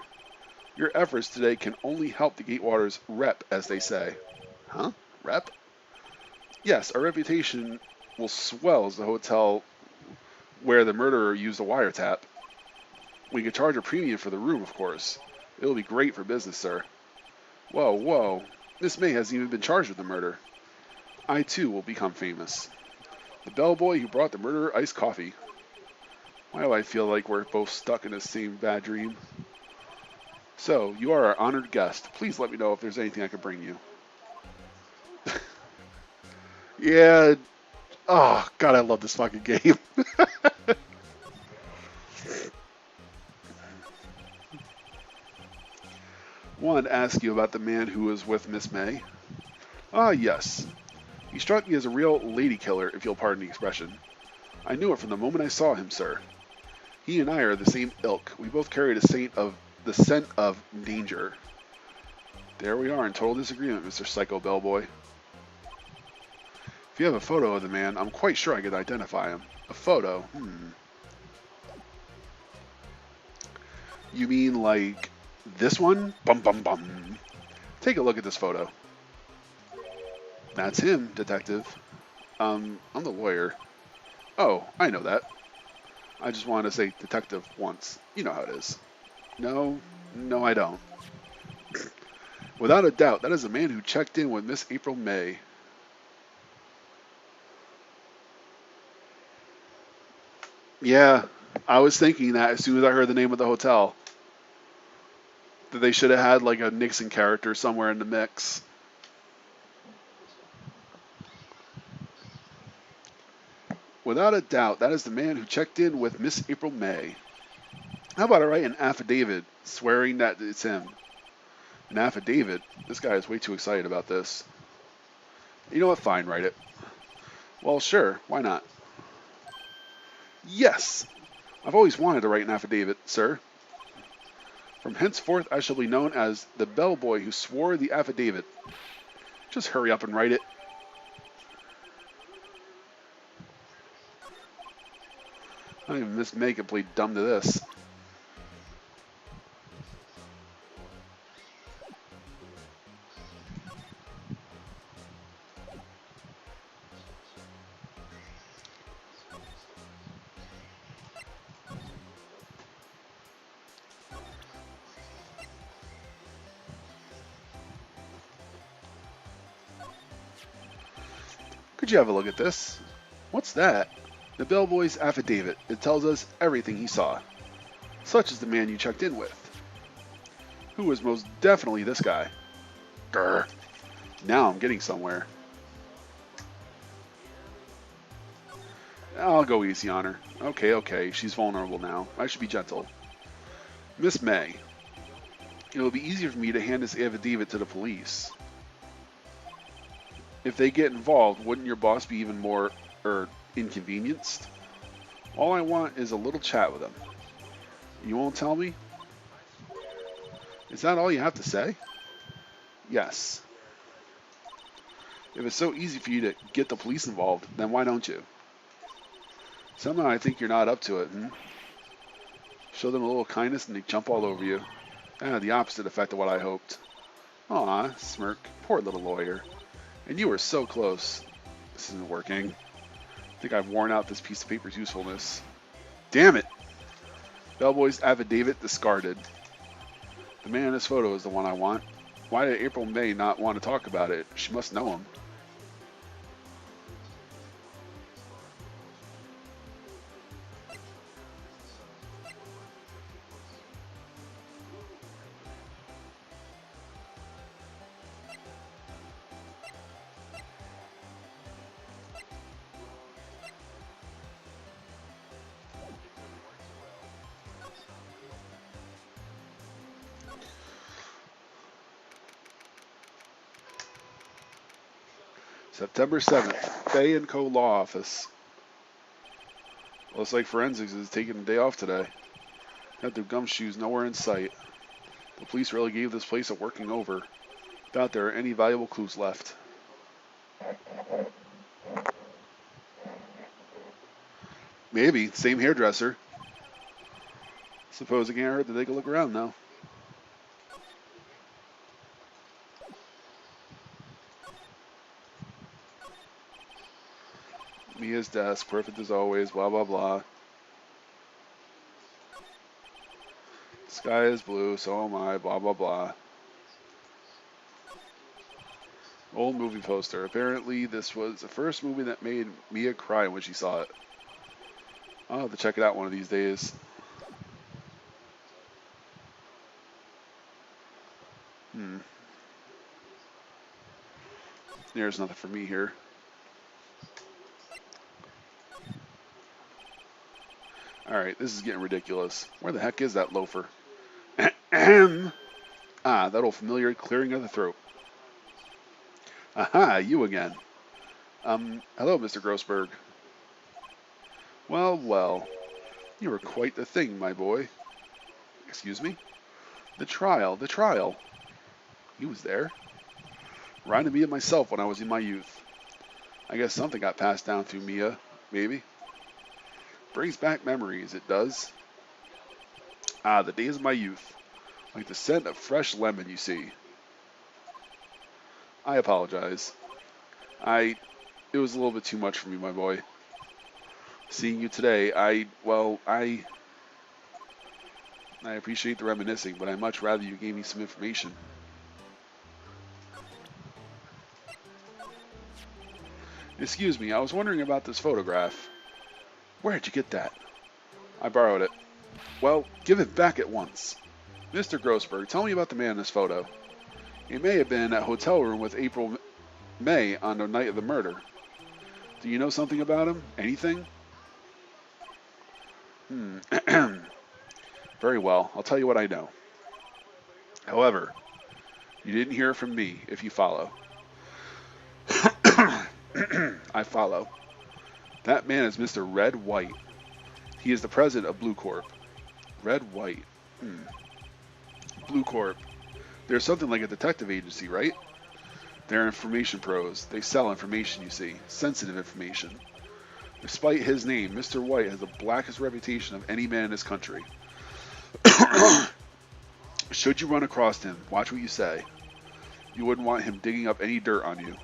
Your efforts today can only help the Gatewater's rep, as they say. Huh? Rep? Yes, our reputation will swell as the hotel where the murderer used a wiretap. We could charge a premium for the room, of course. It'll be great for business, sir. Whoa, whoa. Miss May hasn't even been charged with the murder. I, too, will become famous. The bellboy who brought the murderer iced coffee. Why do I feel like we're both stuck in the same bad dream? So, you are our honored guest. Please let me know if there's anything I can bring you. Yeah. Oh, God, I love this fucking game. Wanted to ask you about the man who was with Miss May. Ah, yes. He struck me as a real lady killer, if you'll pardon the expression. I knew it from the moment I saw him, sir. He and I are the same ilk. We both carry the scent of danger. There we are in total disagreement, Mr. Psycho Bellboy. If you have a photo of the man, I'm quite sure I could identify him. A photo? You mean like this one? Bum bum bum. Take a look at this photo. That's him, detective. I'm the lawyer. Oh, I know that. I just wanted to say detective once. You know how it is. No, no, I don't. Without a doubt, that is the man who checked in with Miss April May. Yeah, I was thinking that as soon as I heard the name of the hotel. That they should have had like a Nixon character somewhere in the mix. Without a doubt, that is the man who checked in with Miss April May. How about I write an affidavit swearing that it's him? An affidavit? This guy is way too excited about this. You know what? Fine, write it. Well, sure. Why not? Yes! I've always wanted to write an affidavit, sir. From henceforth, I shall be known as the bellboy who swore the affidavit. Just hurry up and write it. Not even Miss May can play dumb to this. Could you have a look at this? What's that? The bellboy's affidavit. It tells us everything he saw. Such is the man you checked in with. Who was most definitely this guy. Grr. Now I'm getting somewhere. I'll go easy on her. Okay, okay, she's vulnerable now. I should be gentle. Miss May, it will be easier for me to hand this affidavit to the police. If they get involved, wouldn't your boss be even more, inconvenienced? All I want is a little chat with him. You won't tell me? Is that all you have to say? Yes. If it's so easy for you to get the police involved, then why don't you? Somehow I think you're not up to it, Show them a little kindness and they jump all over you. The opposite effect of what I hoped. Aw, smirk. Poor little lawyer. And you were so close. This isn't working. I think I've worn out this piece of paper's usefulness. Damn it! Bellboy's affidavit discarded. The man in this photo is the one I want. Why did April May not want to talk about it? She must know him. September 7th, Fay & Co. Law Office. Looks like forensics is taking a day off today. Got their gumshoes nowhere in sight. The police really gave this place a working over. Doubt there are any valuable clues left. Maybe. Same hairdresser. Suppose it can't hurt to take a look around now. Mia's desk, perfect as always, blah, blah, blah. Sky is blue, so am I, blah, blah, blah. Old movie poster. Apparently, this was the first movie that made Mia cry when she saw it. I'll have to check it out one of these days. There's nothing for me here. Alright, this is getting ridiculous. Where the heck is that loafer? Ahem. Ah, that old familiar clearing of the throat. Aha, you again. Hello, Mr. Grossberg. Well, well. You were quite the thing, my boy. Excuse me? The trial. He was there. Reminded me of myself when I was in my youth. I guess something got passed down through Mia, maybe. Brings back memories, it does. Ah, the days of my youth. Like the scent of fresh lemon, you see. I apologize. It was a little bit too much for me, my boy. Seeing you today, I appreciate the reminiscing, but I'd much rather you gave me some information. Excuse me, I was wondering about this photograph. Where'd you get that? I borrowed it. Well, give it back at once. Mr. Grossberg, tell me about the man in this photo. He may have been at a hotel room with April May on the night of the murder. Do you know something about him? Anything? Very well, I'll tell you what I know. However, you didn't hear from me, if you follow. I follow. That man is Mr. Red White. He is the president of Blue Corp. Red White. Blue Corp. They're something like a detective agency, right? They're information pros. They sell information, you see. Sensitive information. Despite his name, Mr. White has the blackest reputation of any man in this country. Should you run across him, watch what you say. You wouldn't want him digging up any dirt on you.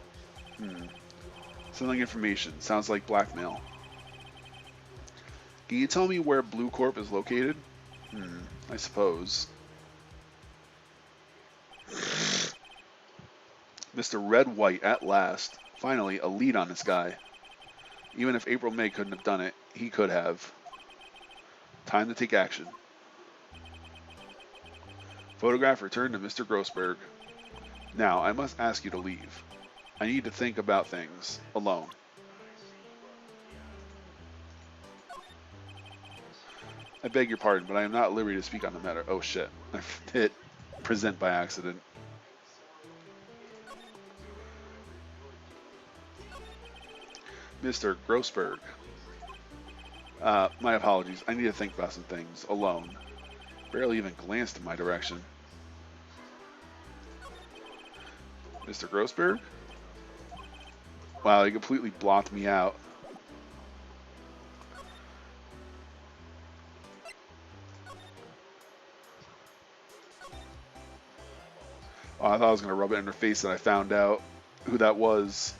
Selling information. Sounds like blackmail. Can you tell me where Blue Corp is located? I suppose. Mr. Red White, at last. Finally, a lead on this guy. Even if April May couldn't have done it, he could have. Time to take action. Photograph returned to Mr. Grossberg. Now, I must ask you to leave. I need to think about things. Alone. I beg your pardon, but I am not at liberty to speak on the matter. Oh shit. I hit present by accident. Mr. Grossberg. My apologies. I need to think about some things. Alone. Barely even glanced in my direction. Mr. Grossberg? Wow, he completely blocked me out. Oh, I thought I was going to rub it in her face and I found out who that was.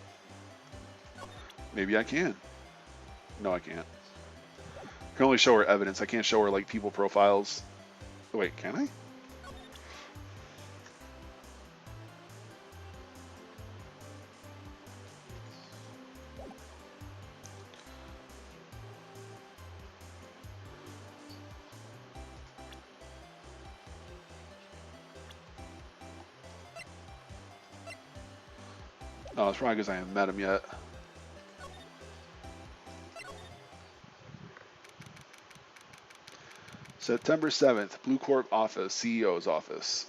Maybe I can. No, I can't. I can only show her evidence. I can't show her, like, people profiles. Oh, wait, can I? Oh, it's probably because I haven't met him yet. September 7th, Blue Corp office, CEO's office.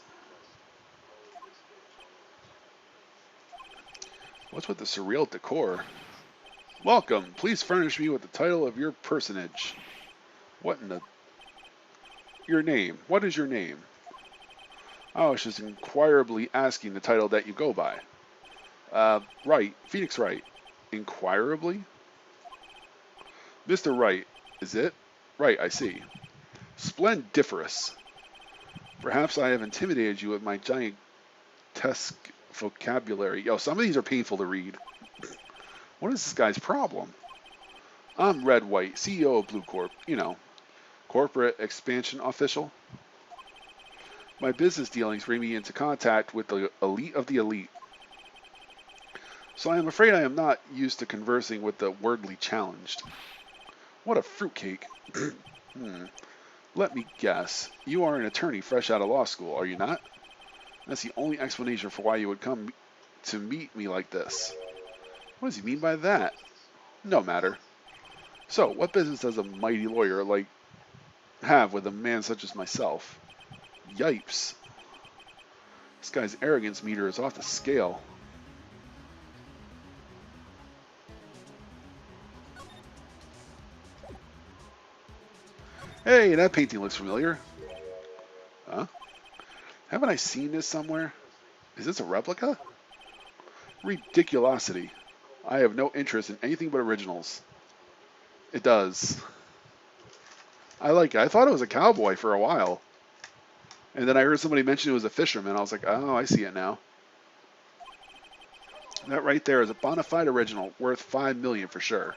What's with the surreal decor? Welcome. Please furnish me with the title of your personage. What in the... Your name. What is your name? I was just inquirably asking the title that you go by. Wright. Phoenix Wright. Inquirably? Mr. Wright, is it? Right, I see. Splendiferous. Perhaps I have intimidated you with my giantesque vocabulary. Yo, some of these are painful to read. What is this guy's problem? I'm Red White, CEO of Blue Corp. You know, corporate expansion official. My business dealings bring me into contact with the elite of the elite. So I am afraid I am not used to conversing with the wordly challenged. What a fruitcake. Let me guess. You are an attorney fresh out of law school, are you not? That's the only explanation for why you would come to meet me like this. What does he mean by that? No matter. So, what business does a mighty lawyer like have with a man such as myself? Yipes. This guy's arrogance meter is off the scale. Hey, that painting looks familiar. Huh? Haven't I seen this somewhere? Is this a replica? Ridiculosity. I have no interest in anything but originals. It does. I like it. I thought it was a cowboy for a while. And then I heard somebody mention it was a fisherman. I was like, oh, I see it now. That right there is a bona fide original worth $5 million for sure.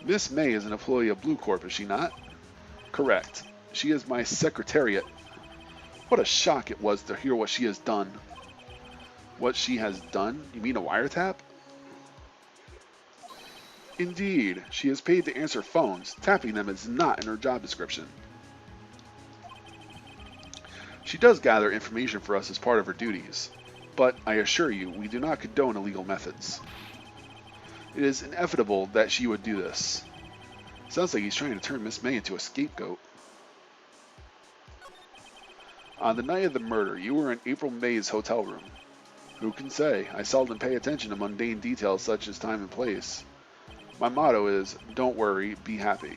Miss May is an employee of Blue Corp, is she not? Correct. She is my secretariat. What a shock it was to hear what she has done. What she has done? You mean a wiretap? Indeed, she is paid to answer phones. Tapping them is not in her job description. She does gather information for us as part of her duties, but I assure you, we do not condone illegal methods. It is inevitable that she would do this. Sounds like he's trying to turn Miss May into a scapegoat. On the night of the murder, you were in April May's hotel room. Who can say? I seldom pay attention to mundane details such as time and place. My motto is, don't worry, be happy.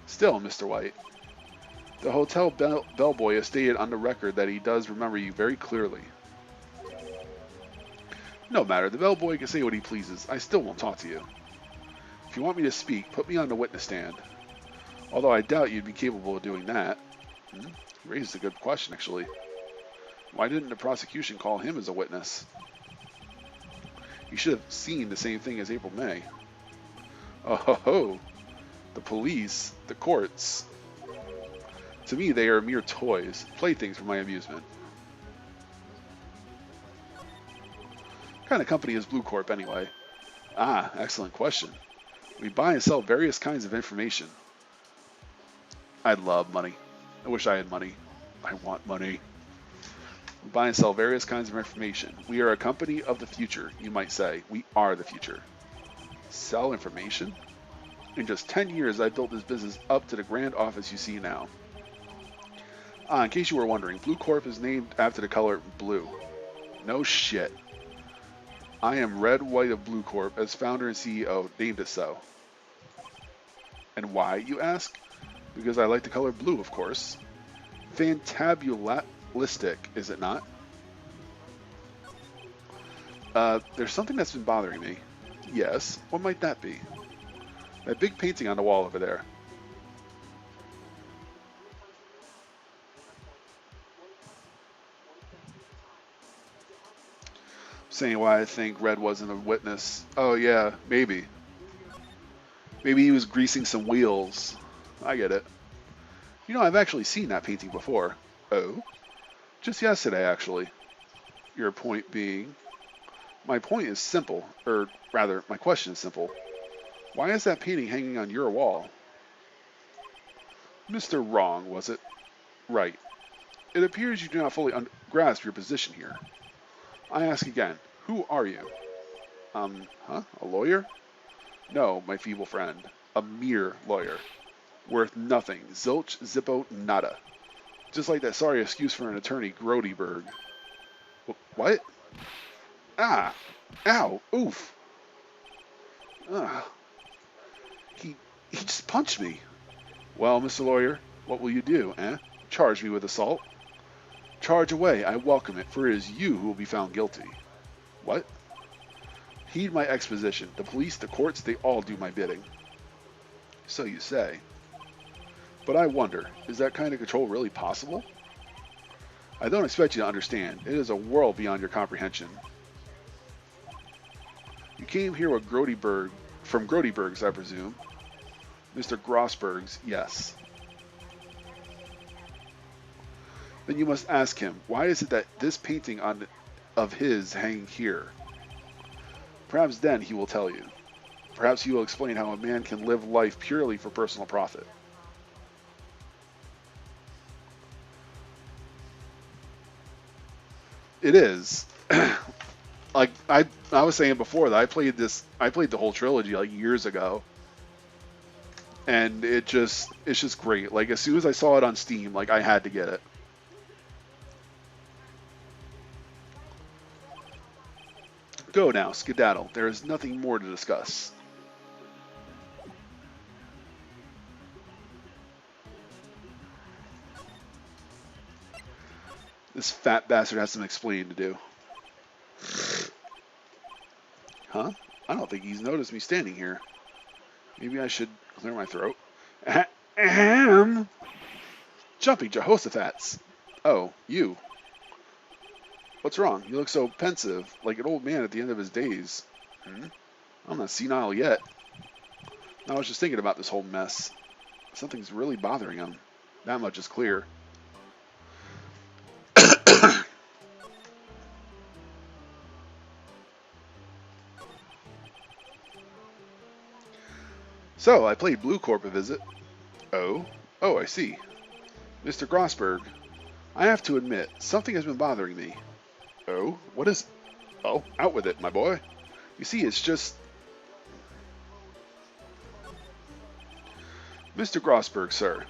Still, Mr. White, the hotel bellboy has stated on the record that he does remember you very clearly. No matter, the bellboy can say what he pleases. I still won't talk to you. If you want me to speak, put me on the witness stand. Although I doubt you'd be capable of doing that. You raised a good question, actually. Why didn't the prosecution call him as a witness? You should have seen the same thing as April May. Oh ho ho! The police, the courts. To me, they are mere toys, playthings for my amusement. What kind of company is Blue Corp anyway? Ah, excellent question. We buy and sell various kinds of information. I love money. I wish I had money. I want money. We buy and sell various kinds of information. We are a company of the future, you might say. We are the future. Sell information? In just 10 years, I built this business up to the grand office you see now. Ah, in case you were wondering, Blue Corp is named after the color blue. No shit. I am Red White of Blue Corp, as founder and CEO, named it so. And why, you ask? Because I like the color blue, of course. Fantabulistic, is it not? There's something that's been bothering me. Yes, what might that be? That big painting on the wall over there. Saying why I think Red wasn't a witness. Oh yeah, maybe. Maybe he was greasing some wheels. I get it. You know, I've actually seen that painting before. Oh? Just yesterday, actually. Your point being? My point is simple. Or, rather, my question is simple. Why is that painting hanging on your wall? Mr. Wrong, was it? Right. It appears you do not fully grasp your position here. I ask again, who are you? A lawyer? No, my feeble friend. A mere lawyer. Worth nothing. Zilch, zippo, nada. Just like that sorry excuse for an attorney, Grodyberg. What? Ah! Ow! Oof! Ah! He just punched me. Well, Mr. Lawyer, what will you do, eh? Charge me with assault? Charge away, I welcome it, for it is you who will be found guilty. What? Heed my exposition. The police, the courts, they all do my bidding. So you say. But I wonder, is that kind of control really possible? I don't expect you to understand. It is a world beyond your comprehension. You came here with Grodyberg, from Grodyberg's, I presume. Mr. Grossberg's, yes. Then you must ask him, why is it that this painting of his hanging here? Perhaps then he will tell you. Perhaps he will explain how a man can live life purely for personal profit. It is. Like I was saying before that I played the whole trilogy like years ago. And it's just great. Like as soon as I saw it on Steam, like I had to get it. Go now, skedaddle. There is nothing more to discuss. This fat bastard has some explaining to do. Huh? I don't think he's noticed me standing here. Maybe I should clear my throat. Ahem! Jumping Jehoshaphat's. Oh, you. What's wrong? You look so pensive, like an old man at the end of his days. I'm not senile yet. I was just thinking about this whole mess. Something's really bothering him. That much is clear. So, I played Blue Corp a visit. Oh? Oh, I see. Mr. Grossberg, I have to admit, something has been bothering me. Oh? What is... Oh, out with it, my boy. You see, it's just... Mr. Grossberg, sir.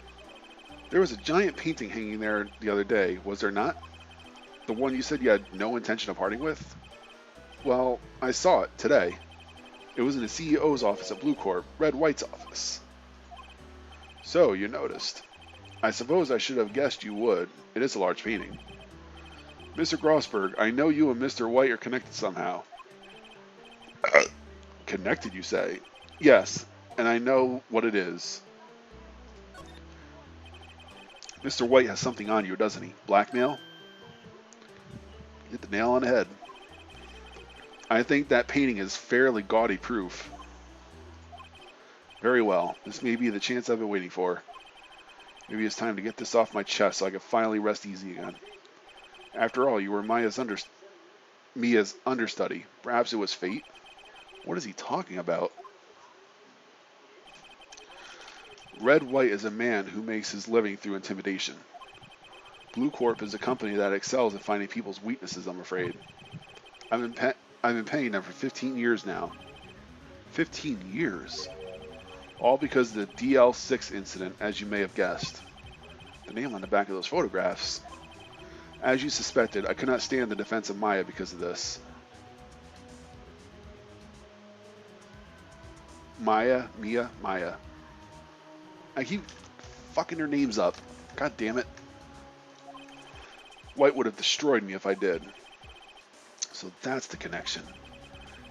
There was a giant painting hanging there the other day, was there not? The one you said you had no intention of parting with? Well, I saw it today. It was in the CEO's office at Blue Corp, Red White's office. So, you noticed. I suppose I should have guessed you would. It is a large painting. Mr. Grossberg, I know you and Mr. White are connected somehow. Connected, you say? Yes, and I know what it is. Mr. White has something on you, doesn't he? Blackmail? Hit the nail on the head. I think that painting is fairly gaudy proof. Very well. This may be the chance I've been waiting for. Maybe it's time to get this off my chest so I can finally rest easy again. After all, you were Mia's understudy. Perhaps it was fate? What is he talking about? Red White is a man who makes his living through intimidation. Blue Corp is a company that excels at finding people's weaknesses, I'm afraid. I've been paying them for 15 years now. 15 years? All because of the DL6 incident, as you may have guessed. The name on the back of those photographs. As you suspected, I could not stand the defense of Maya because of this. Maya. I keep fucking their names up. God damn it. White would have destroyed me if I did. So that's the connection.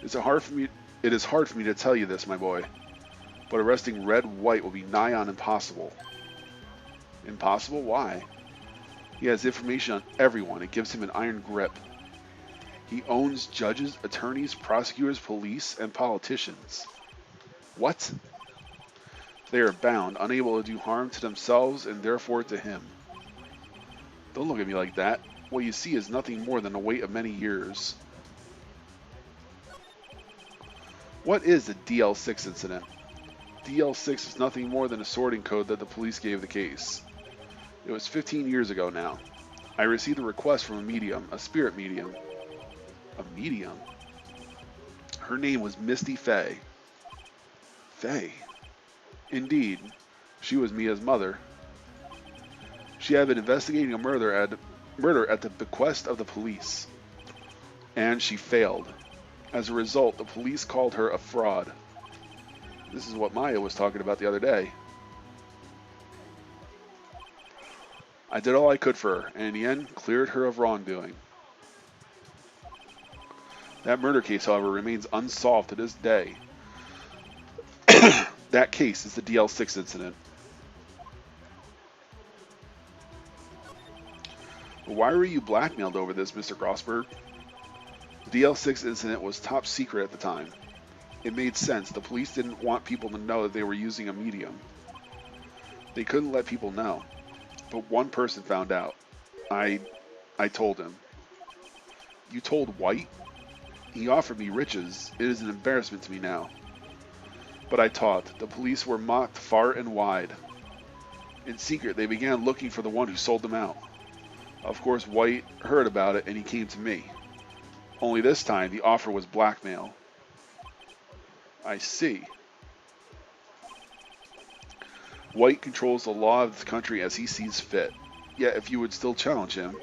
It is hard for me to tell you this, my boy. But arresting Red White will be nigh on impossible. Impossible? Why? He has information on everyone. It gives him an iron grip. He owns judges, attorneys, prosecutors, police, and politicians. What? They are bound, unable to do harm to themselves and therefore to him. Don't look at me like that. What you see is nothing more than the weight of many years. What is the DL6 incident? DL6 is nothing more than a sorting code that the police gave the case. It was 15 years ago now. I received a request from a medium, a spirit medium. A medium? Her name was Misty Fey. Fey? Indeed, she was Mia's mother. She had been investigating a murder at the bequest of the police, and she failed. As a result, the police called her a fraud. This is what Maya was talking about the other day. I did all I could for her, and in the end, cleared her of wrongdoing. That murder case, however, remains unsolved to this day. That case is the DL6 incident. Why were you blackmailed over this, Mr. Grossberg? The DL6 incident was top secret at the time. It made sense. The police didn't want people to know that they were using a medium. They couldn't let people know. But one person found out. I told him. You told White? He offered me riches. It is an embarrassment to me now. But I taught. The police were mocked far and wide. In secret, they began looking for the one who sold them out. Of course, White heard about it and he came to me. Only this time, the offer was blackmail. I see. White controls the law of the country as he sees fit. Yet, if you would still challenge him,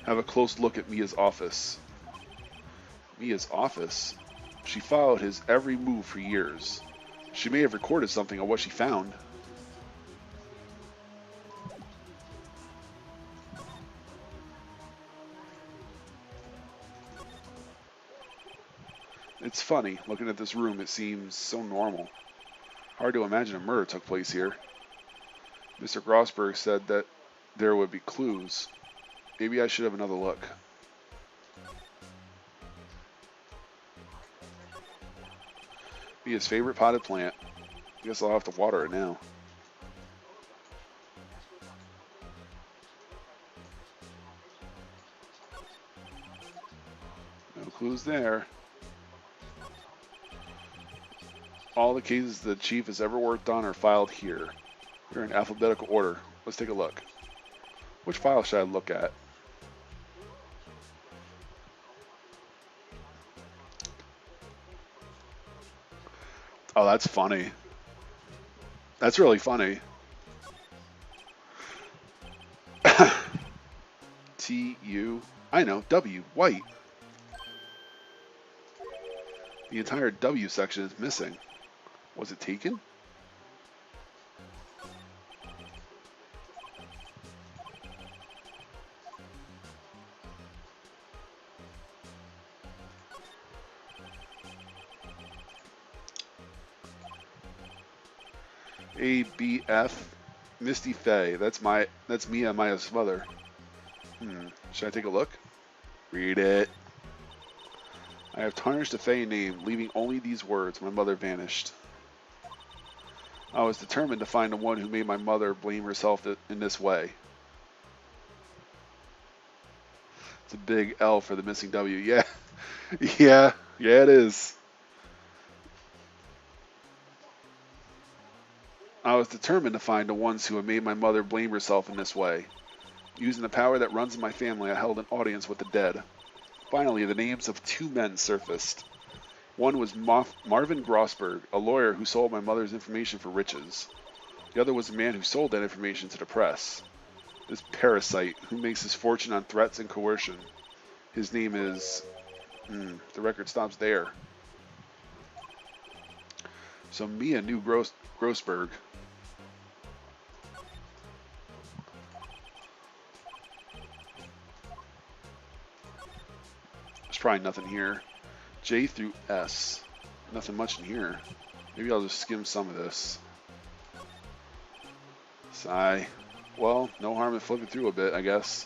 have a close look at Mia's office. Mia's office? She followed his every move for years. She may have recorded something of what she found. It's funny, looking at this room, it seems so normal. Hard to imagine a murder took place here. Mr. Grossberg said that there would be clues. Maybe I should have another look. Mia's favorite potted plant. Guess I'll have to water it now. No clues there. All the cases the chief has ever worked on are filed here. They're in alphabetical order. Let's take a look. Which file should I look at? Oh, that's funny. That's really funny. T-U, I know, W, White. The entire W section is missing. Was it taken? ABF, Misty Fey. That's Mia and Maya's mother. Should I take a look? Read it. I have tarnished the Fey name, leaving only these words. My mother vanished. I was determined to find the one who made my mother blame herself in this way. It's a big L for the missing W. Yeah. Yeah, it is. I was determined to find the ones who had made my mother blame herself in this way. Using the power that runs in my family, I held an audience with the dead. Finally, the names of two men surfaced. One was Marvin Grossberg, a lawyer who sold my mother's information for riches. The other was a man who sold that information to the press. This parasite, who makes his fortune on threats and coercion. His name is... the record stops there. So Mia knew Grossberg. There's probably nothing here. J through S. Nothing much in here. Maybe I'll just skim some of this. Sigh. Well, no harm in flipping through a bit, I guess.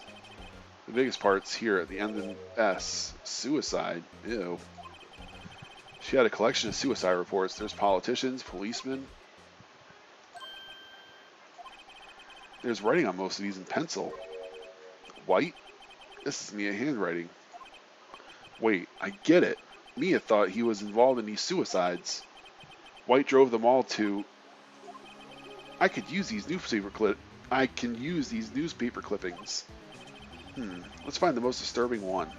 The biggest part's here at the end of S. Suicide. Ew. She had a collection of suicide reports. There's politicians, policemen. There's writing on most of these in pencil. White? This is Mia handwriting. Wait, I get it. Mia thought he was involved in these suicides. White drove them all to... I can use these newspaper clippings. Let's find the most disturbing one.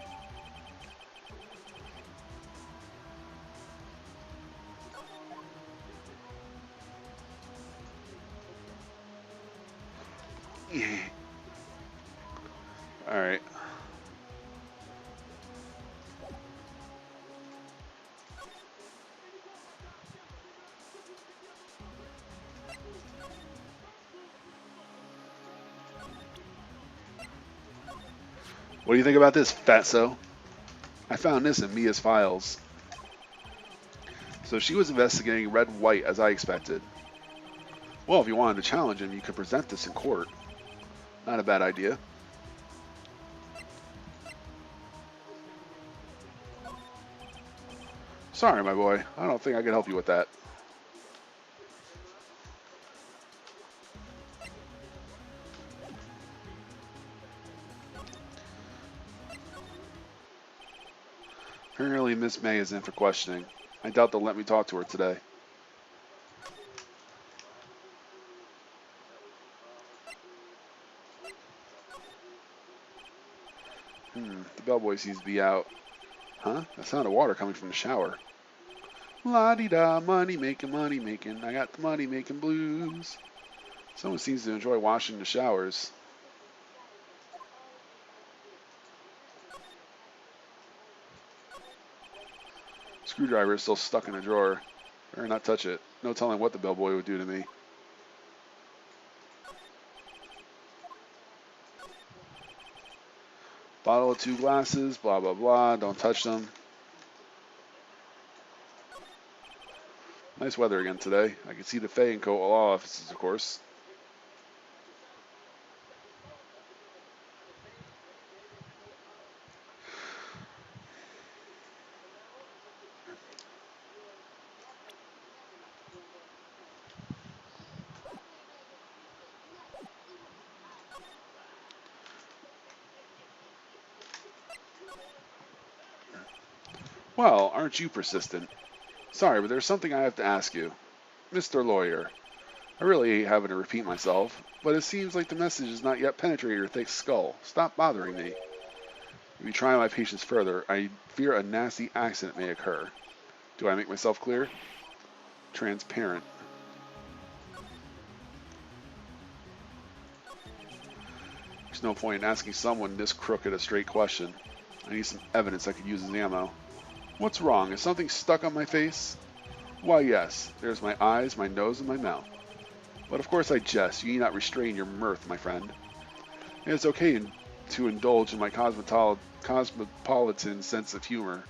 Alright. What do you think about this, fatso? I found this in Mia's files. So she was investigating Red White as I expected. Well, if you wanted to challenge him, you could present this in court. Not a bad idea. Sorry, my boy. I don't think I can help you with that. Apparently, Miss May is in for questioning. I doubt they'll let me talk to her today. The bellboy seems to be out. Huh? The sound of water coming from the shower. La-di-da, money making, money making. I got the money making blues. Someone seems to enjoy washing the showers. Screwdriver is still stuck in a drawer. Better not touch it. No telling what the bellboy would do to me. Bottle of 2 glasses, blah, blah, blah. Don't touch them. Nice weather again today. I can see the Fay and Co. law offices, of course. Well, aren't you persistent? Sorry, but there's something I have to ask you. Mr. Lawyer, I really hate having to repeat myself, but it seems like the message has not yet penetrated your thick skull. Stop bothering me. If you try my patience further, I fear a nasty accident may occur. Do I make myself clear? Transparent. There's no point in asking someone this crooked a straight question. I need some evidence I could use as ammo. What's wrong? Is something stuck on my face? Why, yes. There's my eyes, my nose, and my mouth. But of course I jest. You need not restrain your mirth, my friend. And it's okay to indulge in my cosmopolitan sense of humor.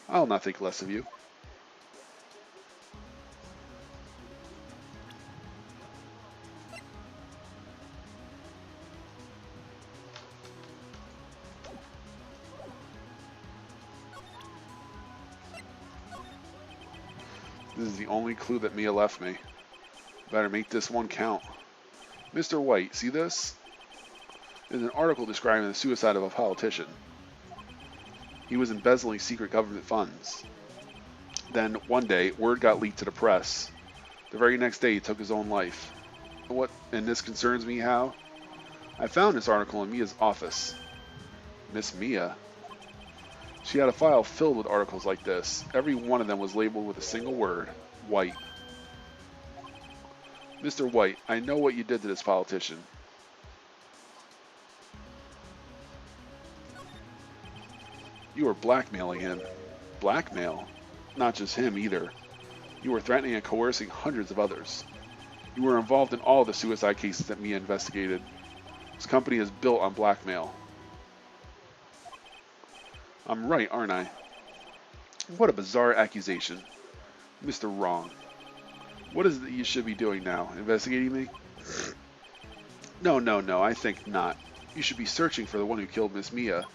I'll not think less of you. This is the only clue that Mia left me. Better make this one count. Mr. White, see this? There's an article describing the suicide of a politician. He was embezzling secret government funds. Then, one day, word got leaked to the press. The very next day, he took his own life. And this concerns me how? I found this article in Mia's office. Miss Mia? She had a file filled with articles like this. Every one of them was labeled with a single word, White. Mr. White, I know what you did to this politician. You were blackmailing him. Blackmail? Not just him either. You were threatening and coercing hundreds of others. You were involved in all the suicide cases that Mia investigated. This company is built on blackmail. I'm right, aren't I? What a bizarre accusation. Mr. Wrong. What is it that you should be doing now? Investigating me? No, I think not. You should be searching for the one who killed Miss Mia.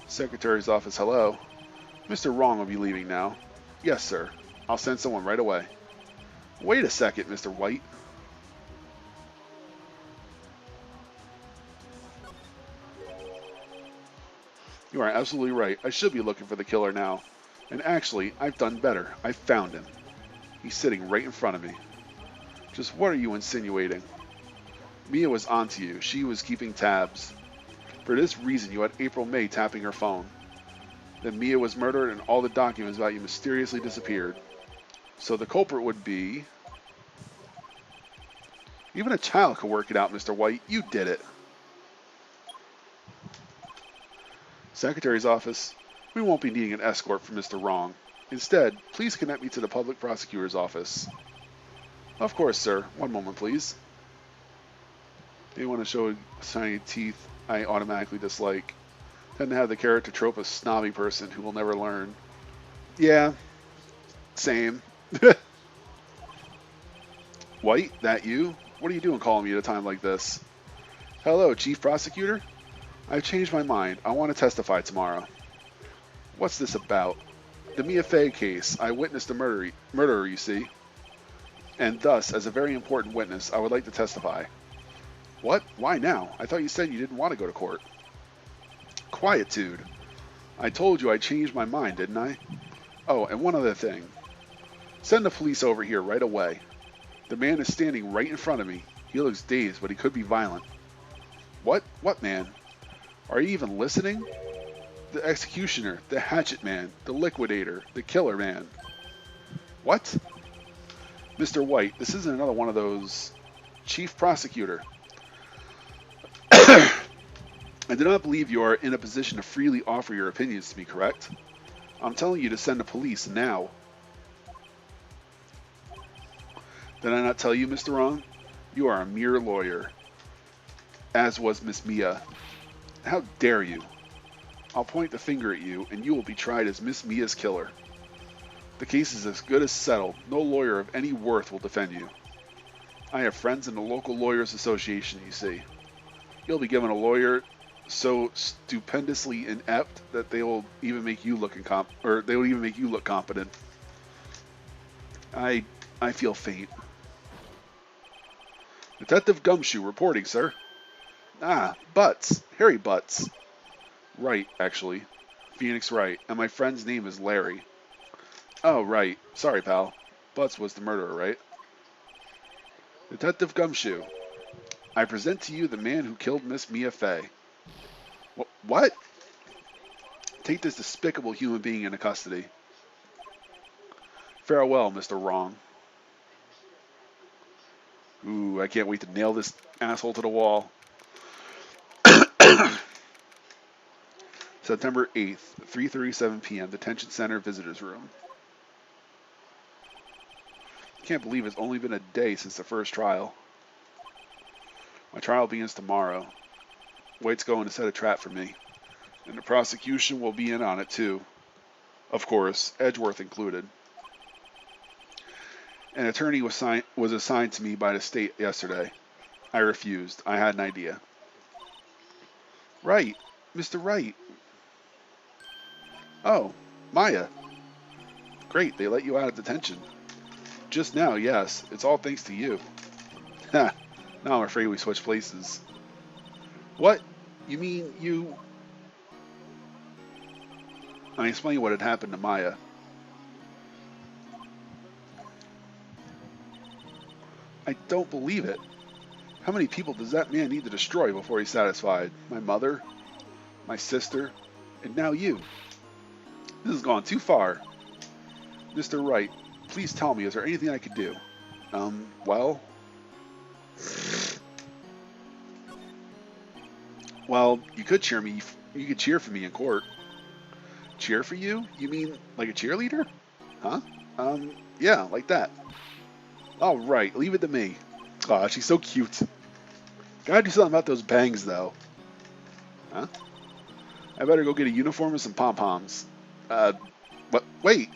Secretary's office, hello. Mr. Wrong will be leaving now. Yes, sir. I'll send someone right away. Wait a second, Mr. White. You are absolutely right. I should be looking for the killer now. And actually, I've done better. I found him. He's sitting right in front of me. Just what are you insinuating? Mia was onto you. She was keeping tabs. For this reason, you had April May tapping her phone. Then Mia was murdered and all the documents about you mysteriously disappeared. So the culprit would be... Even a child could work it out, Mr. White. You did it. Secretary's office. We won't be needing an escort from Mr. Wrong. Instead, please connect me to the public prosecutor's office. Of course, sir. One moment, please. They want to show shiny teeth I automatically dislike. Tend to have the character trope of snobby person who will never learn. Yeah, same. White, that you? What are you doing calling me at a time like this? Hello, Chief Prosecutor? I've changed my mind. I want to testify tomorrow. What's this about? The Mia Fey case. I witnessed the murderer, you see. And thus, as a very important witness, I would like to testify. What? Why now? I thought you said you didn't want to go to court. Quietude. I told you I changed my mind, didn't I? Oh, and one other thing. Send the police over here right away. The man is standing right in front of me. He looks dazed, but he could be violent. What? What man? Are you even listening? The executioner, the hatchet man, the liquidator, the killer man. What? Mr. White, this isn't another one of those... Chief Prosecutor. I do not believe you are in a position to freely offer your opinions to me, correct? I'm telling you to send the police now. Did I not tell you, Mr. Wrong? You are a mere lawyer. As was Miss Mia. How dare you? I'll point the finger at you, and you will be tried as Miss Mia's killer. The case is as good as settled. No lawyer of any worth will defend you. I have friends in the local lawyers association, you see. You'll be given a lawyer so stupendously inept that they will even make you look competent. I feel faint. Detective Gumshoe reporting, sir. Ah, Butts. Harry Butts. Right, actually. Phoenix Wright. And my friend's name is Larry. Oh, right. Sorry, pal. Butts was the murderer, right? Detective Gumshoe. I present to you the man who killed Miss Mia Fey. What? Take this despicable human being into custody. Farewell, Mr. Wrong. Ooh, I can't wait to nail this asshole to the wall. September 8th, 3:37 p.m., Detention Center Visitors Room. Can't believe it's only been a day since the first trial. My trial begins tomorrow. White's going to set a trap for me. And the prosecution will be in on it too. Of course, Edgeworth included. An attorney was assigned to me by the state yesterday. I refused. I had an idea. Right. Mr. Wright. Oh, Maya. Great, they let you out of detention. Just now, yes. It's all thanks to you. Ha. Now I'm afraid we switched places. What? You mean you... I explained what had happened to Maya. I don't believe it. How many people does that man need to destroy before he's satisfied? My mother, my sister, and now you. This has gone too far. Mr. Wright, please tell me, is there anything I could do? Well... Well, you could cheer me. You could cheer for me in court. Cheer for you? You mean like a cheerleader? Huh? Yeah, like that. All right, leave it to me. Aw, she's so cute. Gotta do something about those bangs, though. Huh? I better go get a uniform and some pom-poms. What? Wait.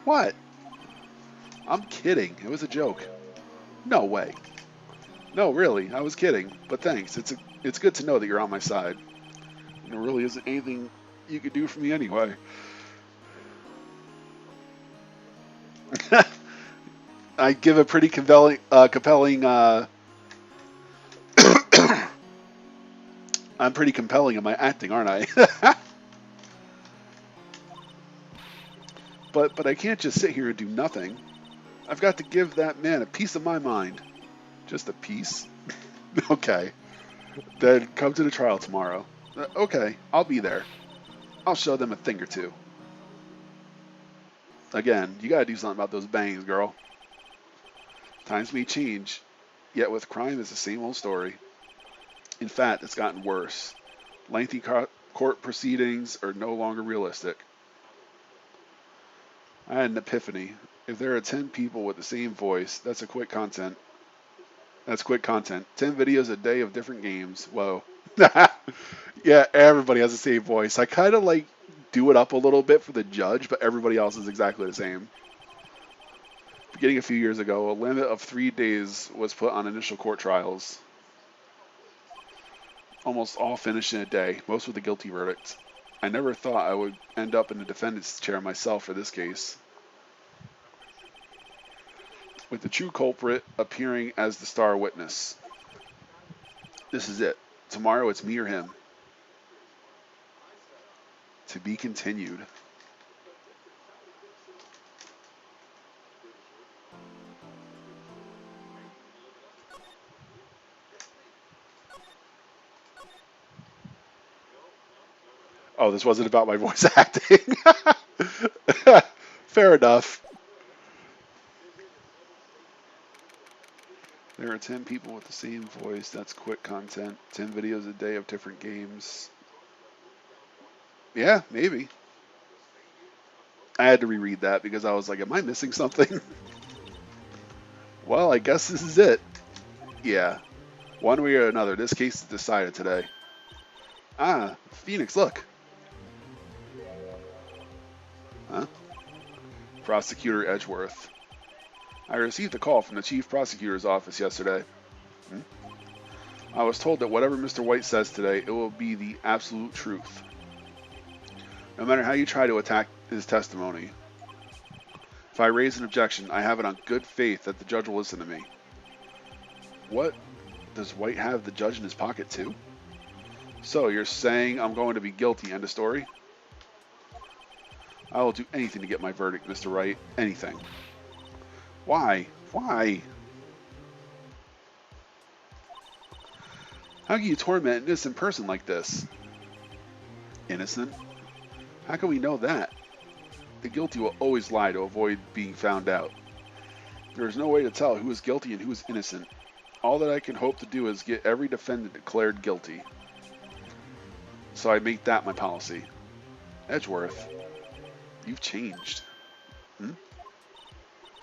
What? I'm kidding. It was a joke. No way. No, really, I was kidding. But thanks. It's good to know that you're on my side. And there really isn't anything you could do for me anyway. I give a pretty compelling I'm pretty compelling in my acting, aren't I? But I can't just sit here and do nothing. I've got to give that man a piece of my mind. Just a piece? Okay. Then come to the trial tomorrow. Okay, I'll be there. I'll show them a thing or two. Again, you gotta do something about those bangs, girl. Times may change, yet with crime it's the same old story. In fact, it's gotten worse. Lengthy court proceedings are no longer realistic. I had an epiphany. If there are 10 people with the same voice, that's quick content. 10 videos a day of different games. Whoa. Yeah, everybody has the same voice. I kind of like do it up a little bit for the judge, but everybody else is exactly the same. Beginning a few years ago, a limit of 3 days was put on initial court trials. Almost all finished in a day, most with a guilty verdict. I never thought I would end up in the defendant's chair myself for this case. With the true culprit appearing as the star witness. This is it. Tomorrow it's me or him. To be continued. Oh, this wasn't about my voice acting. Fair enough. There are 10 people with the same voice. That's quick content. 10 videos a day of different games. Yeah, maybe. I had to reread that because I was like, am I missing something? Well, I guess this is it. Yeah. One way or another, this case is decided today. Ah, Phoenix, look. Huh? Prosecutor Edgeworth. I received a call from the Chief Prosecutor's office yesterday. I was told that whatever Mr. White says today, it will be the absolute truth. No matter how you try to attack his testimony. If I raise an objection, I have it on good faith that the judge will listen to me. What? Does White have the judge in his pocket too? So you're saying I'm going to be guilty, end of story? I will do anything to get my verdict, Mr. Wright. Anything. Why? Why? How can you torment an innocent person like this? Innocent? How can we know that? The guilty will always lie to avoid being found out. There is no way to tell who is guilty and who is innocent. All that I can hope to do is get every defendant declared guilty. So I make that my policy. Edgeworth, you've changed.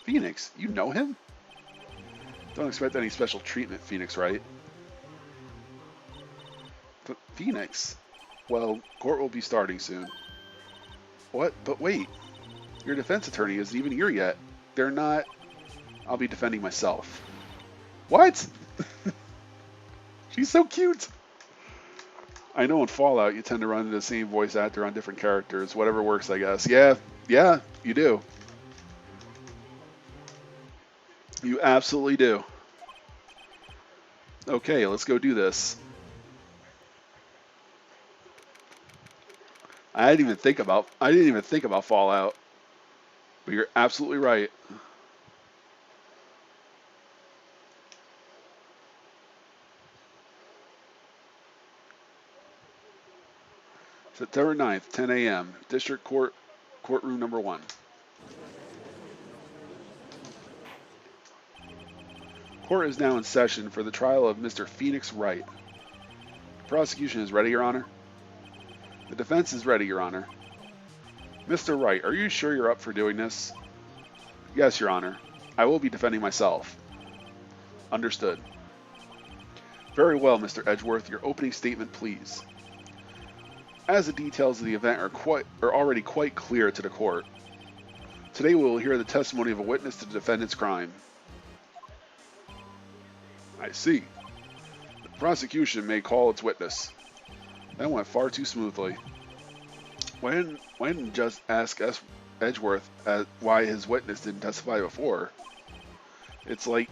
Phoenix, you know him? Don't expect any special treatment, Phoenix, right? But Phoenix? Well, court will be starting soon. What? But wait. Your defense attorney isn't even here yet. They're not... I'll be defending myself. What? She's so cute. I know in Fallout you tend to run into the same voice actor on different characters. Whatever works, I guess. Yeah, you do. You absolutely do. Okay, let's go do this. I didn't even think about Fallout. But you're absolutely right. September 9th, 10 a.m. District Court, Courtroom number 1. Court is now in session for the trial of Mr. Phoenix Wright. The prosecution is ready, Your Honor. The defense is ready, Your Honor. Mr. Wright, are you sure you're up for doing this? Yes, Your Honor. I will be defending myself. Understood. Very well, Mr. Edgeworth. Your opening statement, please. As the details of the event are already quite clear to the court, today we will hear the testimony of a witness to the defendant's crime. I see. The prosecution may call its witness. That went far too smoothly. When just ask Edgeworth why his witness didn't testify before, it's like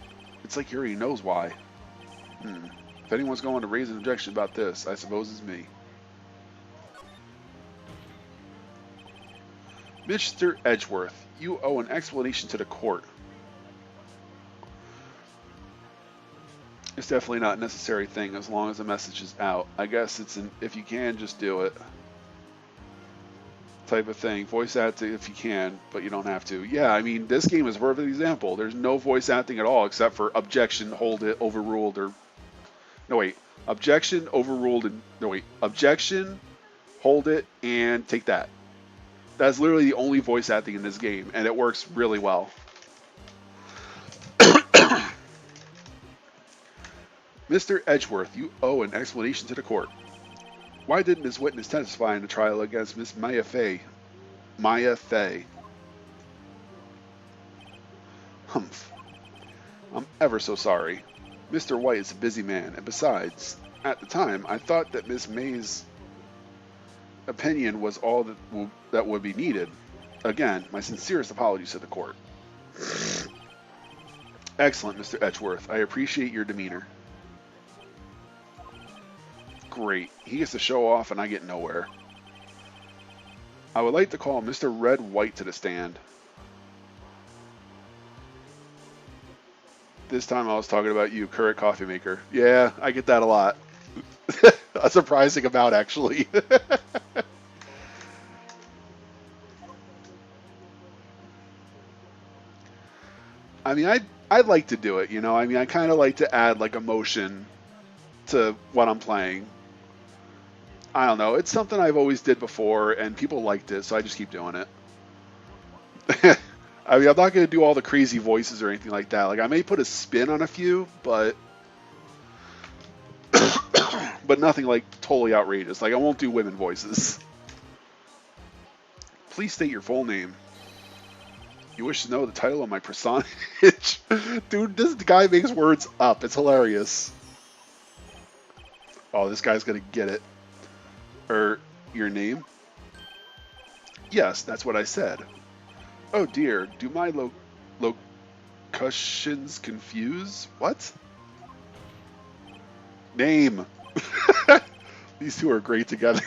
he already knows why. If anyone's going to raise an objection about this, I suppose it's me. Mr. Edgeworth, you owe an explanation to the court. It's definitely not a necessary thing as long as the message is out. I guess if you can, just do it. type of thing. Voice acting if you can, but you don't have to. Yeah, I mean, this game is a perfect example. There's no voice acting at all except for objection, hold it, overruled, or no wait, objection, overruled, and no wait, objection, hold it, and take that. That's literally the only voice acting in this game, and it works really well. Mr. Edgeworth, you owe an explanation to the court. Why didn't this witness testify in the trial against Miss Maya Fey? Maya Fey. Humph. I'm ever so sorry. Mr. White is a busy man, and besides, at the time, I thought that Miss May's opinion was all that would be needed. Again, my sincerest apologies to the court. Excellent, Mr. Edgeworth. I appreciate your demeanor. Great. He gets to show off and I get nowhere. I would like to call Mr. Red White to the stand. This time I was talking about you, Current Coffee Maker. Yeah, I get that a lot. A surprising amount, actually. I mean, I'd like to do it, you know? I mean, I kind of like to add, like, emotion to what I'm playing. I don't know. It's something I've always did before, and people liked it, so I just keep doing it. I mean, I'm not going to do all the crazy voices or anything like that. Like, I may put a spin on a few, but but nothing, like, totally outrageous. Like, I won't do women voices. Please state your full name. You wish to know the title of my personage? Dude, this guy makes words up. It's hilarious. Oh, this guy's going to get it. Your name? Yes, that's what I said. Oh dear, do my locutions confuse? What? Name. These two are great together.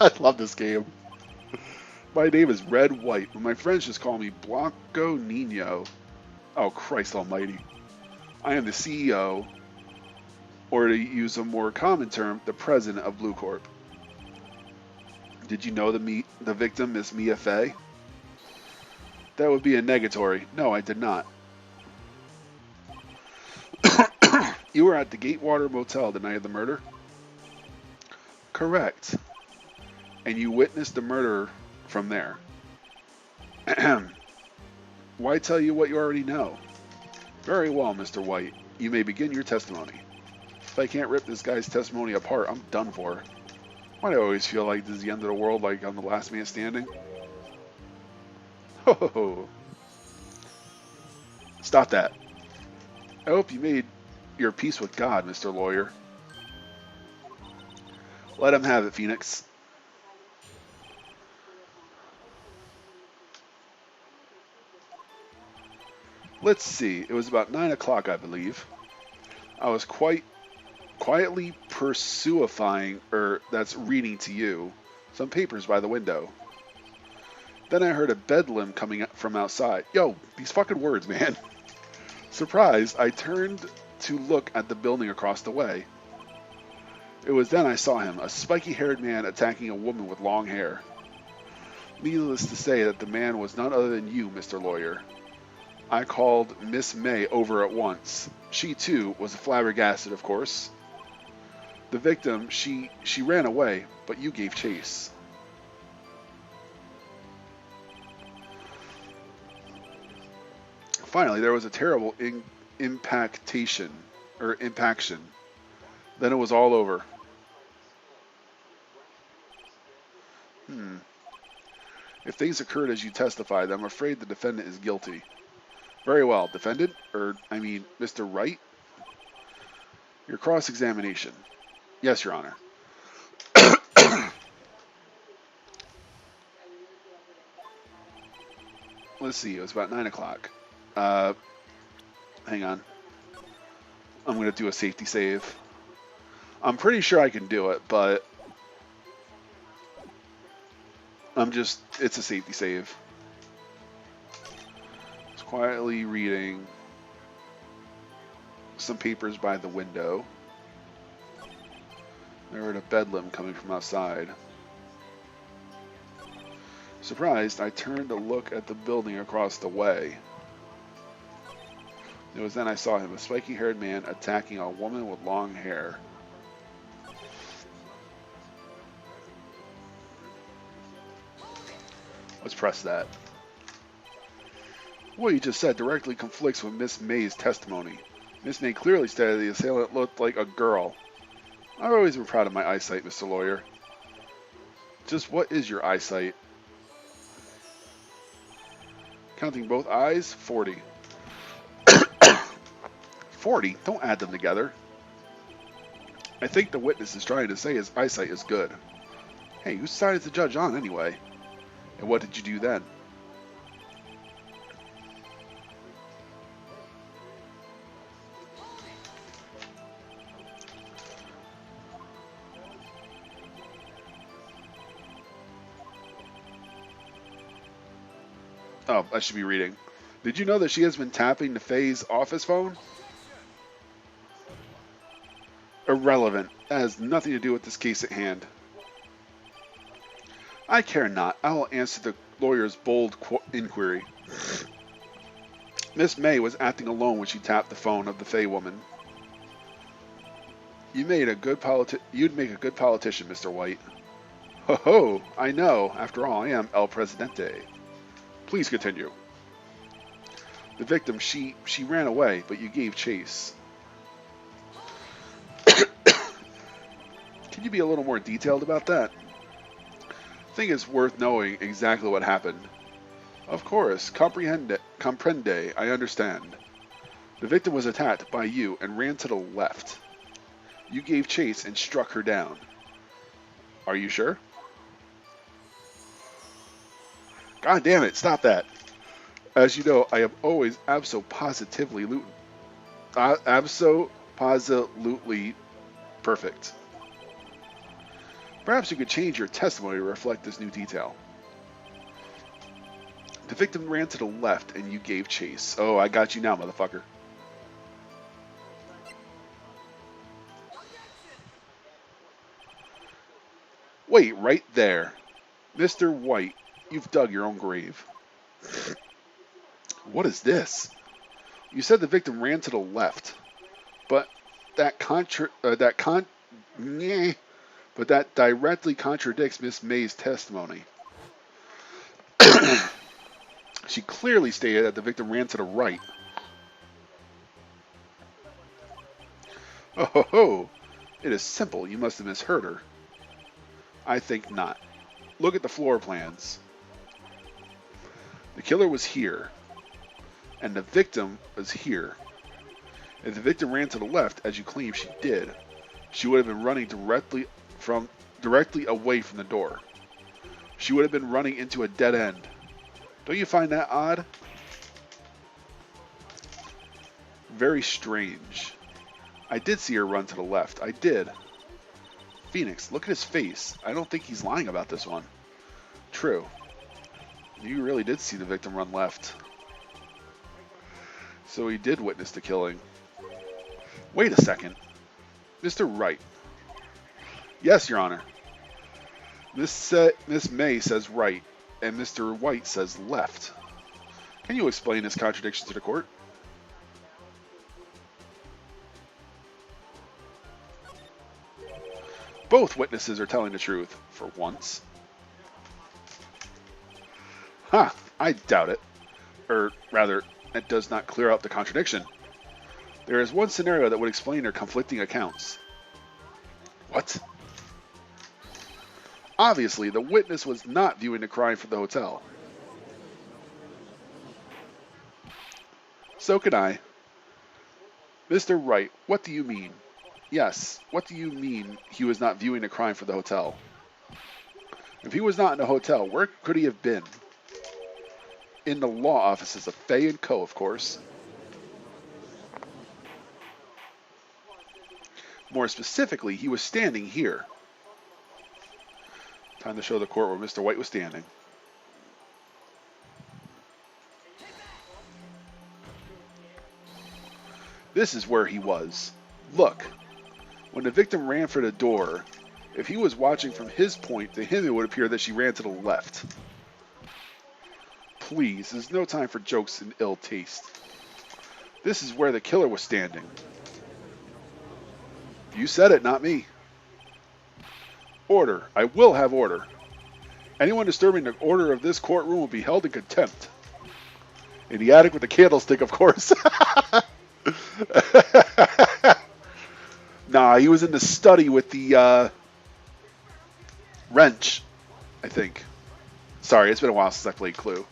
I love this game. My name is Red White, but my friends just call me Blanco Nino. Oh, Christ almighty. I am the CEO, or to use a more common term, the president of Blue Corp. Did you know the victim is Mia Fey? That would be a negatory. No, I did not. You were at the Gatewater Motel the night of the murder? Correct. And you witnessed the murder from there. Why tell you what you already know? Very well, Mr. White. You may begin your testimony. If I can't rip this guy's testimony apart, I'm done for. Why do I always feel like this is the end of the world, like I'm the last man standing? Ho ho ho. Stop that. I hope you made your peace with God, Mr. Lawyer. Let him have it, Phoenix. Let's see. It was about 9 o'clock, I believe. I was quietly pursuifying, that's reading to you, some papers by the window. Then I heard a bedlam coming from outside. Yo, these fucking words, man. Surprised, I turned to look at the building across the way. It was then I saw him, a spiky-haired man attacking a woman with long hair. Needless to say that the man was none other than you, Mr. Lawyer. I called Miss May over at once. She, too, was flabbergasted, of course. The victim, she ran away, but you gave chase. Finally, there was a terrible impaction. Then it was all over. If things occurred as you testified, I'm afraid the defendant is guilty. Very well, defendant, Mr. Wright? Your cross-examination. Yes, Your Honor. Let's see, it was about 9 o'clock. Hang on. I'm going to do a safety save. I'm pretty sure I can do it, but it's a safety save. Just quietly reading some papers by the window. I heard a bedlam coming from outside. Surprised, I turned to look at the building across the way. It was then I saw him, a spiky-haired man attacking a woman with long hair. Let's press that. What you just said directly conflicts with Miss May's testimony. Miss May clearly stated the assailant looked like a girl. I've always been proud of my eyesight, Mr. Lawyer. Just what is your eyesight? Counting both eyes, 40. 40? Don't add them together. I think the witness is trying to say his eyesight is good. Hey, whose side is the judge on anyway? And what did you do then? Oh, I should be reading. Did you know that she has been tapping Nefei's office phone? Irrelevant. That has nothing to do with this case at hand. I care not. I will answer the lawyer's bold inquiry. Miss May was acting alone when she tapped the phone of the Fey woman. You'd make a good politician, Mr. White. Ho ho! I know. After all, I am El Presidente. Please continue. The victim, she ran away, but you gave chase. Can you be a little more detailed about that? I think it's worth knowing exactly what happened. Of course, comprende, I understand. The victim was attacked by you and ran to the left. You gave chase and struck her down. Are you sure? God damn it, stop that. As you know, I am always absolutely perfect. Perhaps you could change your testimony to reflect this new detail. The victim ran to the left and you gave chase. Oh, I got you now, motherfucker. Wait, right there. Mr. White, you've dug your own grave. What is this? You said the victim ran to the left, but that directly contradicts Miss May's testimony. She clearly stated that the victim ran to the right. Oh ho ho! It is simple. You must have misheard her. I think not. Look at the floor plans. The killer was here, and the victim was here. If the victim ran to the left, as you claim she did, she would have been running directly away from the door. She would have been running into a dead end. Don't you find that odd? Very strange. I did see her run to the left. I did. Phoenix, look at his face. I don't think he's lying about this one. True. You really did see the victim run left. So he did witness the killing. Wait a second. Mr. Wright. Yes, Your Honor. Miss May says right, and Mr. White says left. Can you explain this contradiction to the court? Both witnesses are telling the truth, for once. Ha! I doubt it. Or rather, it does not clear up the contradiction. There is one scenario that would explain their conflicting accounts. What? Obviously, the witness was not viewing the crime from the hotel. So can I. Mr. Wright, what do you mean? Yes, what do you mean he was not viewing the crime from the hotel? If he was not in the hotel, where could he have been? In the law offices of Fay & Co., of course. More specifically, he was standing here. Time to show the court where Mr. White was standing. This is where he was. Look. When the victim ran for the door, if he was watching from his point, to him it would appear that she ran to the left. Please, there's no time for jokes and ill taste. This is where the killer was standing. You said it, not me. Order. I will have order. Anyone disturbing the order of this courtroom will be held in contempt. In the attic with the candlestick, of course. Nah, he was in the study with the wrench, I think. Sorry, it's been a while since I played Clue.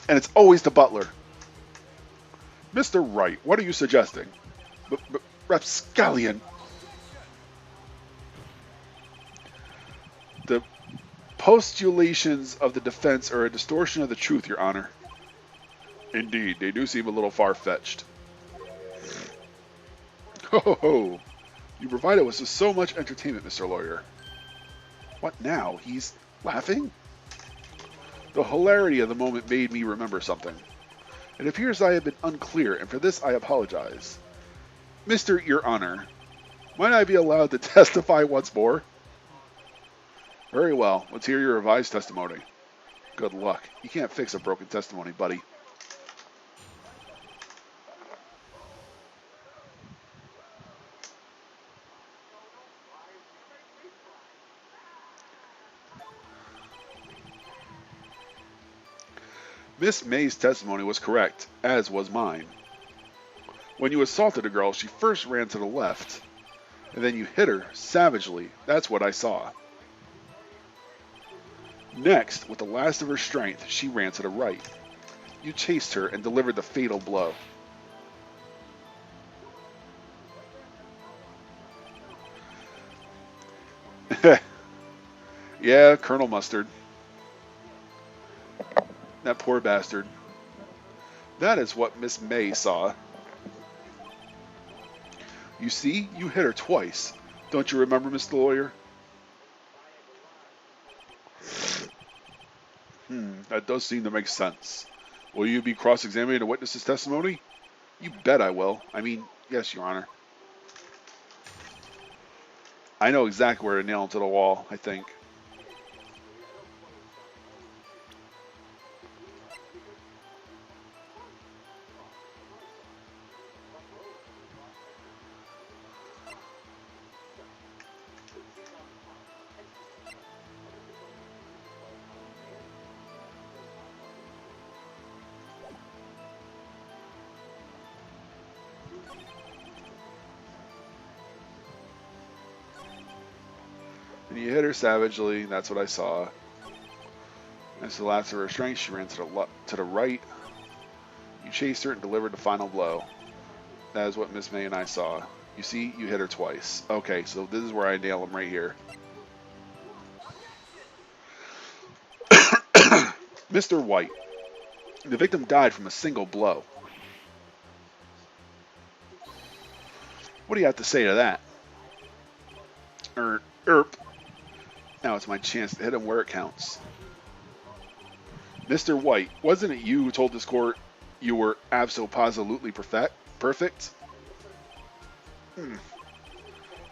And it's always the butler. Mr. Wright, what are you suggesting? Rapscallion. The postulations of the defense are a distortion of the truth, Your Honor. Indeed, they do seem a little far-fetched. Ho ho ho! You provided us with so much entertainment, Mr. Lawyer. What now? He's laughing? The hilarity of the moment made me remember something. It appears I have been unclear, and for this I apologize. Mr. Your Honor, might I be allowed to testify once more? Very well. Let's hear your revised testimony. Good luck. You can't fix a broken testimony, buddy. Miss May's testimony was correct, as was mine. When you assaulted a girl, she first ran to the left, and then you hit her savagely. That's what I saw. Next, with the last of her strength, she ran to the right. You chased her and delivered the fatal blow. Yeah, Colonel Mustard. That poor bastard. That is what Miss May saw. You see, you hit her twice. Don't you remember, Mr. Lawyer? That does seem to make sense. Will you be cross-examining the witness's testimony? You bet I will. I mean, yes, Your Honor. I know exactly where to nail him to the wall, I think. And you hit her savagely, that's what I saw. As the last of her strength, she ran to the right. You chased her and delivered the final blow. That is what Miss May and I saw. You see, you hit her twice. Okay, so this is where I nail him right here. Mr. White, the victim died from a single blow. What do you have to say to that? Erp. Now it's my chance to hit him where it counts. Mr. White, wasn't it you who told this court you were abso-positively perfect?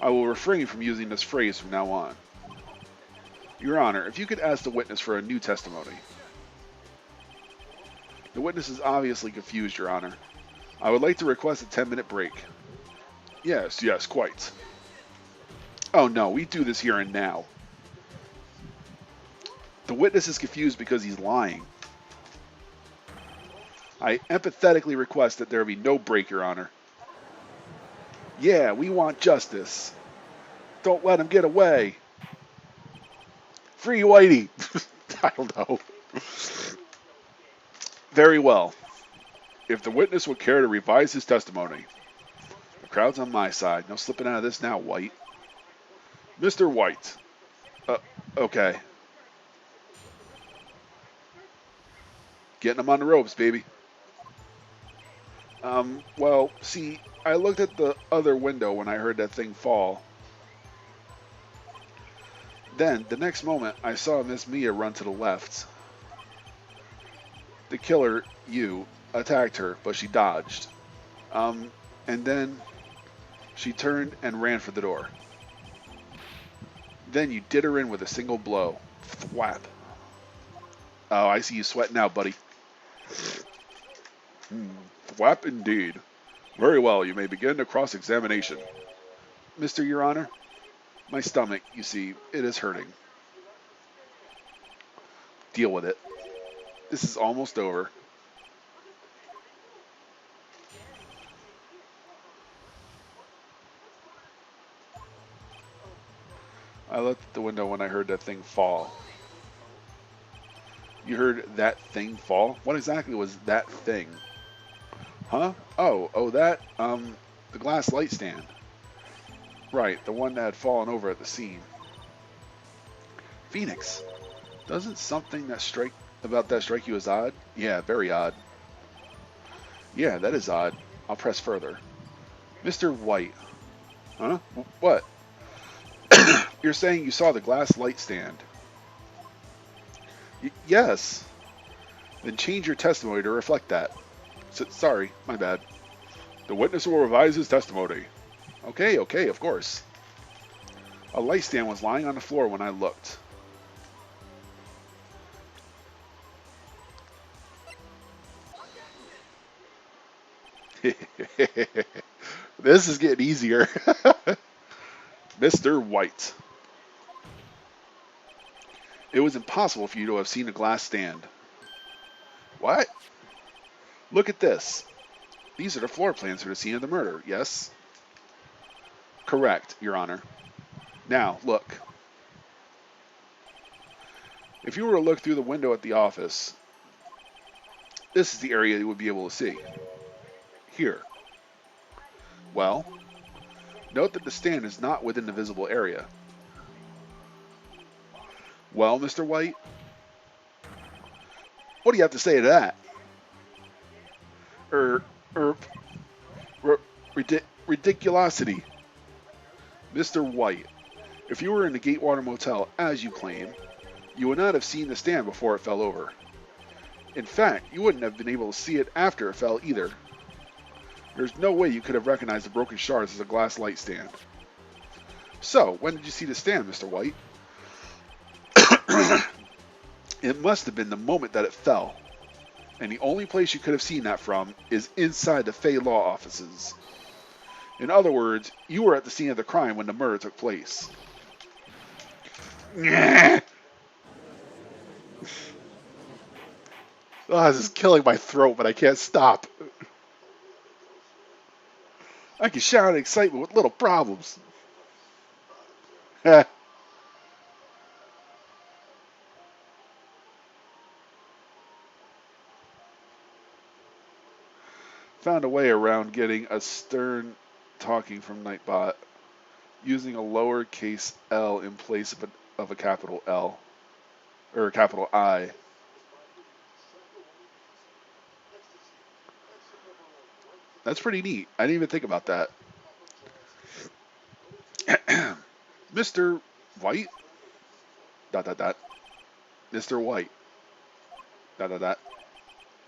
I will refrain from using this phrase from now on. Your Honor, if you could ask the witness for a new testimony. The witness is obviously confused, Your Honor. I would like to request a 10-minute break. Yes, quite. Oh no, we do this here and now. The witness is confused because he's lying. I empathetically request that there be no break, Your Honor. Yeah, we want justice. Don't let him get away. Free Whitey. I don't know. Very well. If the witness would care to revise his testimony. The crowd's on my side. No slipping out of this now, White. Mr. White. Okay. Getting him on the ropes, baby. Well, see, I looked at the other window when I heard that thing fall. Then, the next moment, I saw Miss Mia run to the left. The killer, you, attacked her, but she dodged. And then she turned and ran for the door. Then you did her in with a single blow. Thwap. Oh, I see you sweating now, buddy. Thwap indeed. Very well, you may begin the cross-examination. Mister, Your Honor, my stomach, you see, it is hurting. Deal with it. This is almost over. I looked at the window when I heard that thing fall. You heard that thing fall? What exactly was that thing? Huh? Oh, that, the glass light stand. Right, the one that had fallen over at the scene. Phoenix, doesn't something that strike you as odd? Yeah, very odd. Yeah, that is odd. I'll press further. Mr. White. Huh? What? You're saying you saw the glass light stand? Yes. Then change your testimony to reflect that. Sorry, my bad. The witness will revise his testimony. Okay, of course. A light stand was lying on the floor when I looked. This is getting easier. Mr. White. It was impossible for you to have seen a glass stand. What? Look at this. These are the floor plans for the scene of the murder, yes? Correct, Your Honor. Now, look. If you were to look through the window at the office, this is the area you would be able to see. Here. Well, note that the stand is not within the visible area. Well, Mr. White? What do you have to say to that? Ridiculosity. Mr. White, if you were in the Gatewater Motel, as you claim, you would not have seen the stand before it fell over. In fact, you wouldn't have been able to see it after it fell either. There's no way you could have recognized the broken shards as a glass light stand. So, when did you see the stand, Mr. White? It must have been the moment that it fell. And the only place you could have seen that from is inside the Fey Law offices. In other words, you were at the scene of the crime when the murder took place. Oh, this is killing my throat, but I can't stop. I can shout in excitement with little problems. Found a way around getting a stern talking from Nightbot, using a lowercase L in place of a capital L, or a capital I. That's pretty neat. I didn't even think about that. Mr. White? ... Mr. White. ...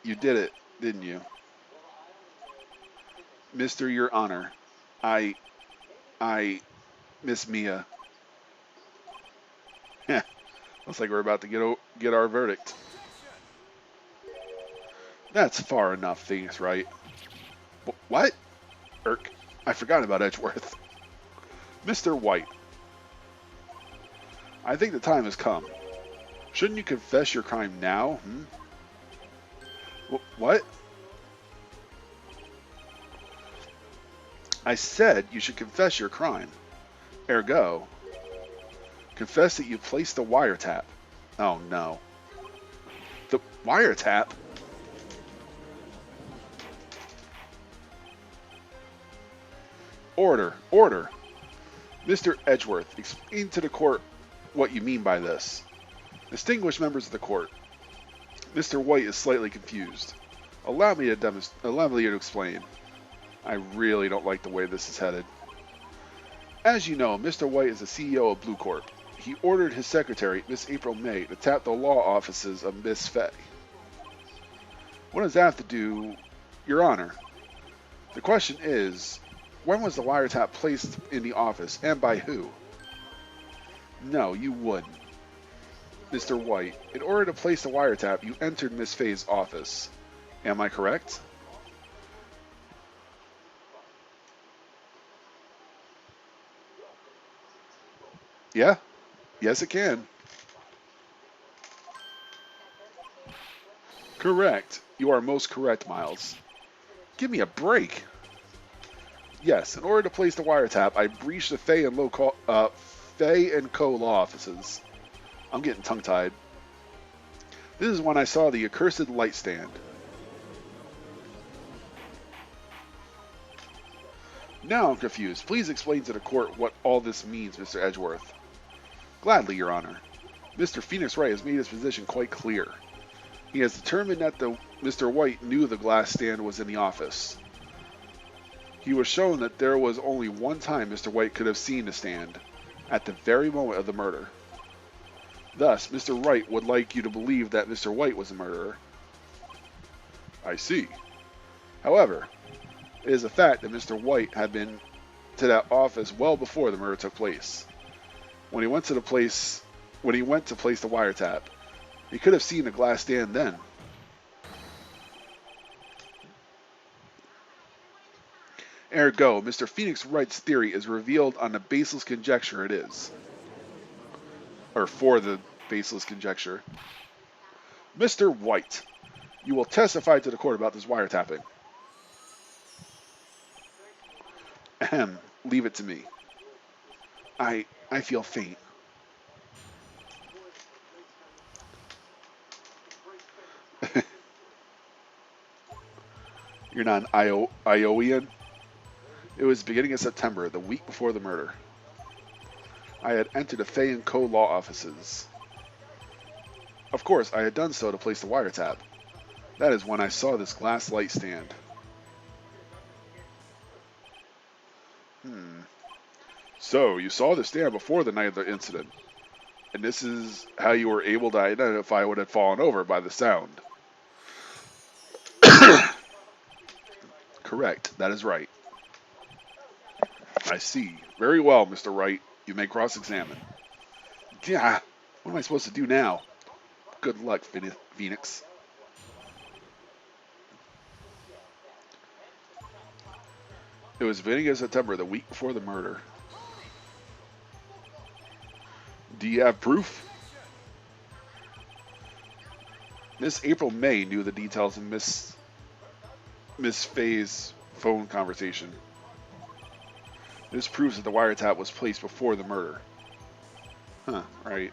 You did it, didn't you? Mr. Your Honor, I, Miss Mia. Looks like we're about to get our verdict. That's far enough, Phoenix Wright. What? Irk, I forgot about Edgeworth. Mr. White. I think the time has come. Shouldn't you confess your crime now? What? I said you should confess your crime. Ergo, confess that you placed the wiretap. Oh no. The wiretap? Order. Mr. Edgeworth, explain to the court what you mean by this. Distinguished members of the court, Mr. White is slightly confused. Allow me to explain. I really don't like the way this is headed. As you know, Mr. White is the CEO of Blue Corp. He ordered his secretary, Miss April May, to tap the law offices of Miss Fey. What does that have to do, Your Honor? The question is, when was the wiretap placed in the office, and by who? No, you wouldn't. Mr. White, in order to place the wiretap, you entered Miss Fay's office. Am I correct? Yeah? Yes, it can. Correct. You are most correct, Miles. Give me a break. Yes, in order to place the wiretap, I breached the Fay and Co. law offices. I'm getting tongue-tied. This is when I saw the accursed light stand. Now I'm confused. Please explain to the court what all this means, Mr. Edgeworth. Gladly, Your Honor. Mr. Phoenix Wright has made his position quite clear. He has determined that Mr. White knew the glass stand was in the office. He was shown that there was only one time Mr. White could have seen the stand, at the very moment of the murder. Thus, Mr. Wright would like you to believe that Mr. White was the murderer. I see. However, it is a fact that Mr. White had been to that office well before the murder took place. When he went to place the wiretap, he could have seen the glass stand then. Ergo, Mr. Phoenix Wright's theory is revealed on the baseless conjecture it is. Or for the baseless conjecture. Mr. White, you will testify to the court about this wiretapping. Ahem, leave it to me. I feel faint. You're not an Iowian? It was the beginning of September, the week before the murder. I had entered the Fay & Co. law offices. Of course, I had done so to place the wiretap. That is when I saw this glass light stand. So, you saw the stand before the night of the incident. And this is how you were able to identify what had fallen over by the sound. Correct, that is right. I see. Very well, Mr. Wright. You may cross-examine. Yeah, what am I supposed to do now? Good luck, Phoenix. It was the beginning of September, the week before the murder. Do you have proof? Miss April May knew the details of Miss Fay's phone conversation. This proves that the wiretap was placed before the murder. Huh, right.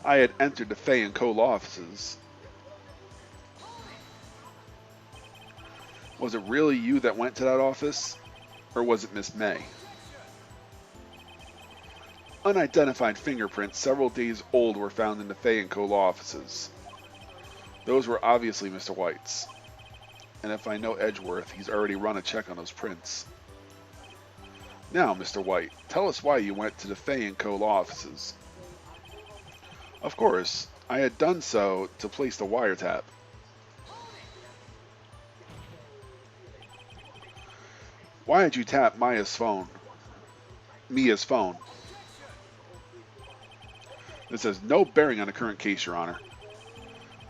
I had entered the Fay & Co. law offices. Was it really you that went to that office? Or was it Miss May? Unidentified fingerprints several days old were found in the Fay & Co. law offices. Those were obviously Mr. White's. And if I know Edgeworth, he's already run a check on those prints. Now, Mr. White, tell us why you went to the Fay & Co. law offices. Of course, I had done so to place the wiretap. Why did you tap Mia's phone? This has no bearing on the current case, Your Honor.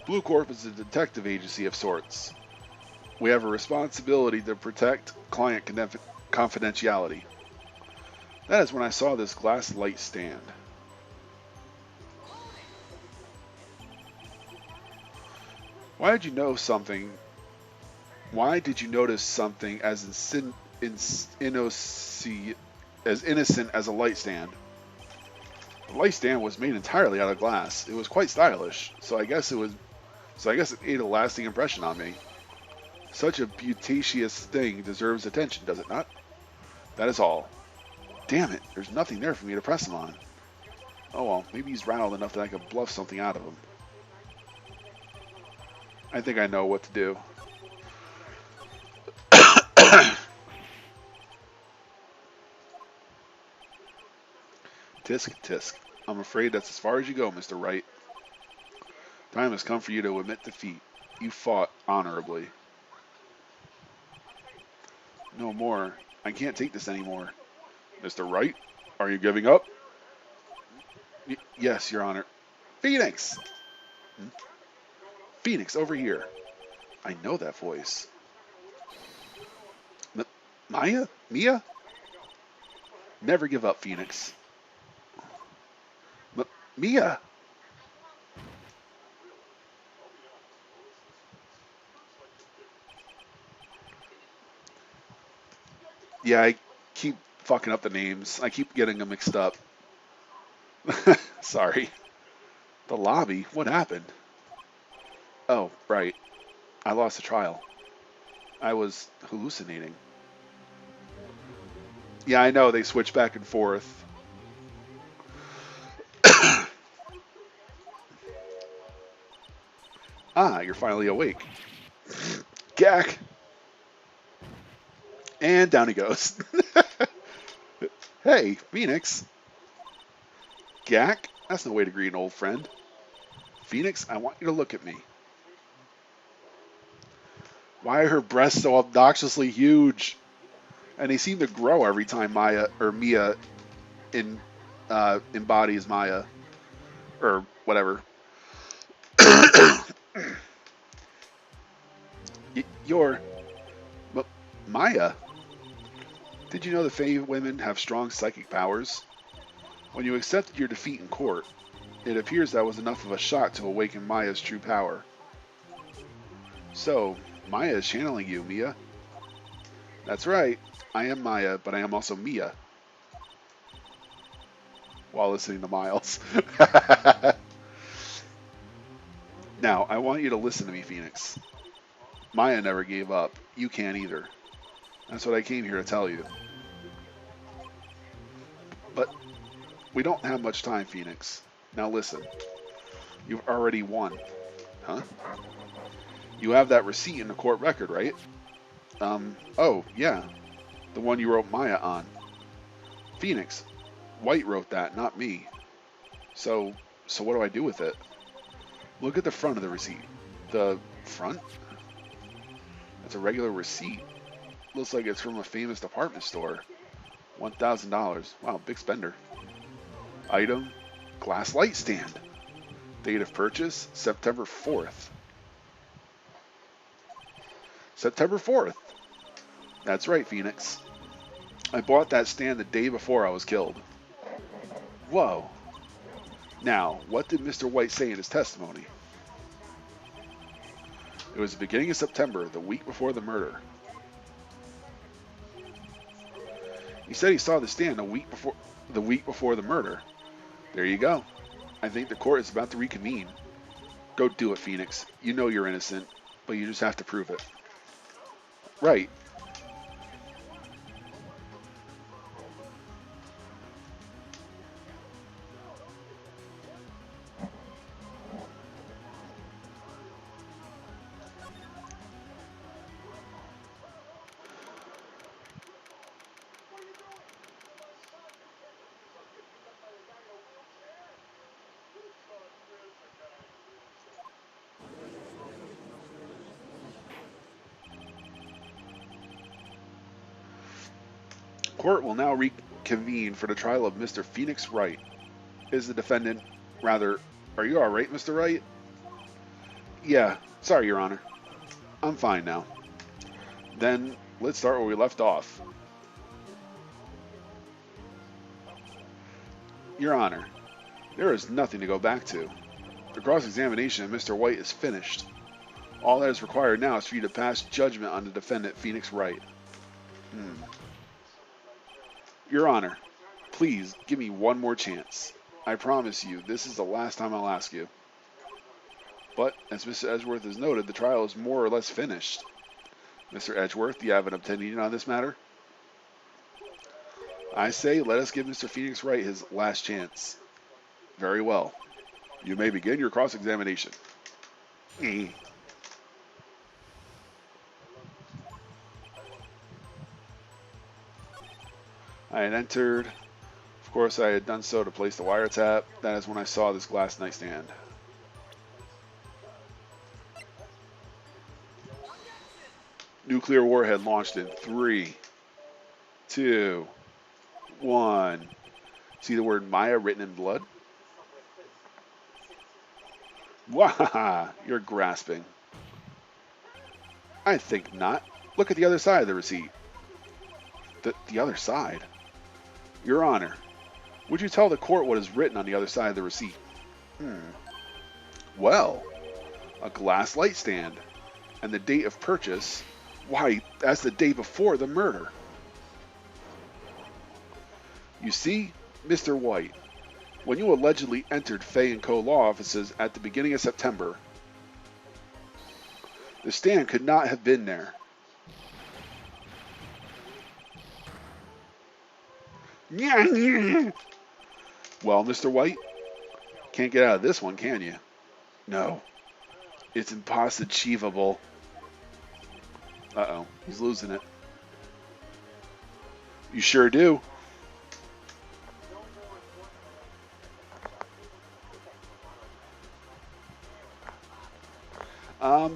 Blue Corp is a detective agency of sorts. We have a responsibility to protect client confidentiality. That is when I saw this glass light stand. Why did you notice something as innocent as a light stand? The light stand was made entirely out of glass. It was quite stylish, so I guess it made a lasting impression on me. Such a beauteous thing deserves attention, does it not? That is all. Damn it, there's nothing there for me to press him on. Oh well, maybe he's rattled enough that I could bluff something out of him. I think I know what to do. Tisk, tisk. I'm afraid that's as far as you go, Mr. Wright. Time has come for you to admit defeat. You fought honorably. No more. I can't take this anymore. Mr. Wright, are you giving up? Yes, Your Honor. Phoenix! Hmm? Phoenix, over here. I know that voice. M Maya? Mia? Never give up, Phoenix. M Mia! Yeah, I keep fucking up the names. I keep getting them mixed up. Sorry. The lobby? What happened? Oh, right. I lost the trial. I was hallucinating. Yeah, I know. They switch back and forth. Ah, you're finally awake. Gak! And down he goes. Hey, Phoenix. Gak? That's no way to greet an old friend. Phoenix, I want you to look at me. Why are her breasts so obnoxiously huge? And they seem to grow every time Mia embodies Maya or whatever. You're Maya. Did you know the Fae women have strong psychic powers? When you accepted your defeat in court, it appears that was enough of a shock to awaken Maya's true power. So, Maya is channeling you, Mia. That's right. I am Maya, but I am also Mia. While listening to Miles. Now, I want you to listen to me, Phoenix. Maya never gave up. You can't either. That's what I came here to tell you. But we don't have much time, Phoenix. Now listen. You've already won. Huh? You have that receipt in the court record, right? Oh, yeah. The one you wrote Maya on. Phoenix. White wrote that, not me. So what do I do with it? Look at the front of the receipt. The front? That's a regular receipt. Looks like it's from a famous department store. $1,000. Wow, big spender. Item, glass light stand. Date of purchase, September 4th. September 4th. That's right, Phoenix. I bought that stand the day before I was killed. Whoa. Now, what did Mr. White say in his testimony? It was the beginning of September, the week before the murder. He said he saw the stand the week before the murder. There you go. I think the court is about to reconvene. Go do it, Phoenix. You know you're innocent, but you just have to prove it. Right. Court will now reconvene for the trial of Mr. Phoenix Wright. Is the defendant, rather, are you alright, Mr. Wright? Yeah, sorry, Your Honor. I'm fine now. Then, let's start where we left off. Your Honor, there is nothing to go back to. The cross-examination of Mr. White is finished. All that is required now is for you to pass judgment on the defendant, Phoenix Wright. Your Honor, please give me one more chance. I promise you, this is the last time I'll ask you. But, as Mr. Edgeworth has noted, the trial is more or less finished. Mr. Edgeworth, do you have an opinion on this matter? I say, let us give Mr. Phoenix Wright his last chance. Very well. You may begin your cross-examination. I had entered. Of course, I had done so to place the wiretap. That is when I saw this glass nightstand. Nuclear warhead launched in 3, 2, 1. See the word Maya written in blood? Wahaha, you're grasping. I think not. Look at the other side of the receipt. The other side? Your Honor, would you tell the court what is written on the other side of the receipt? Well, a glass light stand. And the date of purchase, why, that's the day before the murder. You see, Mr. White, when you allegedly entered Fay & Co. law offices at the beginning of September, the stand could not have been there. Well, Mr. White, can't get out of this one, can you? No, it's impossible. Uh-oh, he's losing it. You sure do.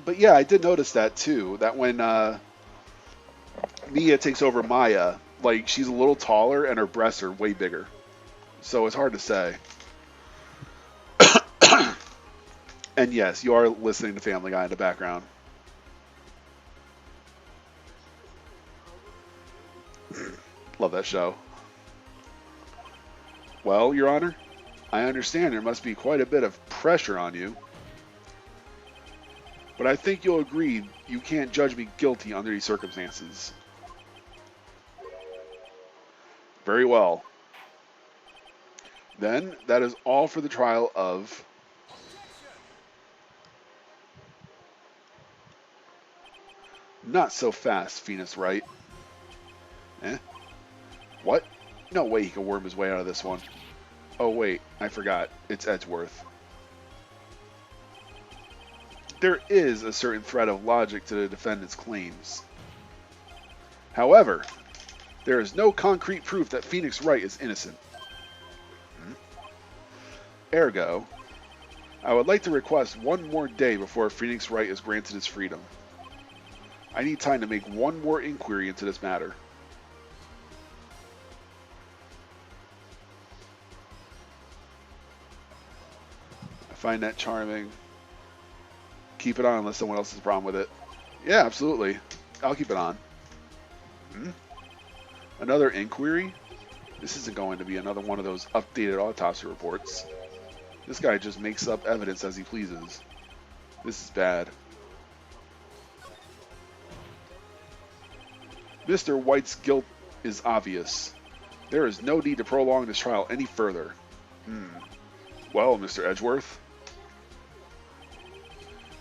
But yeah, I did notice that too, that when Mia takes over Maya, like, she's a little taller and her breasts are way bigger. So it's hard to say. And yes, you are listening to Family Guy in the background. Love that show. Well, Your Honor, I understand there must be quite a bit of pressure on you. But I think you'll agree you can't judge me guilty under these circumstances. Very well. Then, that is all for the trial of... Not so fast, Phoenix Wright. Eh? What? No way he can worm his way out of this one. Oh wait, I forgot. It's Edgeworth. There is a certain thread of logic to the defendant's claims. However, there is no concrete proof that Phoenix Wright is innocent. Ergo, I would like to request one more day before Phoenix Wright is granted his freedom. I need time to make one more inquiry into this matter. I find that charming. Keep it on unless someone else has a problem with it. Yeah, absolutely. I'll keep it on. Another inquiry? This isn't going to be another one of those updated autopsy reports. This guy just makes up evidence as he pleases. This is bad. Mr. White's guilt is obvious. There is no need to prolong this trial any further. Well, Mr. Edgeworth,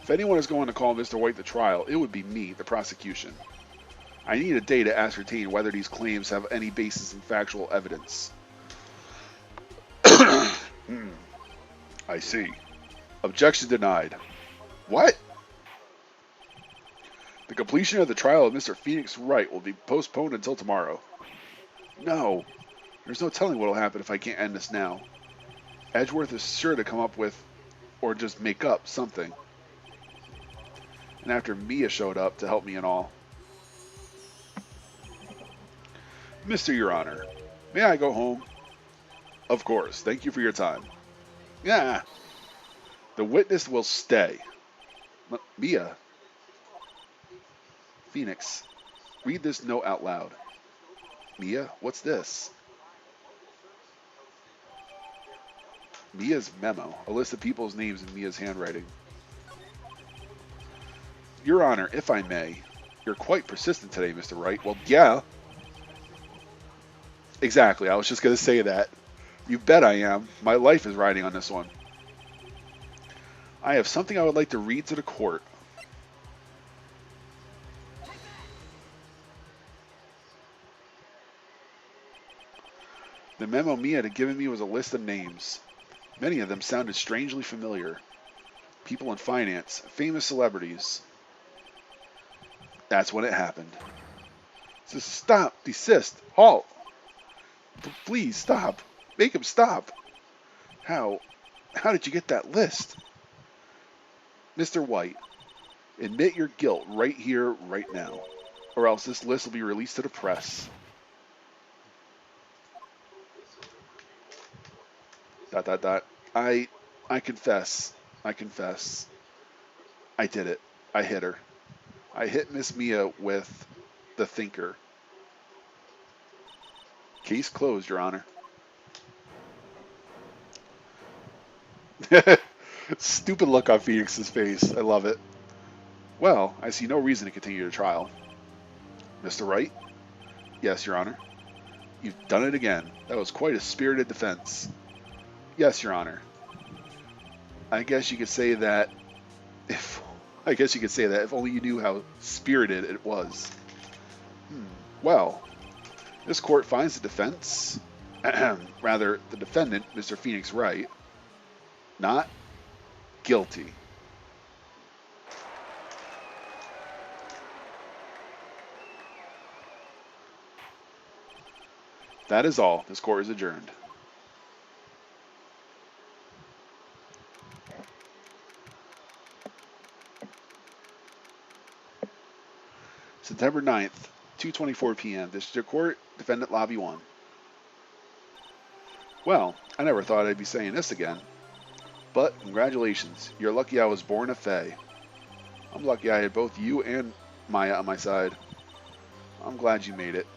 if anyone is going to call Mr. White to trial, it would be me, the prosecution. I need a day to ascertain whether these claims have any basis in factual evidence. I see. Objection denied. What? The completion of the trial of Mr. Phoenix Wright will be postponed until tomorrow. No. There's no telling what will happen if I can't end this now. Edgeworth is sure to come up with, or just make up, something. And after Mia showed up to help me and all. Mr. Your Honor, may I go home? Of course. Thank you for your time. Yeah. The witness will stay. Mia. Phoenix, read this note out loud. Mia, what's this? Mia's memo, a list of people's names in Mia's handwriting. Your Honor, if I may, you're quite persistent today, Mr. Wright. Well, yeah. Exactly, I was just going to say that. You bet I am. My life is riding on this one. I have something I would like to read to the court. The memo Mia had given me was a list of names. Many of them sounded strangely familiar. People in finance, famous celebrities. That's when it happened. It says, stop, desist, halt. Please stop. Make him stop. How did you get that list? Mr. White, admit your guilt right here, right now, or else this list will be released to the press. ... I confess. I confess. I did it. I hit her. I hit Miss Mia with the thinker. Case closed, Your Honor. Stupid look on Phoenix's face. I love it. Well, I see no reason to continue the trial. Mr. Wright? Yes, Your Honor. You've done it again. That was quite a spirited defense. Yes, Your Honor. I guess you could say that if only you knew how spirited it was. Well, this court finds the defense, rather the defendant, Mr. Phoenix Wright, not guilty. That is all. This court is adjourned. September 9th, 2:24 p.m. District Court, Defendant Lobby 1. Well, I never thought I'd be saying this again. But congratulations. You're lucky I was born a Fae. I'm lucky I had both you and Maya on my side. I'm glad you made it.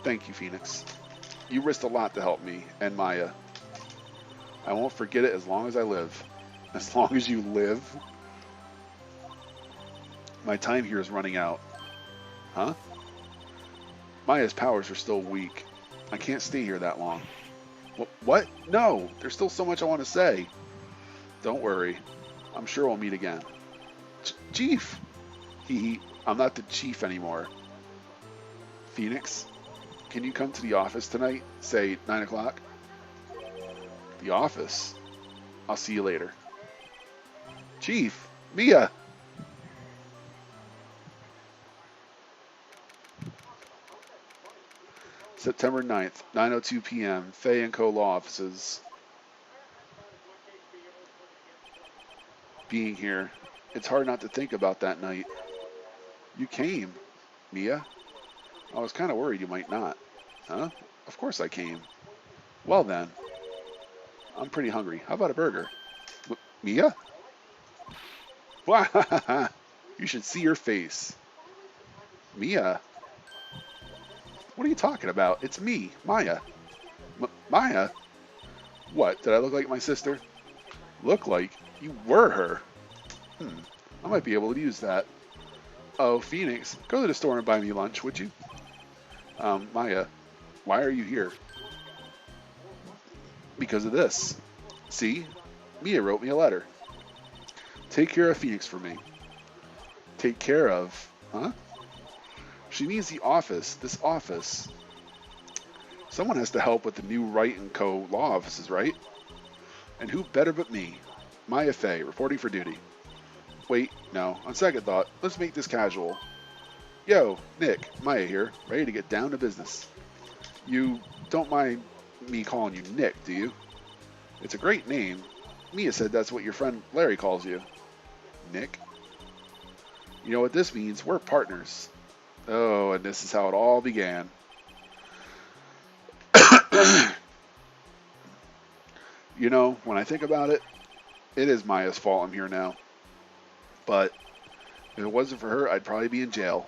Thank you, Phoenix. You risked a lot to help me and Maya. I won't forget it as long as I live. As long as you live? My time here is running out. Huh? Maya's powers are still weak. I can't stay here that long. What? No! There's still so much I want to say. Don't worry. I'm sure we'll meet again. Chief! I'm not the chief anymore. Phoenix, can you come to the office tonight? Say 9 o'clock? The office? I'll see you later. Chief! Mia! September 9th, 9:02 p.m., Faye & Co. Law Offices. Being here, it's hard not to think about that night. You came, Mia. I was kind of worried you might not. Huh? Of course I came. Well then, I'm pretty hungry. How about a burger? Mia? You should see your face. Mia? What are you talking about? It's me, Maya. Maya? What, did I look like my sister? Look like? You were her. I might be able to use that. Oh, Phoenix, go to the store and buy me lunch, would you? Maya, why are you here? Because of this. See? Mia wrote me a letter. Take care of Phoenix for me. Take care of? Huh? She means the office. This office. Someone has to help with the new Wright & Co. law offices, right? And who better but me? Maya Faye, reporting for duty. Wait, no. On second thought, let's make this casual. Yo, Nick, Maya here, ready to get down to business. You don't mind me calling you Nick, do you? It's a great name. Mia said that's what your friend Larry calls you. Nick? You know what this means? We're partners. Oh, and this is how it all began. You know, when I think about it, it is Maya's fault I'm here now. But if it wasn't for her, I'd probably be in jail.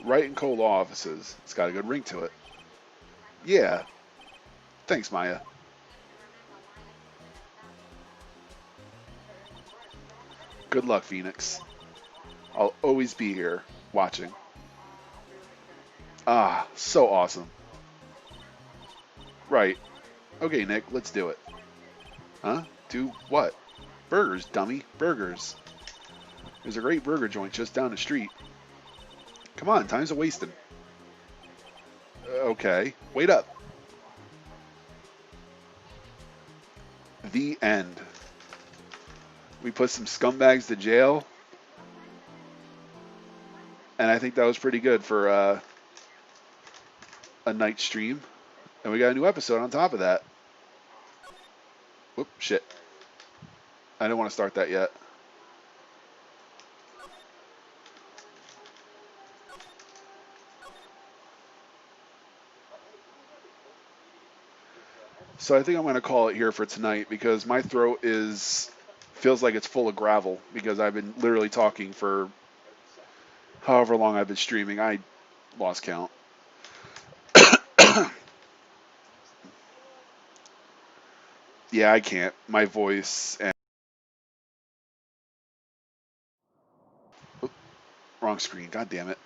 Wright & Co. Law Offices. It's got a good ring to it. Yeah. Thanks, Maya. Good luck, Phoenix. I'll always be here, watching. Ah, so awesome. Right. Okay, Nick, let's do it. Huh? Do what? Burgers, dummy. Burgers. There's a great burger joint just down the street. Come on, time's a wasting. Okay, wait up. The end. We put some scumbags to jail. And I think that was pretty good for a night stream. And we got a new episode on top of that. Whoop, shit. I didn't want to start that yet. So I think I'm going to call it here for tonight because my throat is feels like it's full of gravel because I've been literally talking for however long I've been streaming. I lost count. Yeah, I can't. My voice and wrong screen. God damn it.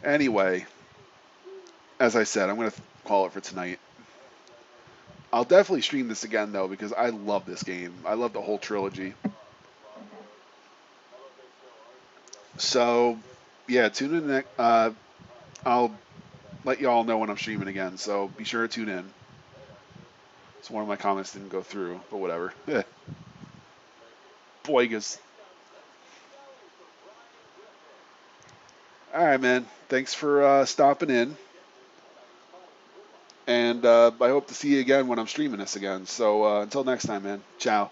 Anyway, as I said, I'm gonna call it for tonight. I'll definitely stream this again though because I love this game. I love the whole trilogy. So, yeah, tune in. I'll let y'all know when I'm streaming again. So be sure to tune in. So one of my comments didn't go through, but whatever. Boigas. All right, man. Thanks for stopping in, and I hope to see you again when I'm streaming this again. So until next time, man. Ciao.